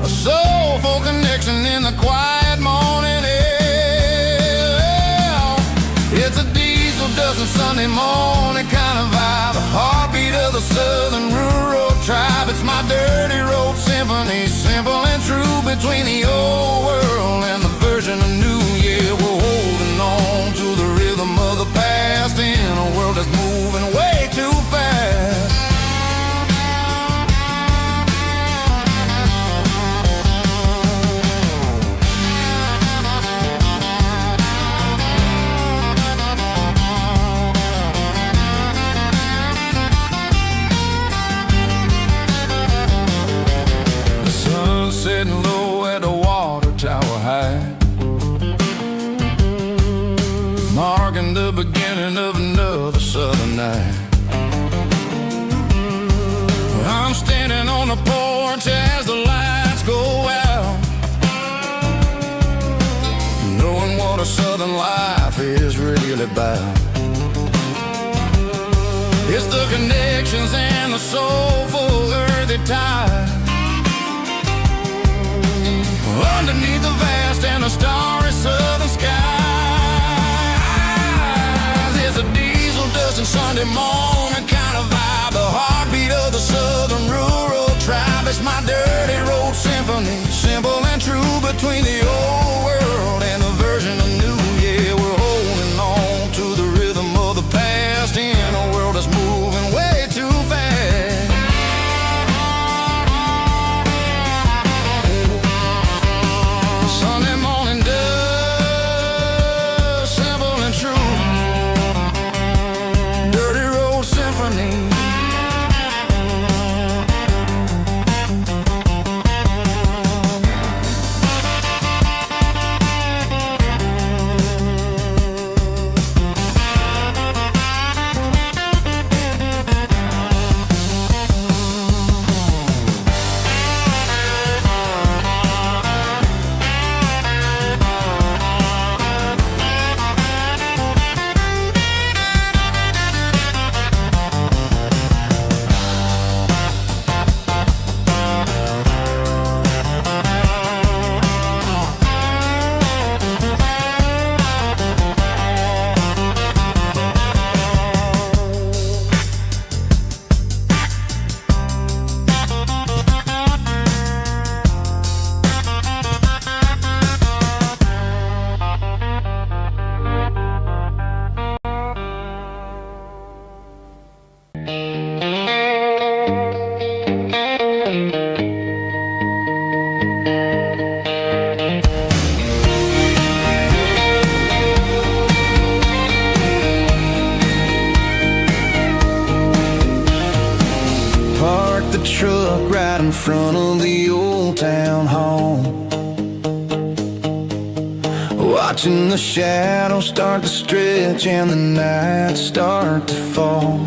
a soulful connection in the quiet morning air. It's a diesel dusting Sunday morning kind of vibe, a heartbeat of the southern rural tribe. It's my dirty road symphony, simple and true, between the old world and the version of new. Yeah, we're holding on to the rhythm of the past in a world that's moving way too fast. The sun's setting low at the water tower high, marking the beginning of another southern night. I'm standing on the porch as the lights go out, knowing what a southern life is really about. It's the connections and the soulful earthy tide, underneath the vast and the starry southern skies. It's a diesel dusting Sunday morning kind of vibe, the heartbeat of the southern rural tribe. It's my dirty road symphony, simple and true, between the old world and the version of new. Yeah, we're holding on to the rhythm of the past in a world that's moving way too fast. Sunday morning dust, simple and true, dirty road symphony. The truck right in front of the old town hall, watching the shadows start to stretch and the nights start to fall.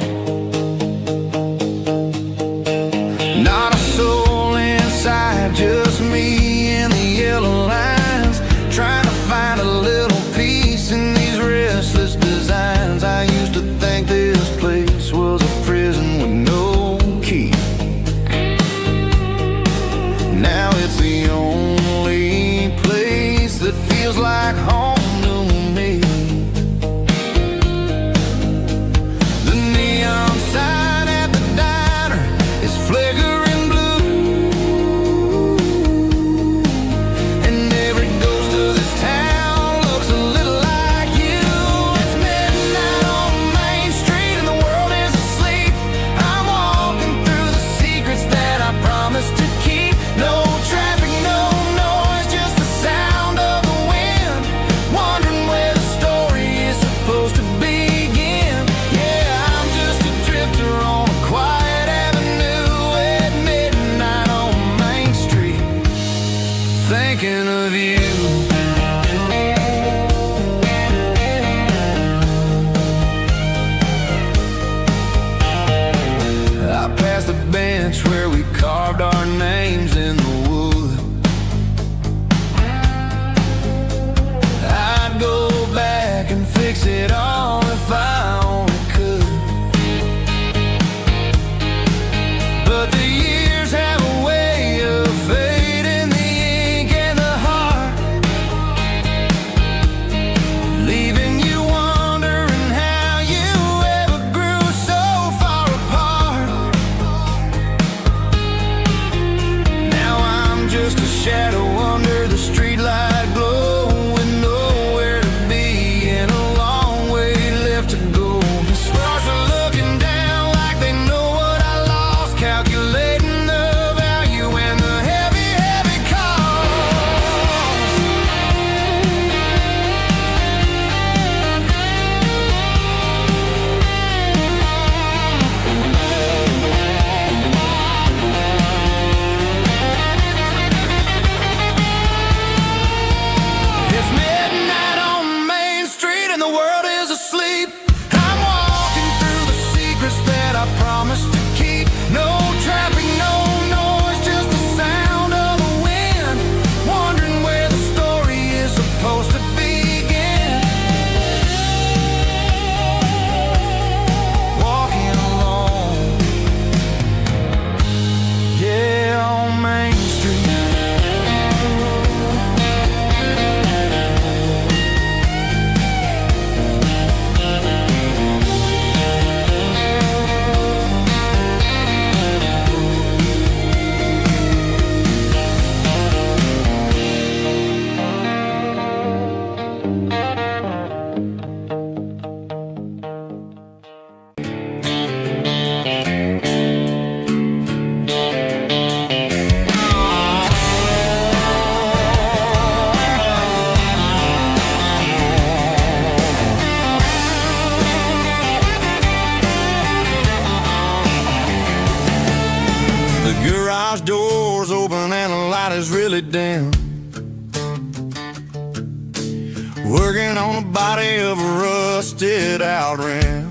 Not a soul inside, just me and the yellow lines, trying to find a little peace in these restless designs. I used to think this place was a prison with no key. Now it's the only place that feels like home to me. asleep. I'm walking through the secrets that I promised to keep. No traffic, no noise, just the sound of the wind. Wondering where the story is supposed to begin. Walking alone, yeah, on Main Street. The garage door's open and the light is really dim. Working on the body of a rusted out rim.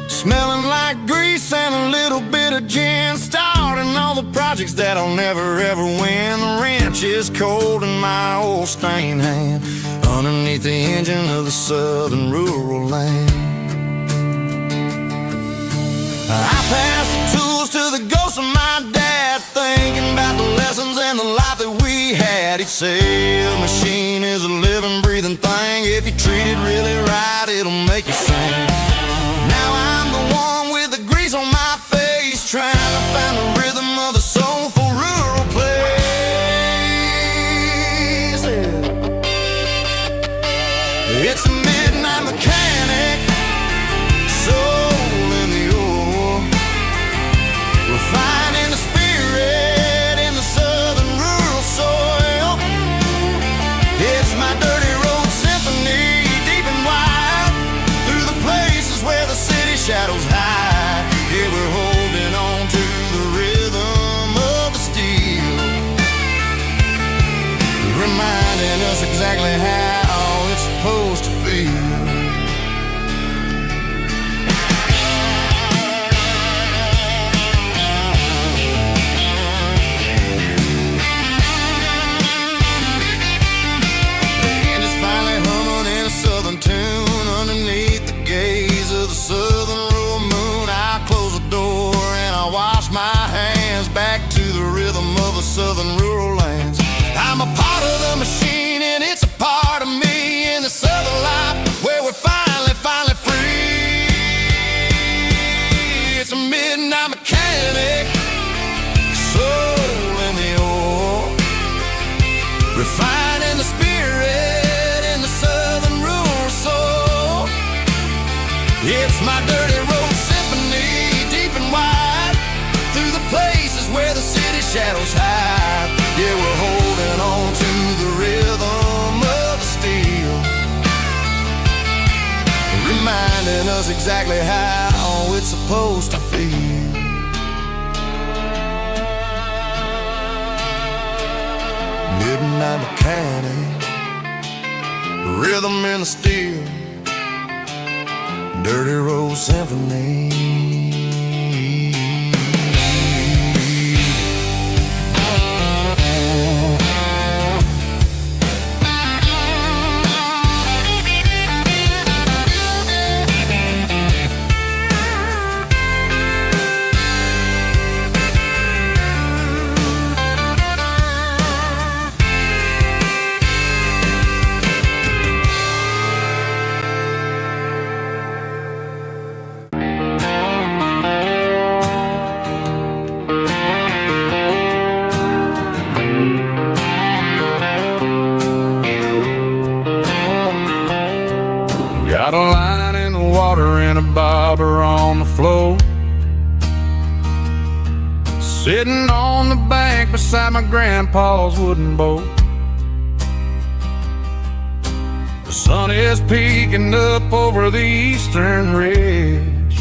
Smelling like grease and a little bit of gin. Starting all the projects that I'll never ever win. The wrench is cold in my old stained hand, underneath the engine of the southern rural land. I pass the tools to the ghost of my dad, thinking about the lessons and the life that we had. He'd say a machine is a living, breathing thing. If you treat it really right, it'll make you sing. Now I'm the one with the grease on my face, trying to find the rhythm of the soulful rural place. It's a midnight mechanic, soul in the ore, refining the spirit in the southern rural soil. It's my dirty road symphony, deep and wide, through the places where the city shadows hide. Yeah, we're holding on to the rhythm of the steel, reminding us exactly how it's supposed to feel. Tune underneath the gaze of the southern rural moon. I close the door and I wash my hands, back to the rhythm of the southern rural lands. I'm a part of the machine and it's a part of me, in the southern life where we're finally free. It's a midnight mechanic, soul in the ore, refining the spirit in the southern rural soul. It's my dirty road symphony, deep and wide, through the places where the city shadows hide. Yeah, we're holding on to the rhythm of the steel, reminding us exactly how it's supposed to feel. Midnight mechanic, rhythm in the steel, dirty road symphony. Got a line in the water and a bobber on the floor, sitting on the bank beside my grandpa's wooden boat. The sun is peeking up over the eastern ridge,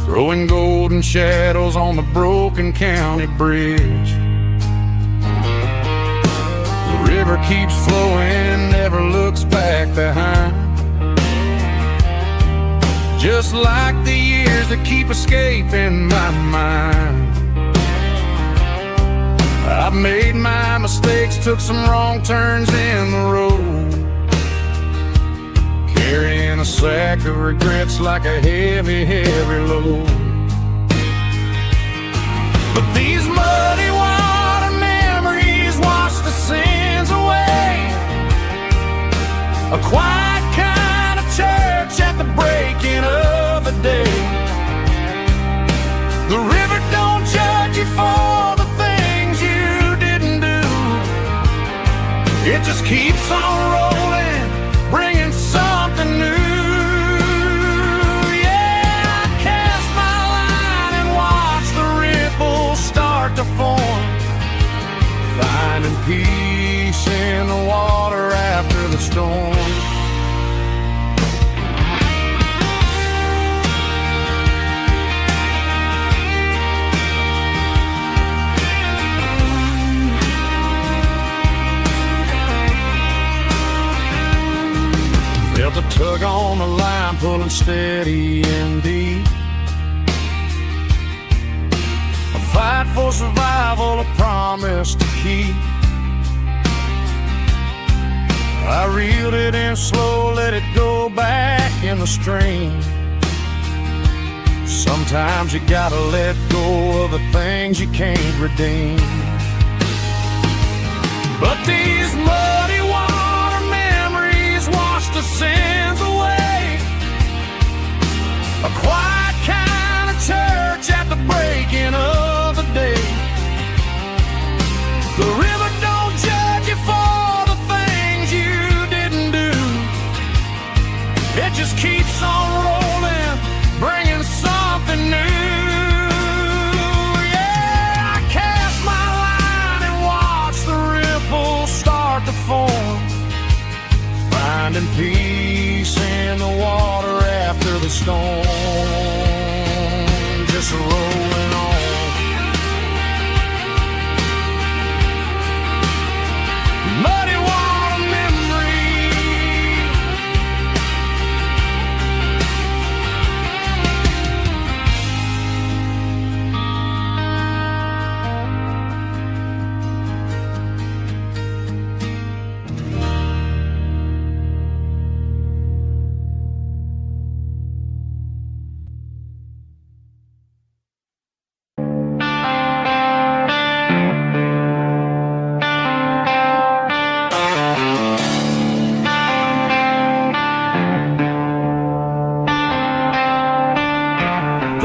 throwing golden shadows on the broken county bridge. The river keeps flowing, never looking It's like the years that keep escaping my mind. I've made my mistakes, took some wrong turns in the road, carrying a sack of regrets like a heavy, heavy load. But these muddy water memories wash the sins away. A quiet kind of church at the breaking of the day. The river don't judge you for the things you didn't do. It just keeps on rolling, bringing something new. Yeah, I cast my line and watch the ripples start to form, finding peace in the water after the storm. Felt a tug on the line, pulling steady and deep. A fight for survival, a promise to keep. I reeled it in slow, let it go back in the stream. Sometimes you gotta let go of the things you can't redeem. But these muddy water memories wash the sins away. A quiet kind of church at the breaking of the day. The river don't judge you for the things you didn't do. It just keeps on rolling, bringing something new. Yeah, I cast my line and watch the ripples start to form, finding peace in the water after the storm. Just rolling on. Muddy water memory.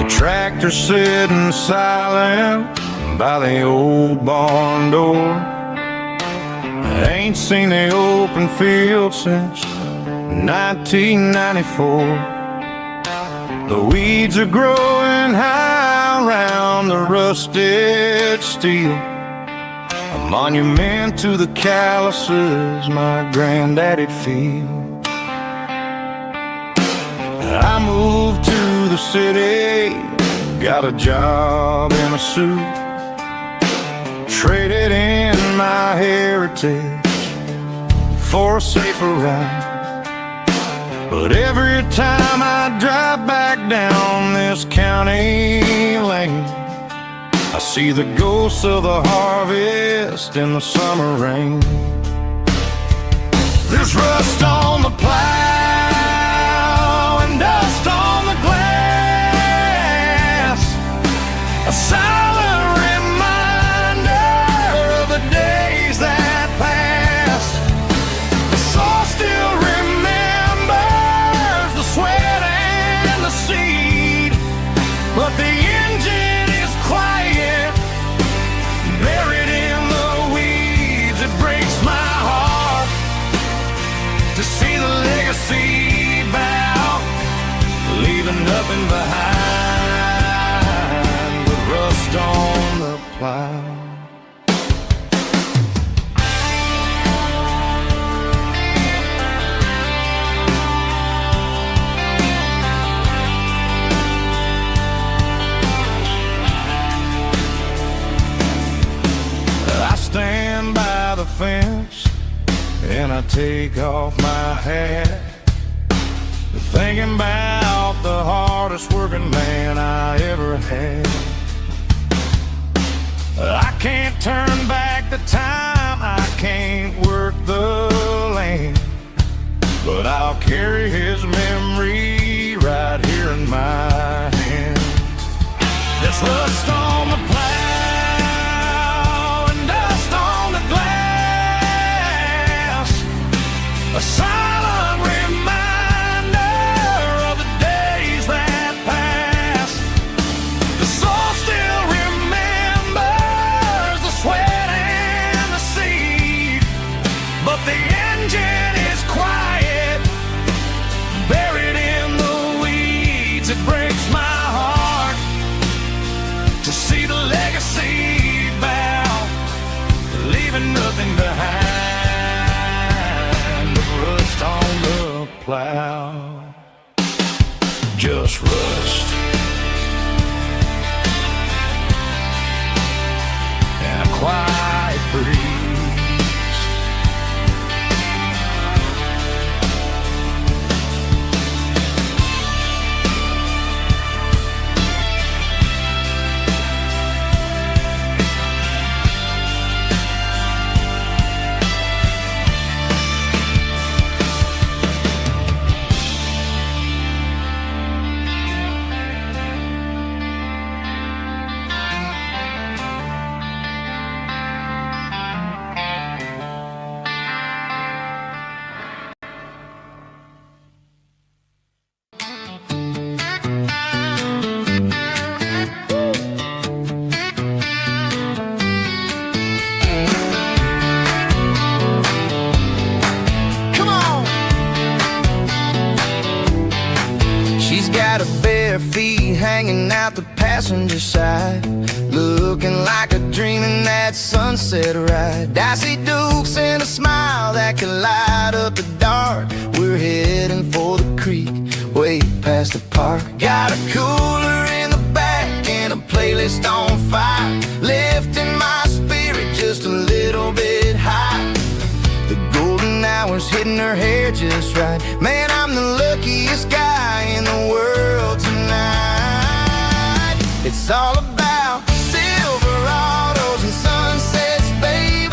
Tractor sitting silent by the old barn door. I ain't seen the open field since 1994. The weeds are growing high around the rusted steel, a monument to the calluses my granddaddy'd feel. I moved to the city, got a job in a suit, traded in my heritage for a safer ride. But every time I drive back down this county lane, I see the ghosts of the harvest in the summer rain. There's rust on the plow and dust on the glass, a silent reminder of the days that passed. The soul still remembers the sweat and the seed, but the engine is quiet, buried in the weeds. It breaks my heart to see the legacy bow, leaving nothing behind but rust on the plow. I stand by the fence and I take off my hat, thinking about the hardest working man I ever had. I can't turn back the time, I can't work the land, but I'll carry his memory right here in my hand. There's rust on the plow and dust on the glass, a silent reminder of the days that passed. The soul still remembers the sweat and the seed, but the engine is quiet, buried in the weeds. It breaks my heart to see the legacy bow, leaving nothing behind but rust on the plow. Just rust and a quiet breeze. Feet hanging out the passenger side, looking like a dream in that sunset ride. I see Dukes and a smile that can light up the dark. We're heading for the creek, way past the park. Got a cooler in the back and a playlist on fire, lifting my spirit just a little bit high. The golden hours hitting her hair just right. Man, I'm the luckiest guy in the world tonight. It's all about Silverados and sunsets, baby.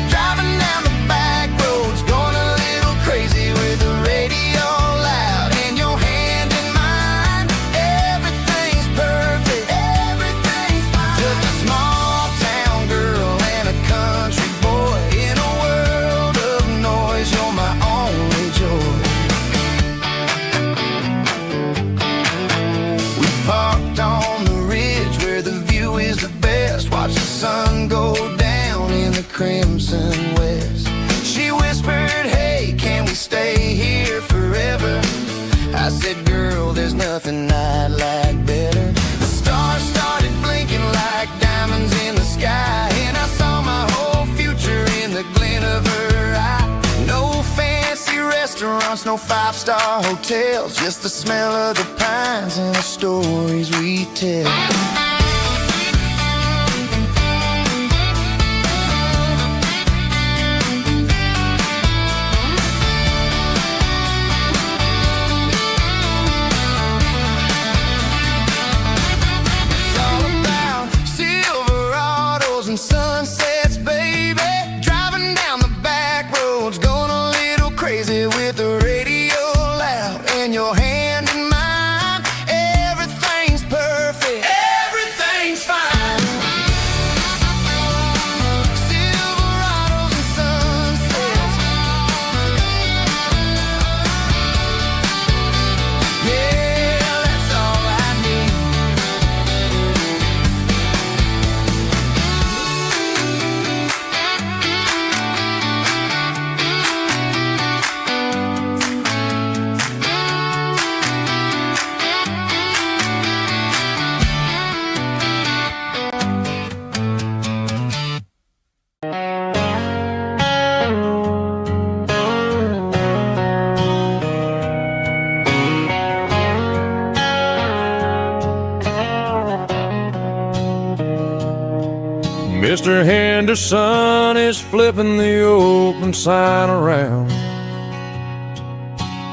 Driving down the back roads, going a little crazy with the radio loud and your hand in mine. Everything's perfect, everything's fine. Just a small town girl and a country boy in a world of noise. You're my only joy. We parked on the ridge where the view is the best. Watch the sun go down in the crimson west. She whispered, hey, can we stay here forever? I said, girl, there's nothing I'd like better. The stars started blinking like diamonds in the sky, and I saw my whole future in the glint of her eye. No fancy restaurants, no five-star hotels, just the smell of the pines and the stories we tell. It's all about Silverados and sunsets, baby. Driving down the back roads, going a little crazy with the radio loud and your hand in mine. Everything's perfect, everything's fine. Silverados and sunsets, yeah, that's all I need. Mr. Henderson is flipping the open sign around.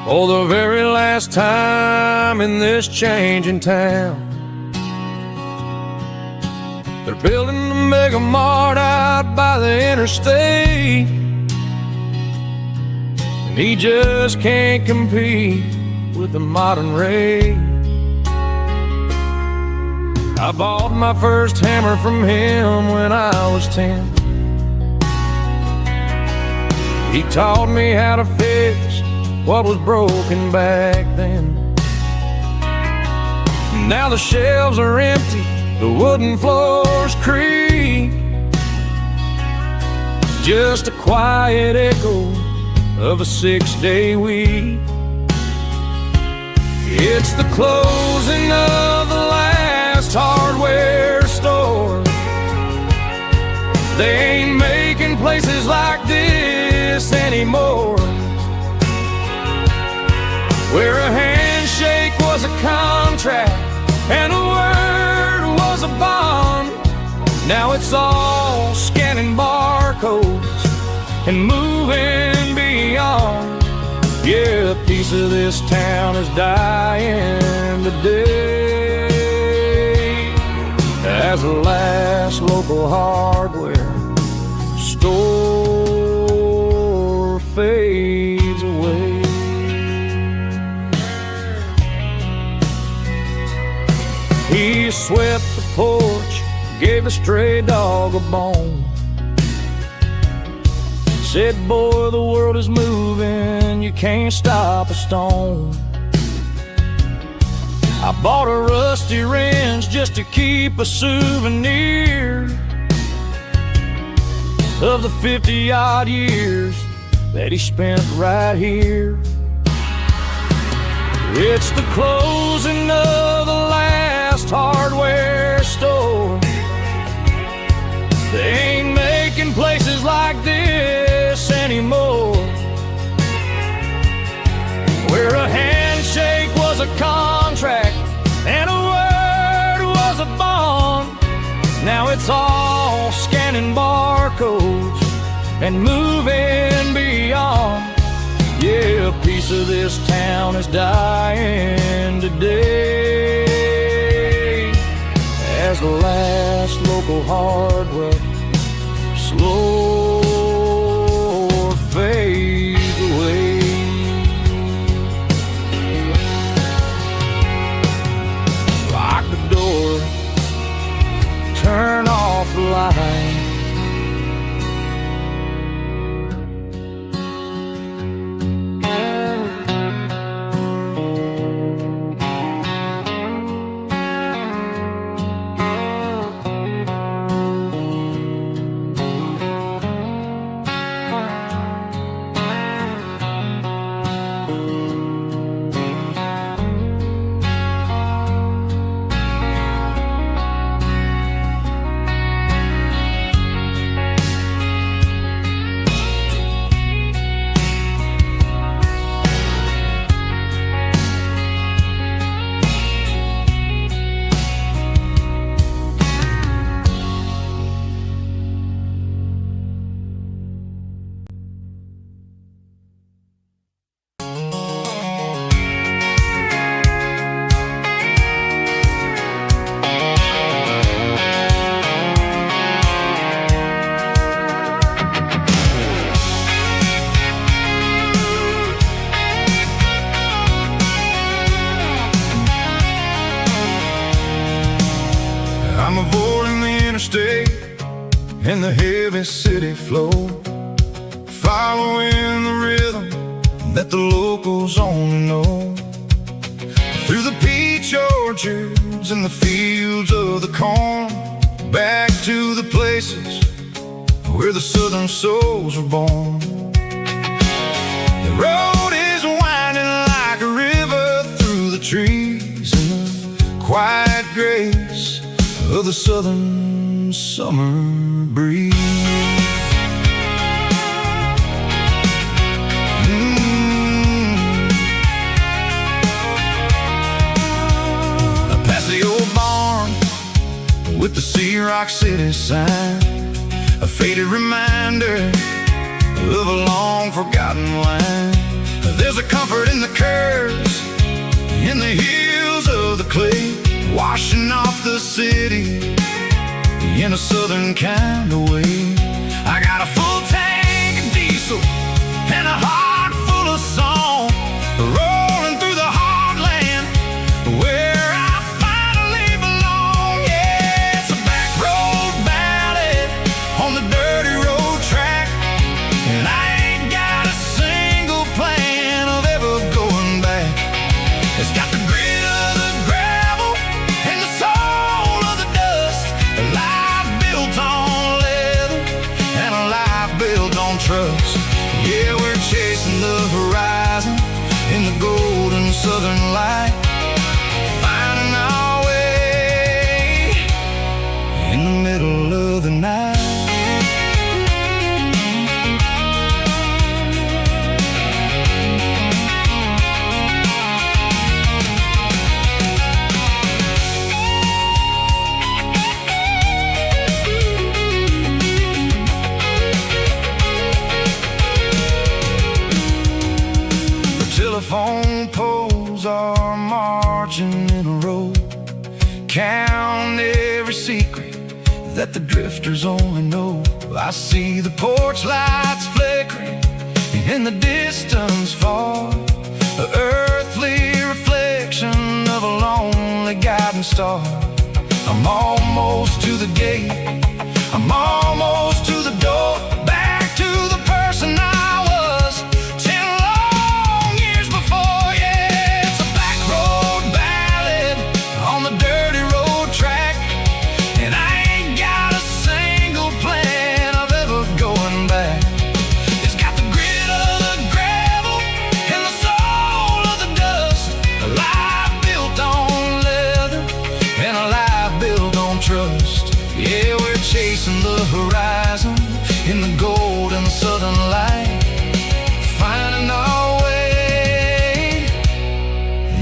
for the very last time in this changing town. They're building a mega mart out by the interstate, and he just can't compete with the modern rate. I bought my first hammer from him when I was 10. He taught me how to fix what was broken back then. Now the shelves are empty, the wooden floors creak, just a quiet echo of a 6-day week. It's the closing of the last hardware store. They ain't making places like this anymore, where a handshake was a contract and a word was a bond. Now it's all scanning barcodes and moving beyond. Yeah, a piece of this town is dying today as the last local hardware store fades away. He swept the porch, gave a stray dog a bone, said, boy, the world is moving, you can't stop a stone. I bought a rusty wrench just to keep a souvenir of the 50-odd years that he spent right here. It's the closing of the last hardware store. They ain't making places like this anymore, where a handshake was a contract and a word was a bond. Now it's all scanning barcodes and moving beyond. Yeah, a piece of this town is dying today as the last local hardware slow fades away. Lock the door, turn off the light. I'm avoiding the interstate and the heavy city flow, following the rhythm that the locals only know. Through the peach orchards and the fields of the corn, back to the places where the southern souls were born. The road is winding like a river through the trees in the quiet grace of the southern summer breeze. Past the old barn with the Sea Rock City sign, a faded reminder of a long forgotten line. There's a comfort in the city in a southern kind of way. I got a full tank of diesel and a heart full of song, rolling through the heartland where I finally belong. Yeah, it's a back road ballad on the dirty road track, and I ain't got a single plan of ever going back. It's got the grit of the gravel and the soul of the dust, a life built on leather and a life built on trust. Yeah, we're chasing the horizon in the golden southern light, finding our way in the middle of the night. Telephone poles are marching in a row, count every secret that the drifters only know. I see the porch lights flickering in the distance far, an earthly reflection of a lonely guiding star. I'm almost to the gate, I'm almost to the door, back to the person I was 10 long years before. Yeah, it's a back road ballad on the dirty road track, and I ain't got a single plan of ever going back. It's got the grit of the gravel and the soul of the dust, a life built on leather and a life built on trust. Yeah, we're chasing the horizon in the golden southern light, finding our way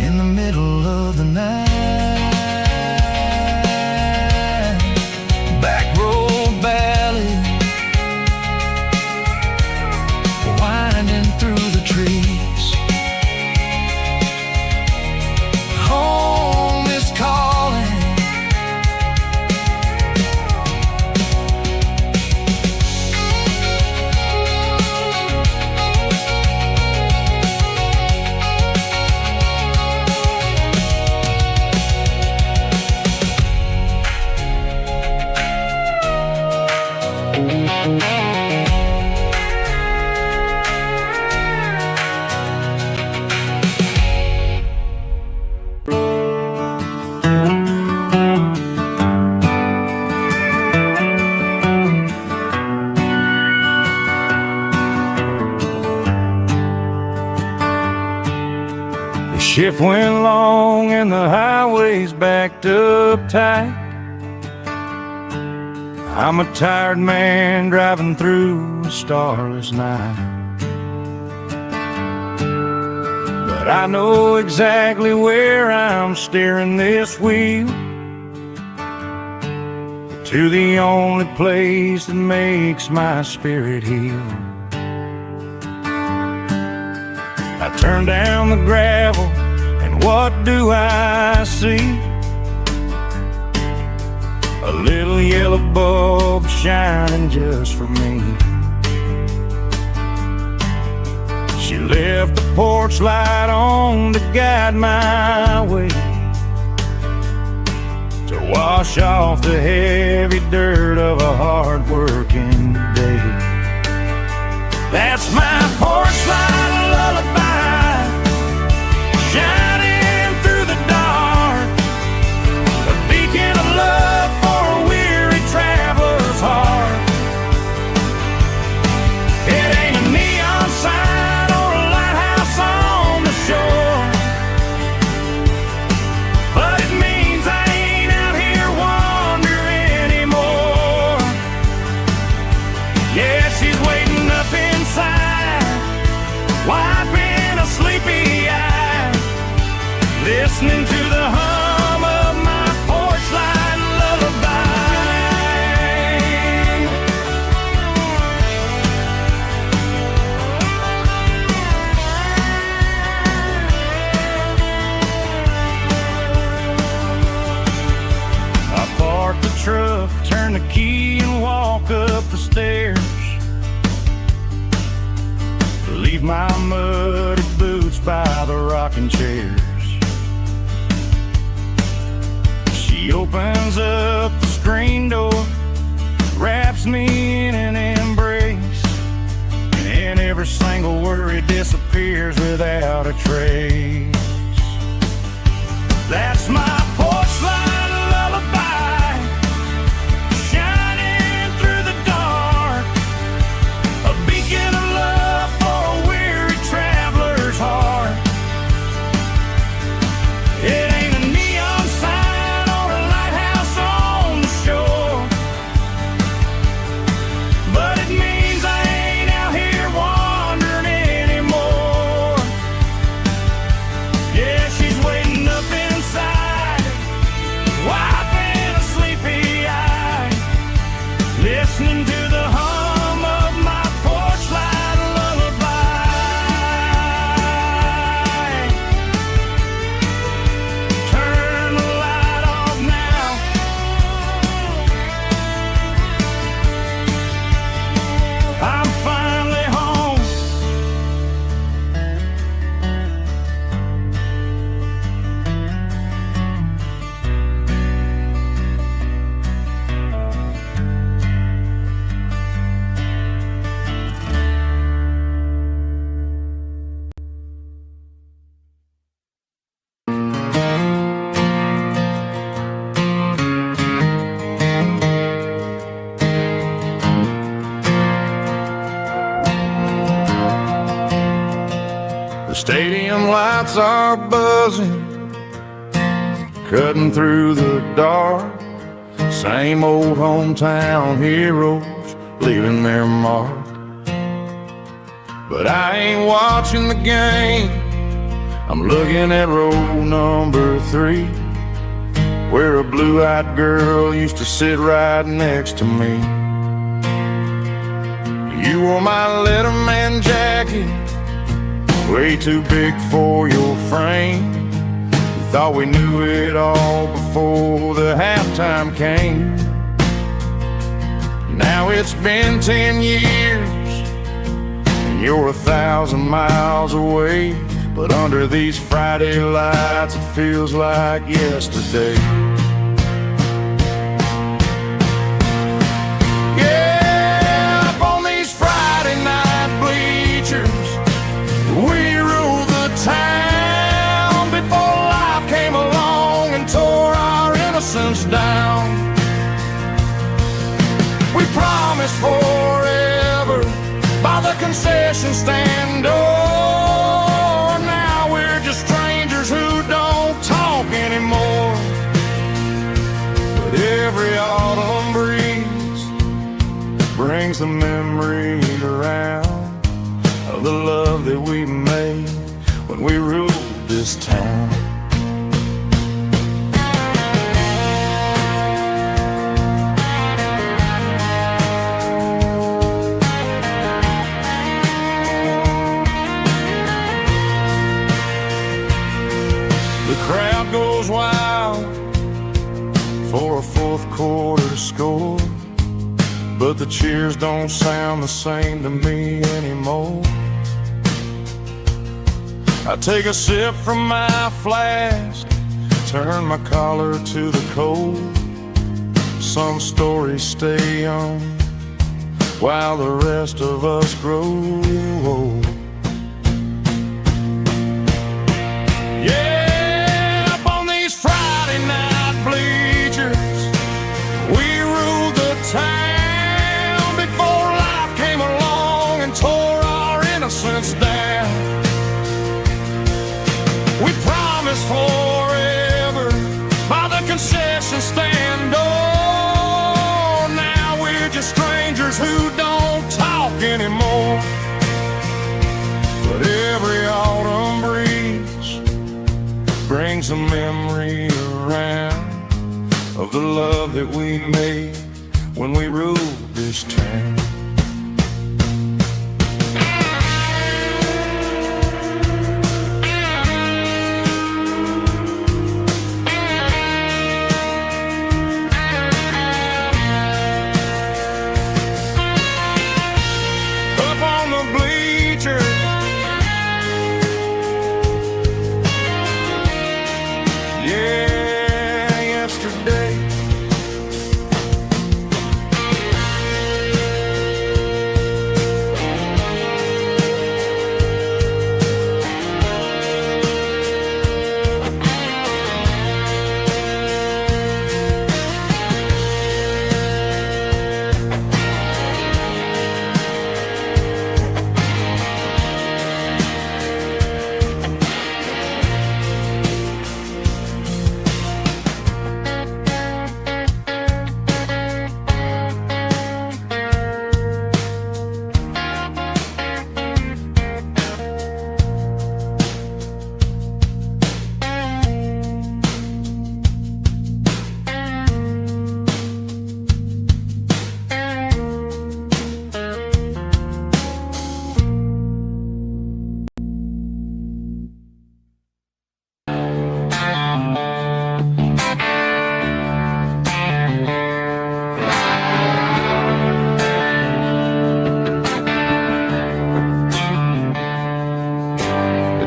in the middle of the night. Back road ballad, winding through the trees. Home is calling. The shift went long and the highway's backed up tight. I'm a tired man driving through a starless night, but I know exactly where I'm steering this wheel, to the only place that makes my spirit heal. I turn down the gravel, and what do I see? A little yellow bulb shining just for me. She left the porch light on to guide my way, to wash off the heavy dirt of a hard-working day. That's my porch light lullaby, shining through the dark, a beacon of love for a weary traveler's heart. It ain't a neon sign or a lighthouse on the shore, but it means I ain't out here wandering anymore. Yeah, she's waiting up inside, wiping a sleepy eye, listening to the hum of my porch light lullaby. I muddy boots by the rocking chairs. She opens up the screen door, wraps me in an embrace, and every single worry disappears without a trace. That's my porch light lullaby, shining through the dark, a beacon of love for a weary traveler's heart. It ain't a neon sign or a lighthouse on the shore, but it means I ain't out here wandering anymore. Yeah, she's waiting up inside, wiping a sleepy eye, listening to the hum of my porch light lullaby. Turn the light off now, I'm finally home. The stadium lights are buzzing, cutting through the dark. Same old hometown heroes leaving their mark. But I ain't watching the game, I'm looking at row number 3, where a blue-eyed girl used to sit right next to me. You wore my Letterman jacket, way too big for your frame. We thought we knew it all before the halftime came. Now it's been 10 years and you're 1,000 miles away, but under these Friday lights it feels like yesterday. Yeah, up on these Friday night bleachers, we ruled the town before life came along and tore our innocence down. We promised forever by the concession stand door. Now we're just strangers who don't talk anymore. But every autumn breeze brings the memory around of the love that we made when we ruled this town. The crowd goes wild for a fourth quarter score, but the cheers don't sound the same to me anymore. I take a sip from my flask, turn my collar to the cold. Some stories stay young while the rest of us grow old. Yeah, up on these Friday night bleachers, we ruled the town before life came along and tore our innocence down. We promised forever by the concession stand door. Now we're just strangers who don't talk anymore. But every autumn breeze brings a memory around of the love that we made when we ruled this town.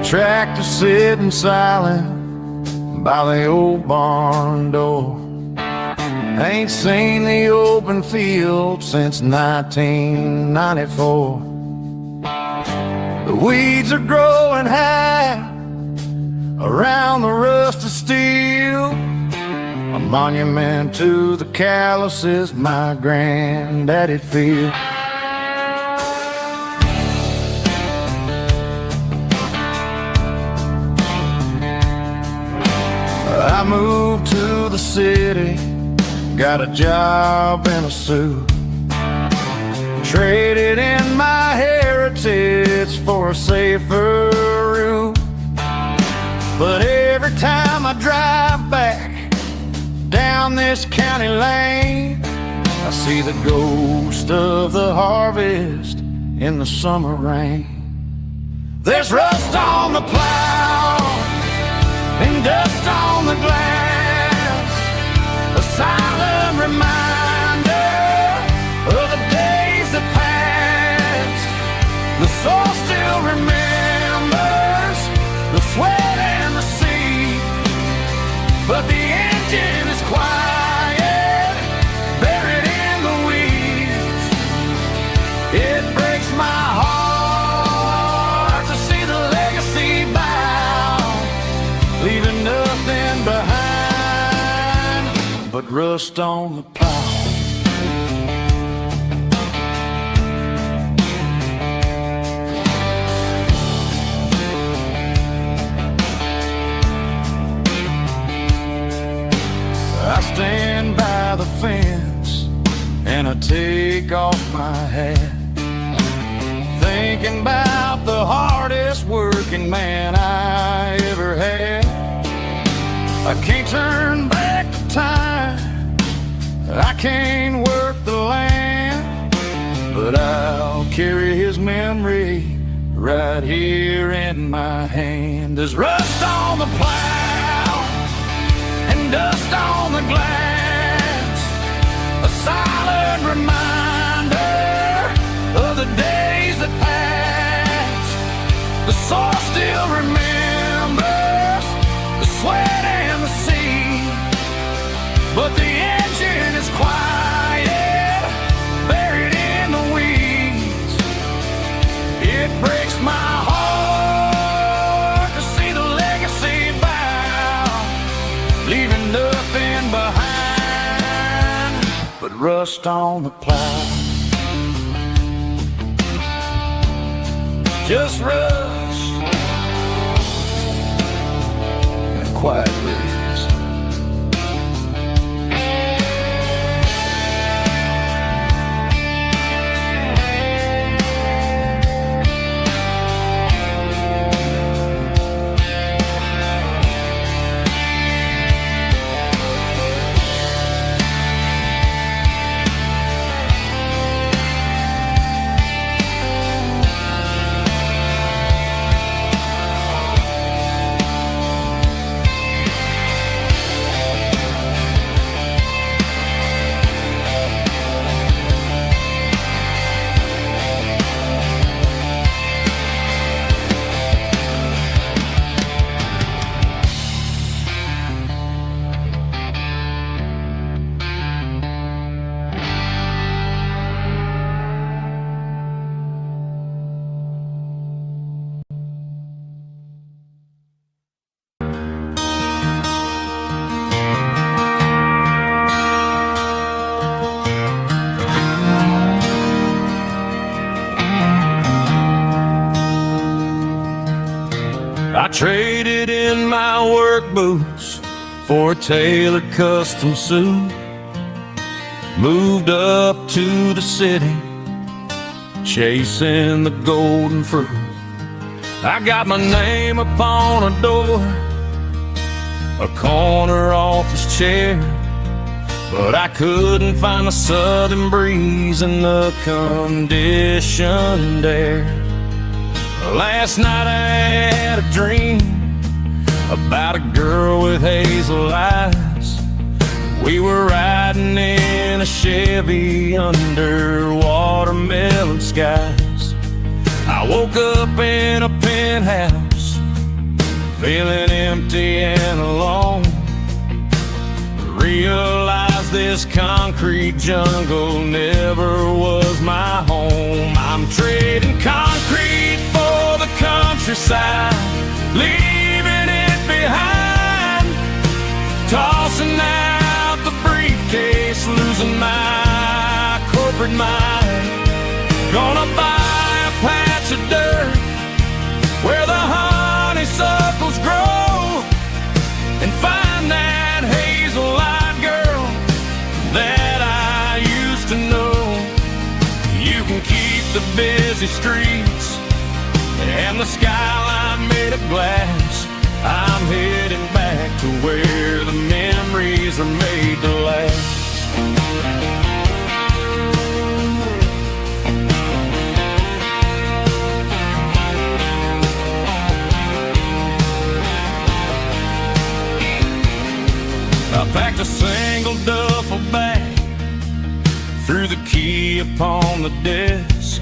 tractor sitting silent by the old barn door. Ain't seen the open field since 1994. The weeds are growing high around the rusted steel, a monument to the calluses my granddaddy feel. I moved to the city, got a job in a suit, traded in my heritage for a safer route. But every time I drive back down this county lane, I see the ghost of the harvest in the summer rain. There's rust on the plow and dust on the glass, a silent reminder of the days that passed. The soul still remembers the sweat and the sea, but the engine is quiet, buried in the weeds. It breaks my heart to see the legacy bow, leaving nothing behind but rust on the plow. I stand by the fence and I take off my hat, thinking about the hardest working man I ever had. I can't turn back the time, I can't work the land, but I'll carry his memory right here in my hand. There's rust on the plow and dust on the glass, a silent reminder of the days that passed. The soul still remembers the sweat and the sea, but the engine is quiet, buried in the weeds. It breaks my heart to see the legacy bow, leaving nothing behind but rust on the plow. Just rust and a quiet breeze. I traded in my work boots for a tailored custom suit, moved up to the city, chasing the golden fruit. I got my name upon a door, a corner office chair, but I couldn't find the southern breeze in the conditioned air. Last night I had a dream about a girl with hazel eyes. We were riding in a Chevy under watermelon skies. I woke up in a penthouse feeling empty and alone. Realize this concrete jungle never was my home. I'm trading concrete for the countryside, leaving it behind, tossing out the briefcase, losing my corporate mind. Gonna buy a patch of dirt where the honeysuckles grow, and find that hazel-eyed girl that I used to know. You can keep the busy streets and the skyline made of glass. I'm heading back to where the memories are made to last. I packed a single duffel bag, threw the key upon the desk,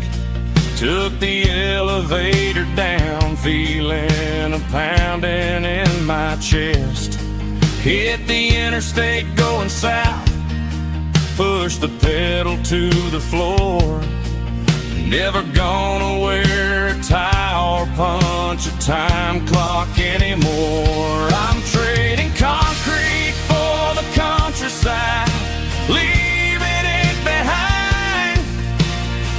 took the elevator down, feeling a pounding in my chest. Hit the interstate going south, pushed the pedal to the floor. Never gonna wear a tie or punch a time clock anymore. I'm trading concrete for the countryside, leaving it behind,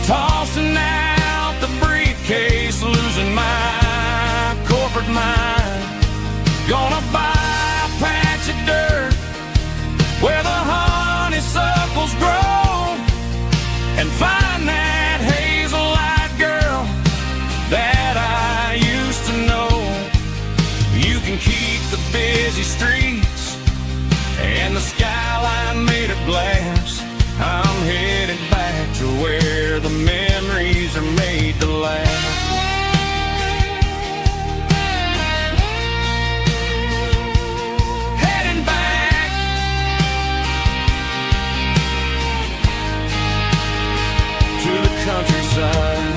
tossing out the briefcase, losing my corporate mind. Gonna buy a patch of dirt where the honeysuckles grow, and find that hazel-eyed girl that I used to know. You can keep the busy streets and the skyline made of glass. I'm headed back to where the memories are made to last. Heading back to the countryside.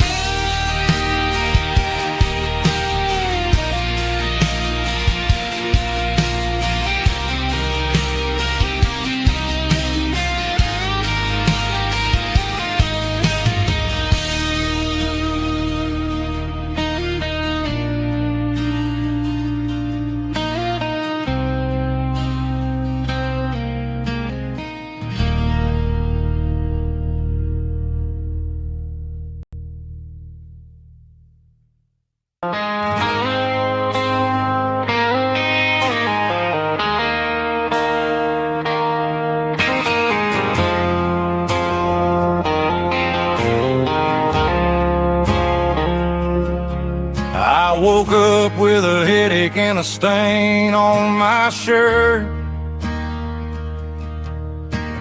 I woke up with a headache and a stain on my shirt.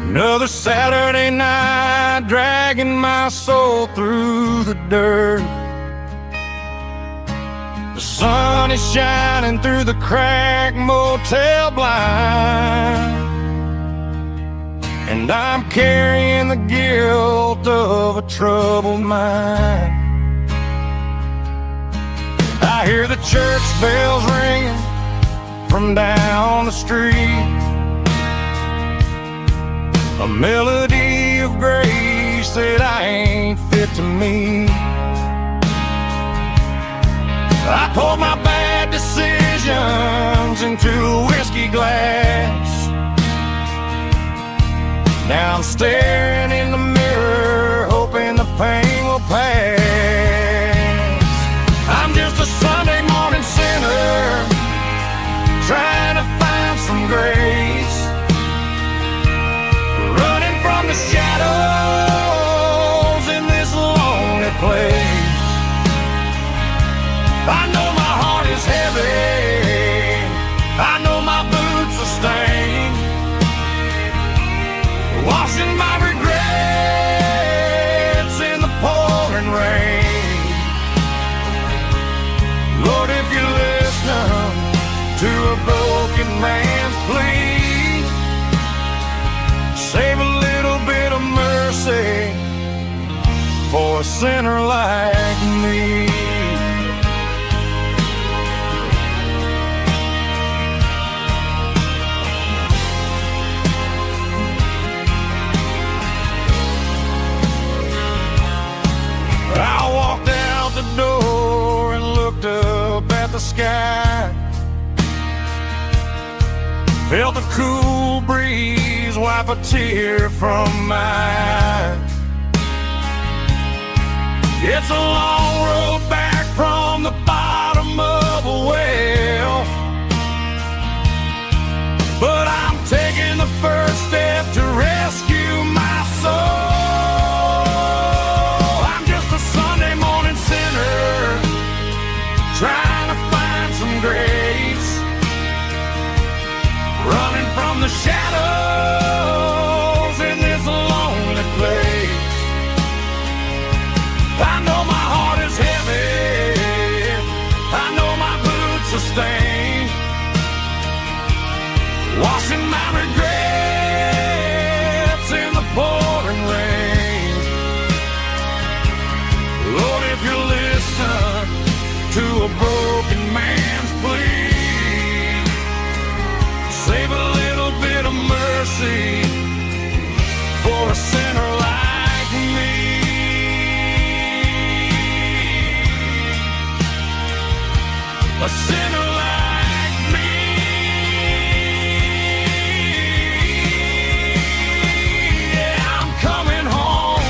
Another Saturday night, dragging my soul through the dirt. The sun is shining through the cracked motel blind, and I'm carrying the guilt of a troubled mind. I hear the church bells ringing from down the street, a melody of grace that I ain't fit to meet. I poured my bad decisions into a whiskey glass. Now I'm staring in the mirror, hoping the pain will pass. I'm just a Sunday morning sinner, trying to find some grace, running from the shadows in this lonely place. I know my heart is heavy, I know my boots are stained, washing my regrets in the pouring rain. Lord, if you're listening to a broken man's plea, save a little bit of mercy for a sinner like me. night. Felt the cool breeze wipe a tear from my eye. It's a long road back from the bottom of a well, but I'm taking the first step to rescue my soul. I'm just a Sunday morning sinner trying to find some grace, running from the shadows in this lonely place. I know my heart is heavy, I know my boots are stained, washing my regrets in the pouring rain. Lord, if you listen to a broken man's plea, save a little bit of mercy for a sinner like me. A sinner like me. Yeah, I'm coming home.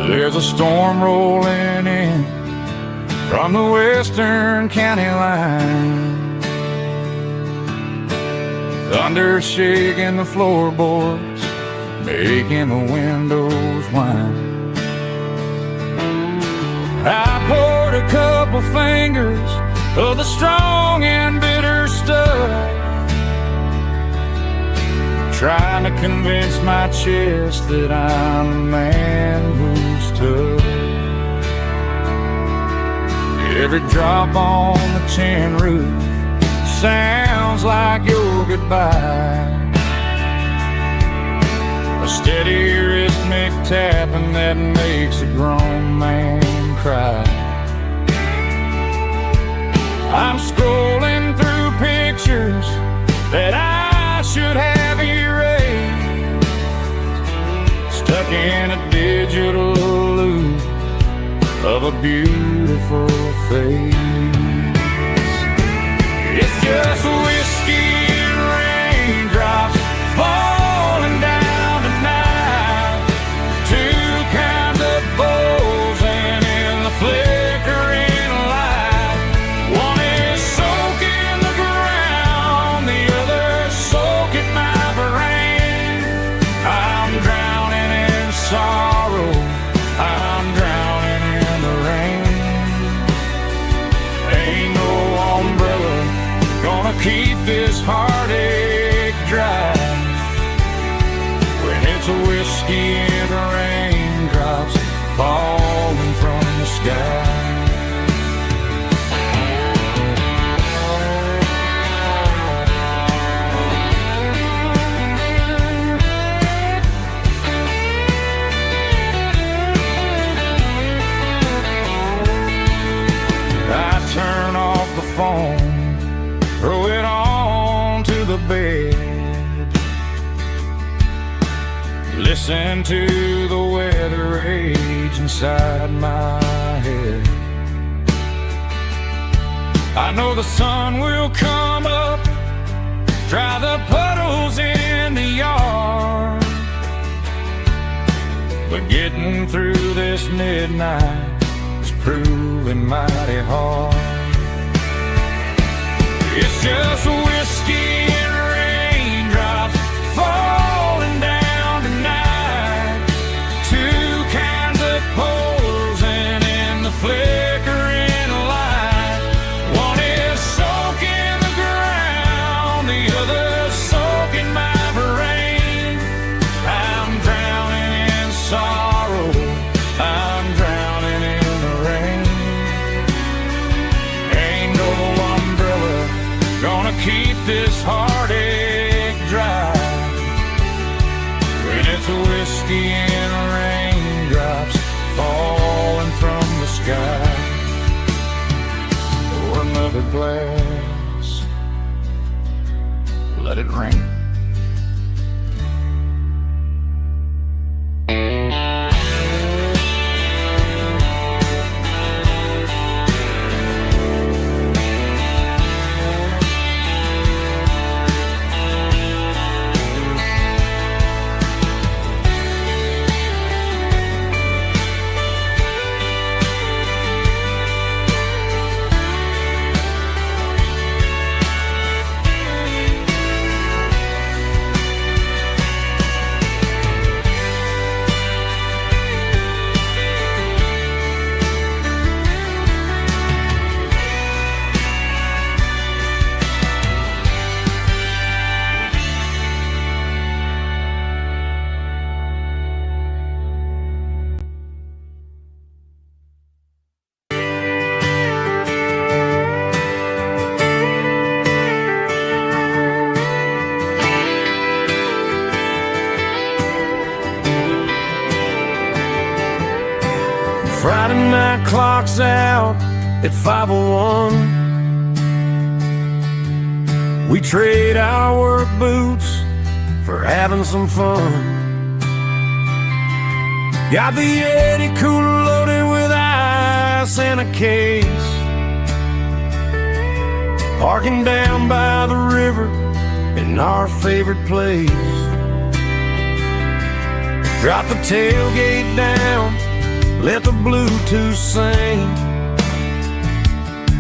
There's a storm rolling in from the western county line. Thunder shaking the floorboards, making the windows whine. I poured a couple fingers of the strong and bitter stuff, trying to convince my chest that I'm a man who's tough. Every drop on the tin roof sounds like your goodbye, a steady rhythmic tapping that makes a grown man cry. I'm scrolling through pictures that I should have erased, stuck in a digital loop of a beautiful face. It's just whiskey and raindrops falling down tonight, two kinds of posing in the flickering light. One is soaking the ground, the other soaking my brain. I'm drowning in sorrow, I'm drowning in the rain. Ain't no umbrella gonna keep this heartache dry when it's a whiskey and raindrops falling from the sky. I turn off the phone, throw it on to the bed, listen to the weather rage inside my head. I know the sun will come up, dry the puddles in the yard, but getting through this midnight is proving mighty hard. It's just whiskey and raindrops falling down tonight, two kinds of posing in the flickering light. One is soaking the ground, the other soaking my brain. I'm drowning in sorrow, I'm drowning in the another glass. Let it rain. Friday night clock's out at 5:01. We trade our work boots for having some fun. Got the Yeti cooler loaded with ice and a case. Parking down by the river in our favorite place. Drop the tailgate down, let the Bluetooth sing.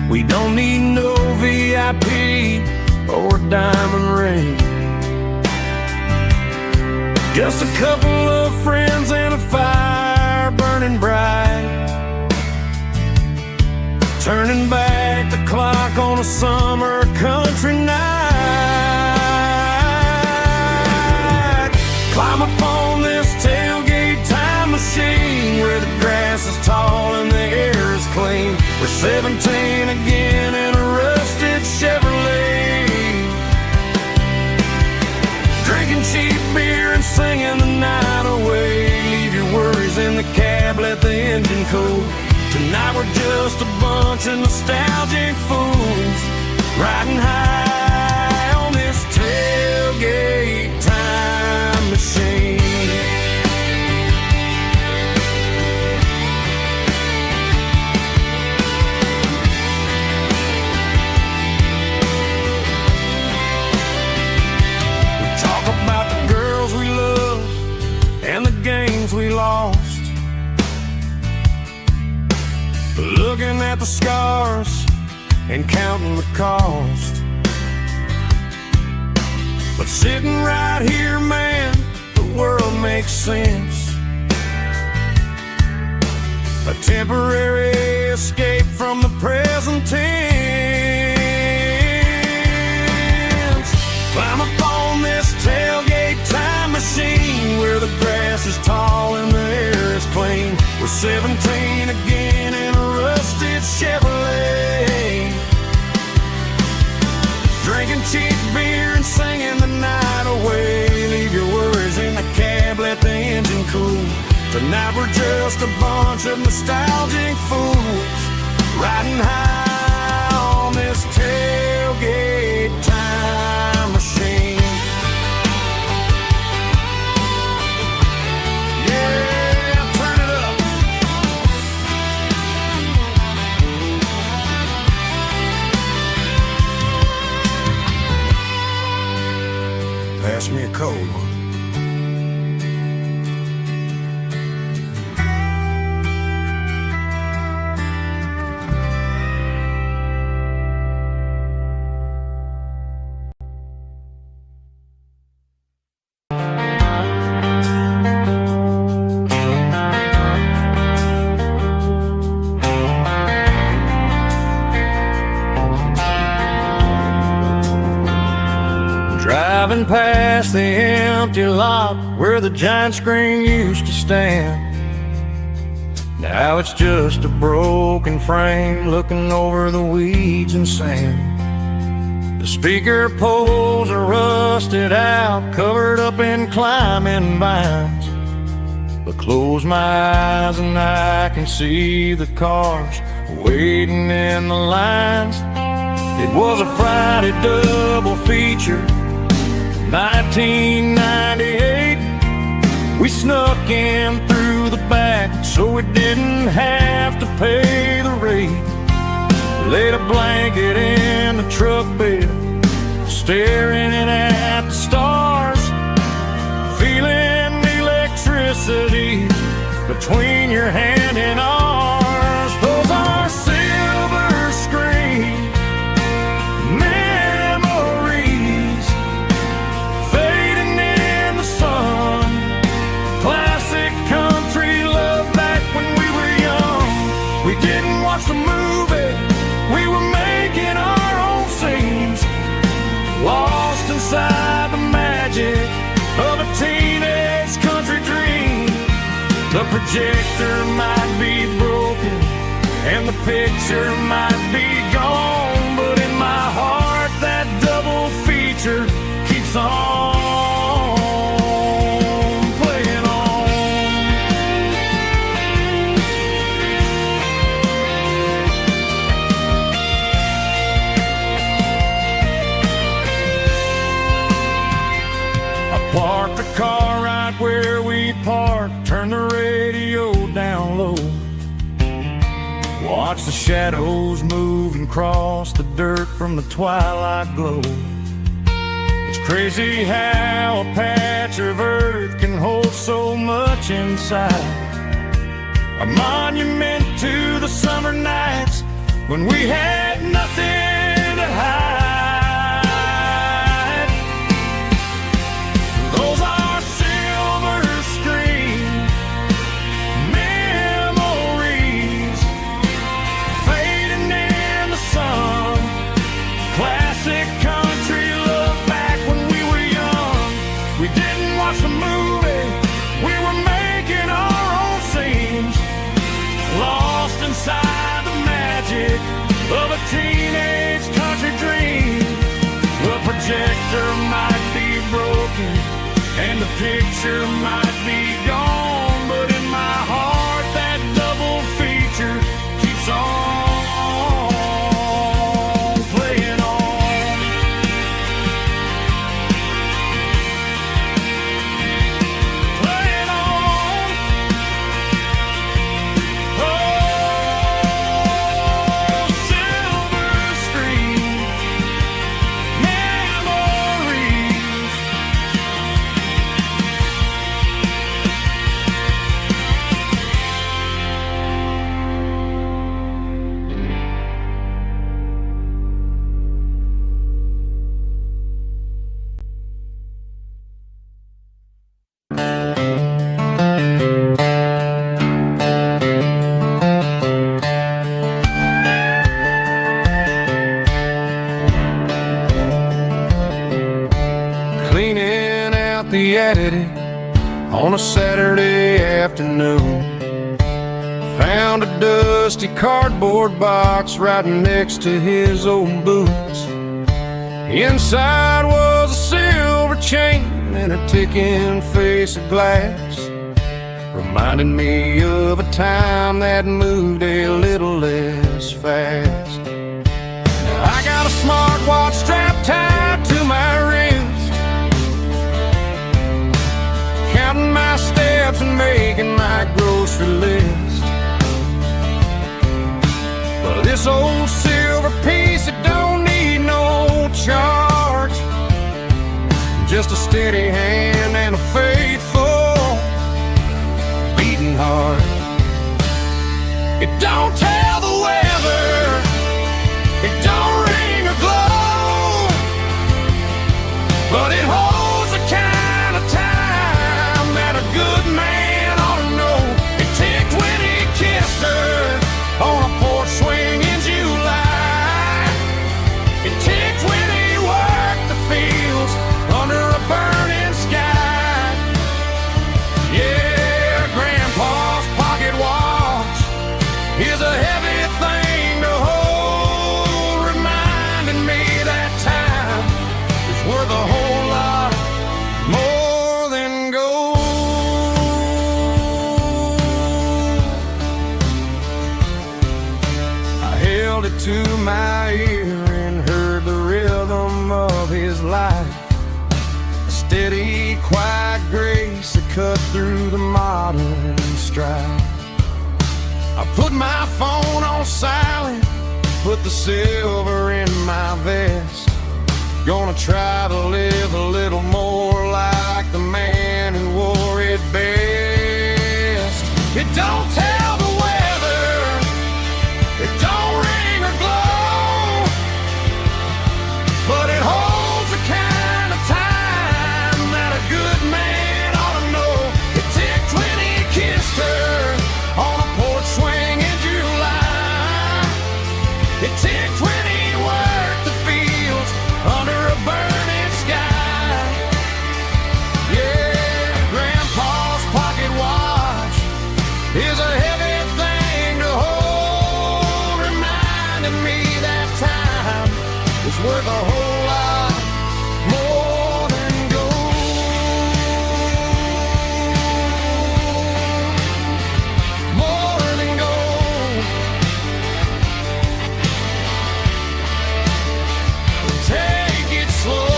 We don't need no VIP or a diamond ring. Just a couple of friends and a fire burning bright, turning back the clock on a summer country night. Climb up on this tailgate time machine where the grass is tall and the air is clean. We're 17 again in a rusted Chevrolet, drinking cheap beer and singing the night away. Leave your worries in the cab, let the engine cool. Tonight we're just a bunch of nostalgic fools riding high on this tailgate time machine. And the games we lost, looking at the scars and counting the cost. But sitting right here, man, the world makes sense. A temporary escape from the present tense. Climb up on this tailgate time machine where the grass is tall and the air is clean. We're 17 again in a rusted Chevrolet, drinking cheap beer and singing the night away. Leave your worries in the cab, let the engine cool. Tonight we're just a bunch of nostalgic fools riding high on this tailgate time machine. Pass me a cold one. Driving past the empty lot where the giant screen used to stand. Now it's just a broken frame looking over the weeds and sand. The speaker poles are rusted out, covered up in climbing vines. But close my eyes and I can see the cars waiting in the lines. It was a Friday double feature, 1998. We snuck in through the back so we didn't have to pay the rate. Laid a blanket in the truck bed, staring at the stars, feeling the electricity between your hand and ours. Those are silver screen memories fading in the sun. Classic country love back when we were young. We didn't watch the movie, we were making our own scenes, lost inside the magic of a teenage country dream. The projector might be broken and the picture might be gone, but in my heart that double feature keeps on playing on. I parked the car right where we parked, turned the radio down low, watch the shadows move and cross the dirt from the twilight glow. It's crazy how a patch of earth can hold so much inside. A monument to the summer nights when we had nothing to hide. Those are silver screen memories fading in the sun. Classic country love back when we were young. We didn't watch the movie, we were making our own scenes, lost inside the magic of a teenage country dream. The projector might be broken and the picture might be gone, but in my heart that double feature keeps on playing on. Playing on. Oh, silver screen memories. Cleaning out the attic on a Saturday afternoon, found a dusty cardboard box right next to his old boots. Inside was a silver chain and a ticking face of glass, reminding me of a time that moved a little less fast. Now I got a smartwatch strapped tied to my wrist, counting my steps and making my grocery list. But this old silver piece, it don't need no charge, just a steady hand and a faithful beating heart. It don't tell the weather, it don't ring or glow, but it holds the kind of time that a good man ought to know. It ticked when he kissed her on a porch swing in July. It ticked when he worked the fields under a burning sky. Yeah, Grandpa's pocket watch is a heavy thing to hold, reminding me that time is worth a whole lot more than gold. I held it to my ear and steady, quiet grace that cut through the modern stride. I put my phone on silent, put the silver in my vest. Gonna try to live a little more like the man who wore it best. It don't tell the weather, it don't ring or glow, but it holds the kind of time that a good man ought to know. It ticked when he kissed her on a porch swing in July. It ticked when he worked the fields under a burning sky. Yeah, Grandpa's pocket watch is a heavy thing to hold, reminding me that time is worth a whole lot more than gold. More than gold. Take it slow.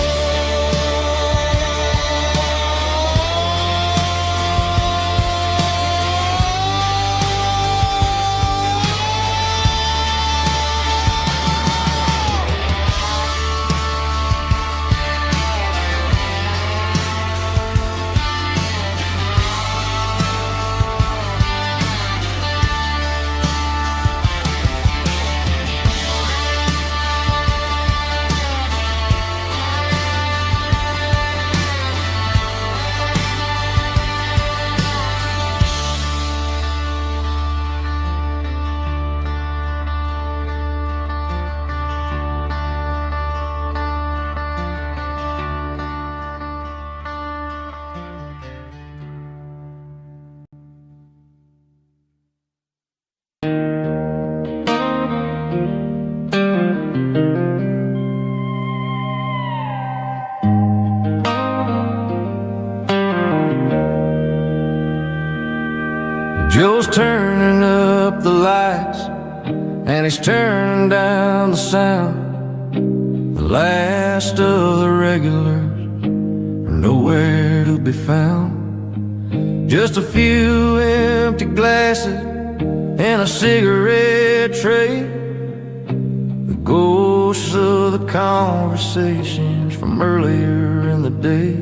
Joe's turning up the lights and he's turning down the sound. The last of the regulars are nowhere to be found. Just a few empty glasses and a cigarette tray, the ghosts of the conversations from earlier in the day.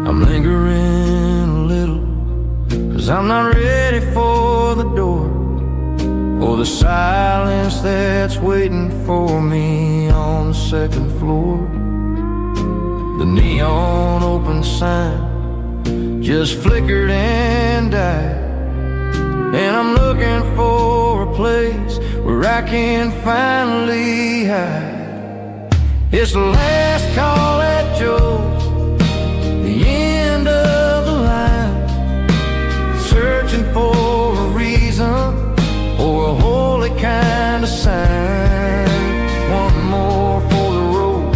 I'm lingering a little, 'cause I'm not ready for the door, or the silence that's waiting for me on the second floor. The neon open sign just flickered and died, and I'm looking for a place where I can finally hide. It's the last call at Joe's, the end of the line, searching for a reason or a holy kind of sign. One more for the road,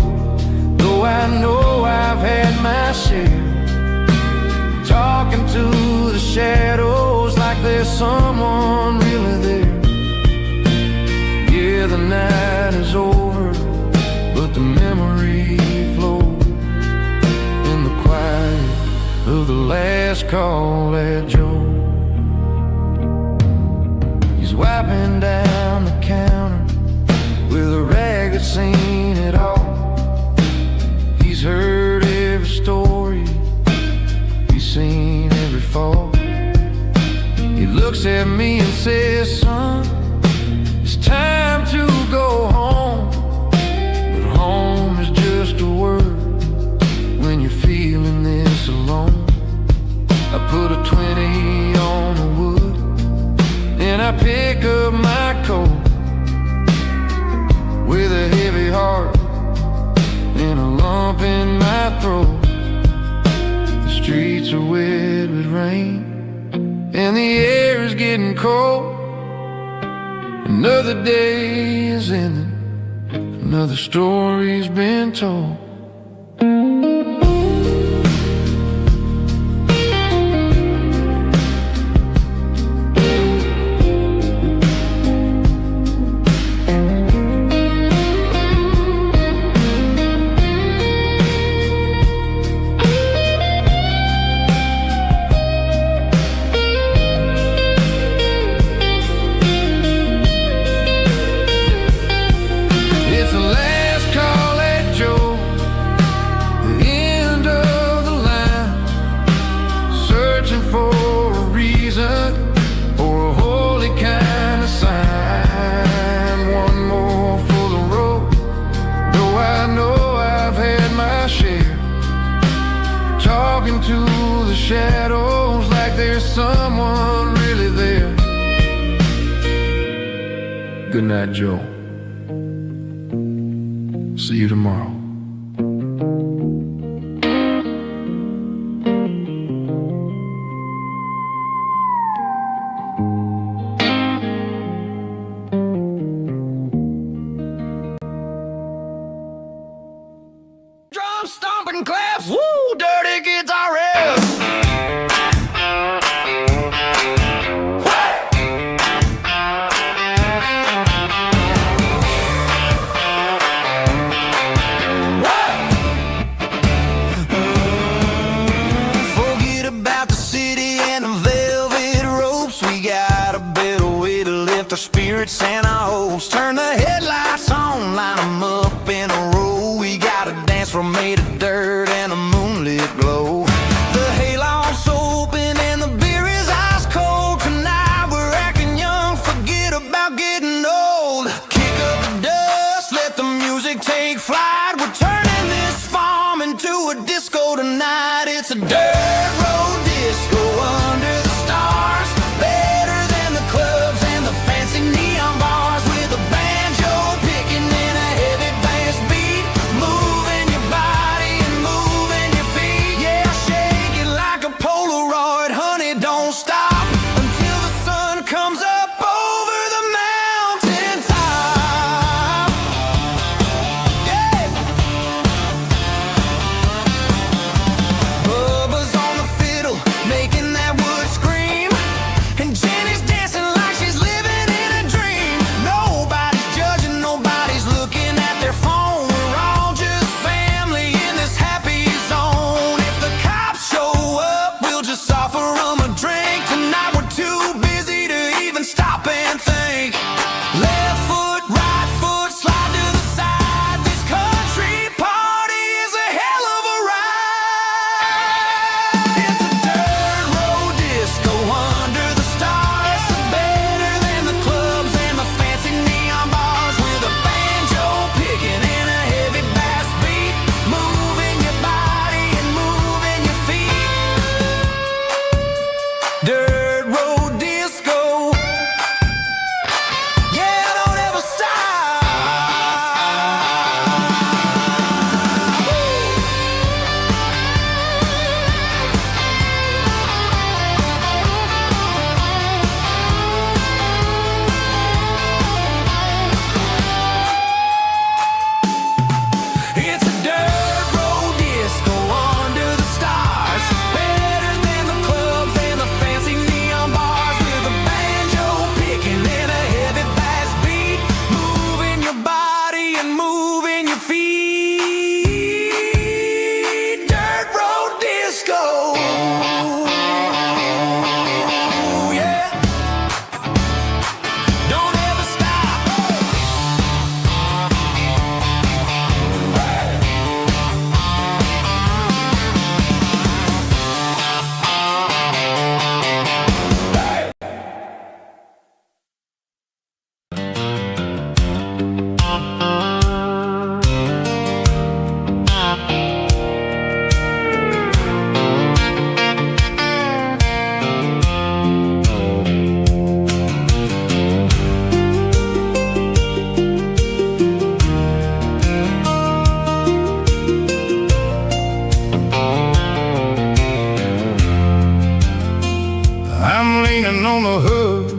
though I know I've had my share, talking to the shadows like there's someone really there. Yeah, the night is over, but the memory flows in the quiet of the last call at Joe. He's wiping down the counter with a rag that's seen it all. He's heard every story, he's seen every fall. He looks at me and says, son, it's time to go home. But home is just a word when you're feeling this alone. I put a 20 on the wood and I pick up my coat with a heavy heart and a lump in my throat. The streets are wet with rain and the air is getting cold. Another day is ending, another story's been told. shadows like there's someone really there. Good night, Joe. See you tomorrow. Drum stomping claps, woo, dirty guitar riffs. Forget about the city and the velvet ropes. We got a better way to lift our spirits and our hopes. Turn the headlights on, line them up in a row. We got a dance floor made of dirt and a moonlit glow. The hayloft's open and the beer is ice cold. Tonight we're acting young, forget about getting old. Kick up the dust, let the music take flight. We're turning this farm into a disco tonight. It's a dirt road disco under the stars. Better than the clubs and the fancy neon bars. With a banjo picking in a heavy bass beat. Moving your body and moving your feet. Yeah, shake it like a Polaroid, honey, don't stop until the sun comes up over the mountain top. Yeah. Bubba's on the fiddle, making that wood scream. And Jenny's dancing like she's living in a dream. Nobody's judging, nobody's looking at their phone. We're all just family in this happy zone. If the cops show up, we'll just offer them a drink. Tonight we're too busy to even stop and think. Left foot, right foot, slide to the side. This country party is a hell of a ride. It's a dirt road disco under the stars. Better than the clubs and the fancy neon bars. With a banjo picking in a heavy bass beat. Moving your body and moving your feet. Dirt road disco. Yeah, don't ever stop. It's a dirt road disco under the stars. Better than the clubs and the fancy neon bars. With a banjo picking in a heavy bass beat. Moving your body and moving your feet. Dirt road disco. Yeah. Don't ever stop. I'm leaning on the hood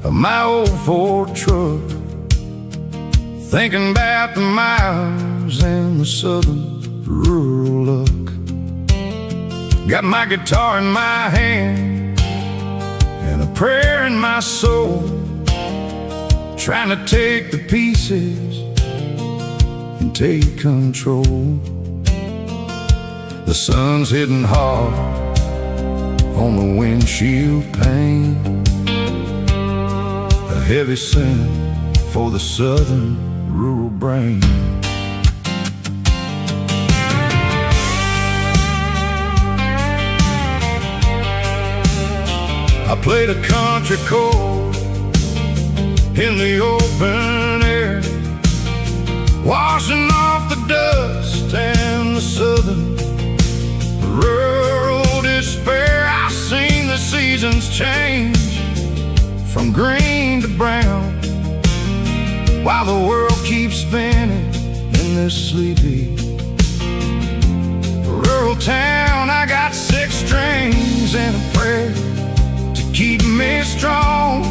of my old Ford truck, thinking about the miles and the southern rural look. Got my guitar in my hand and a prayer in my soul, trying to take the pieces and take control. The sun's hitting hard on the windshield pane, a heavy scent for the southern rural brain. I played a country chord in the open air, washing off the dust and the southern rural change from green to brown, while the world keeps spinning in this sleepy rural town. I got 6 strings and a prayer to keep me strong.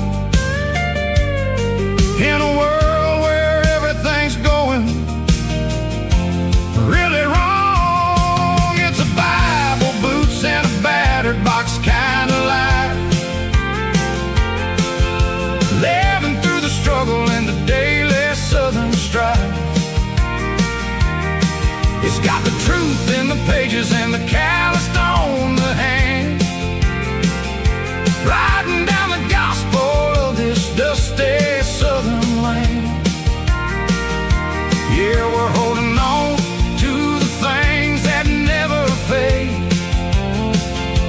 In a world where everything's going really wrong, it's a Bible, boots, and a battered box kind of life. Living through the struggle and the daily southern strife. It's got the truth in the pages and the calloused on the hand, riding down the gospel of this dusty southern land. Yeah, we're holding on to the things that never fade,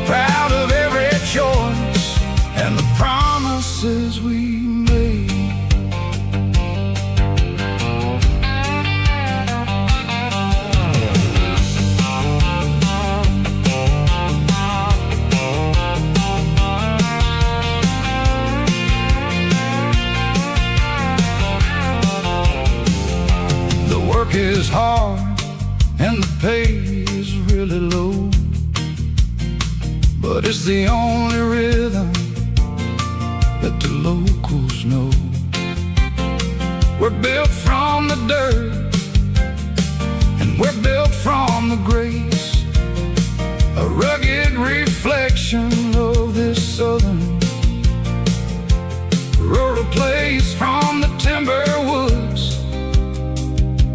proud of every choice and the promises we made. Work is hard and the pay is really low, but it's the only rhythm that the locals know. We're built from the dirt and we're built from the grace, a rugged reflection of this southern rural place. From the timber woods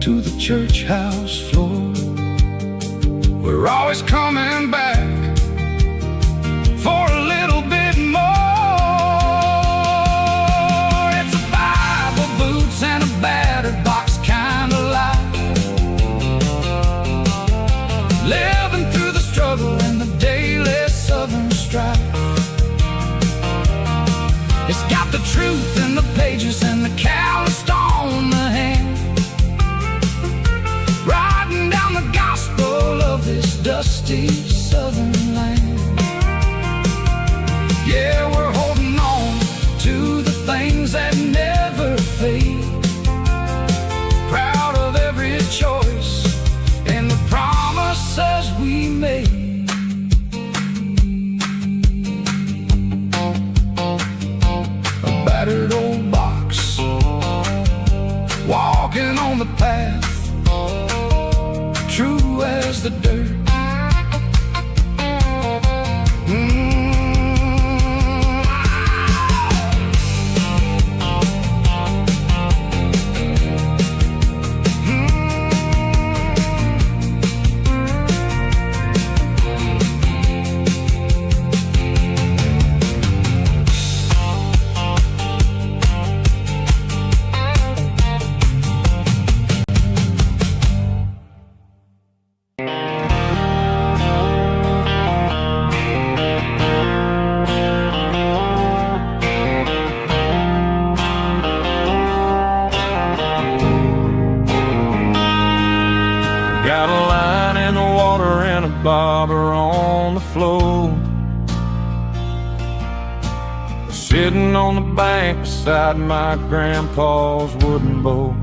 to the church house floor, we're always coming back for a little bit more. It's a Bible, boots, and a battered box kind of life. Living through the struggle and the daily southern strife. It's got the truth in the pages and the calloused on the hand, riding down the gospel of this dusty southern land. Yeah, we're holding on to the things that never fade, proud of every choice and the promises we made. A battered old box, walking on the path, true as the dirt. Got a line in the water and a bobber on the floor, sitting on the bank beside my grandpa's wooden boat.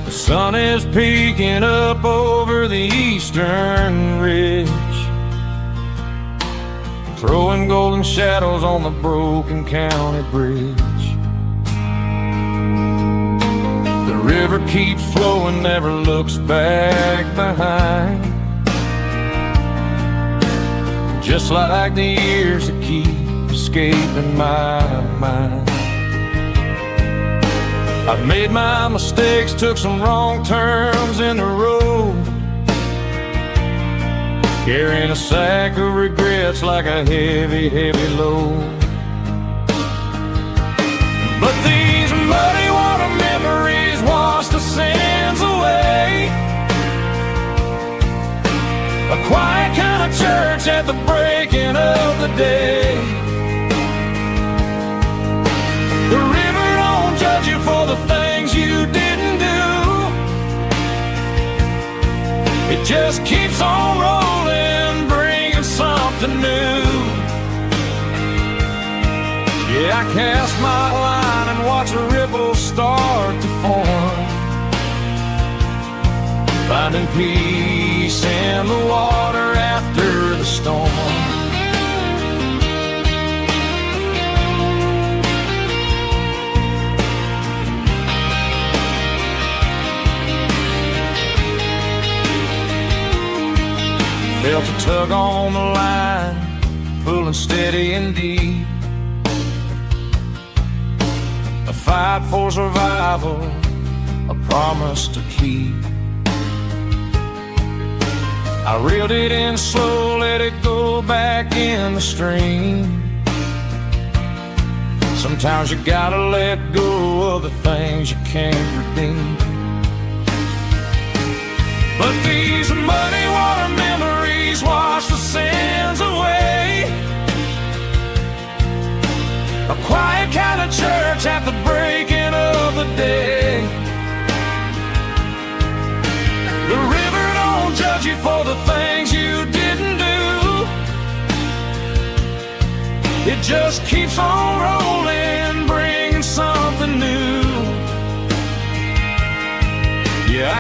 The sun is peeking up over the eastern ridge, throwing golden shadows on the broken county bridge. The river keeps flowing, never looks back behind, just like the years that keep escaping my mind. I've made my mistakes, took some wrong turns in the road, carrying a sack of regrets like a heavy, heavy load. But these muddy water memories wash the sins away, a quiet kind of church at the breaking of the day. The river don't judge you for the things you didn't do, it just keeps on rolling, bringing something new. cast my line and watch a ripple start to form, finding peace in the water after the storm. Felt a tug on the line, pulling steady and deep. A fight for survival, a promise to keep. I reeled it in slow, let it go back in the stream. Sometimes you gotta let go of the things you can't redeem. But these muddy water memories wash the sins away. A quiet kind of church at the breaking of the day. The river don't judge you for the things you didn't do. It just keeps on rolling, bringing something new. Yeah.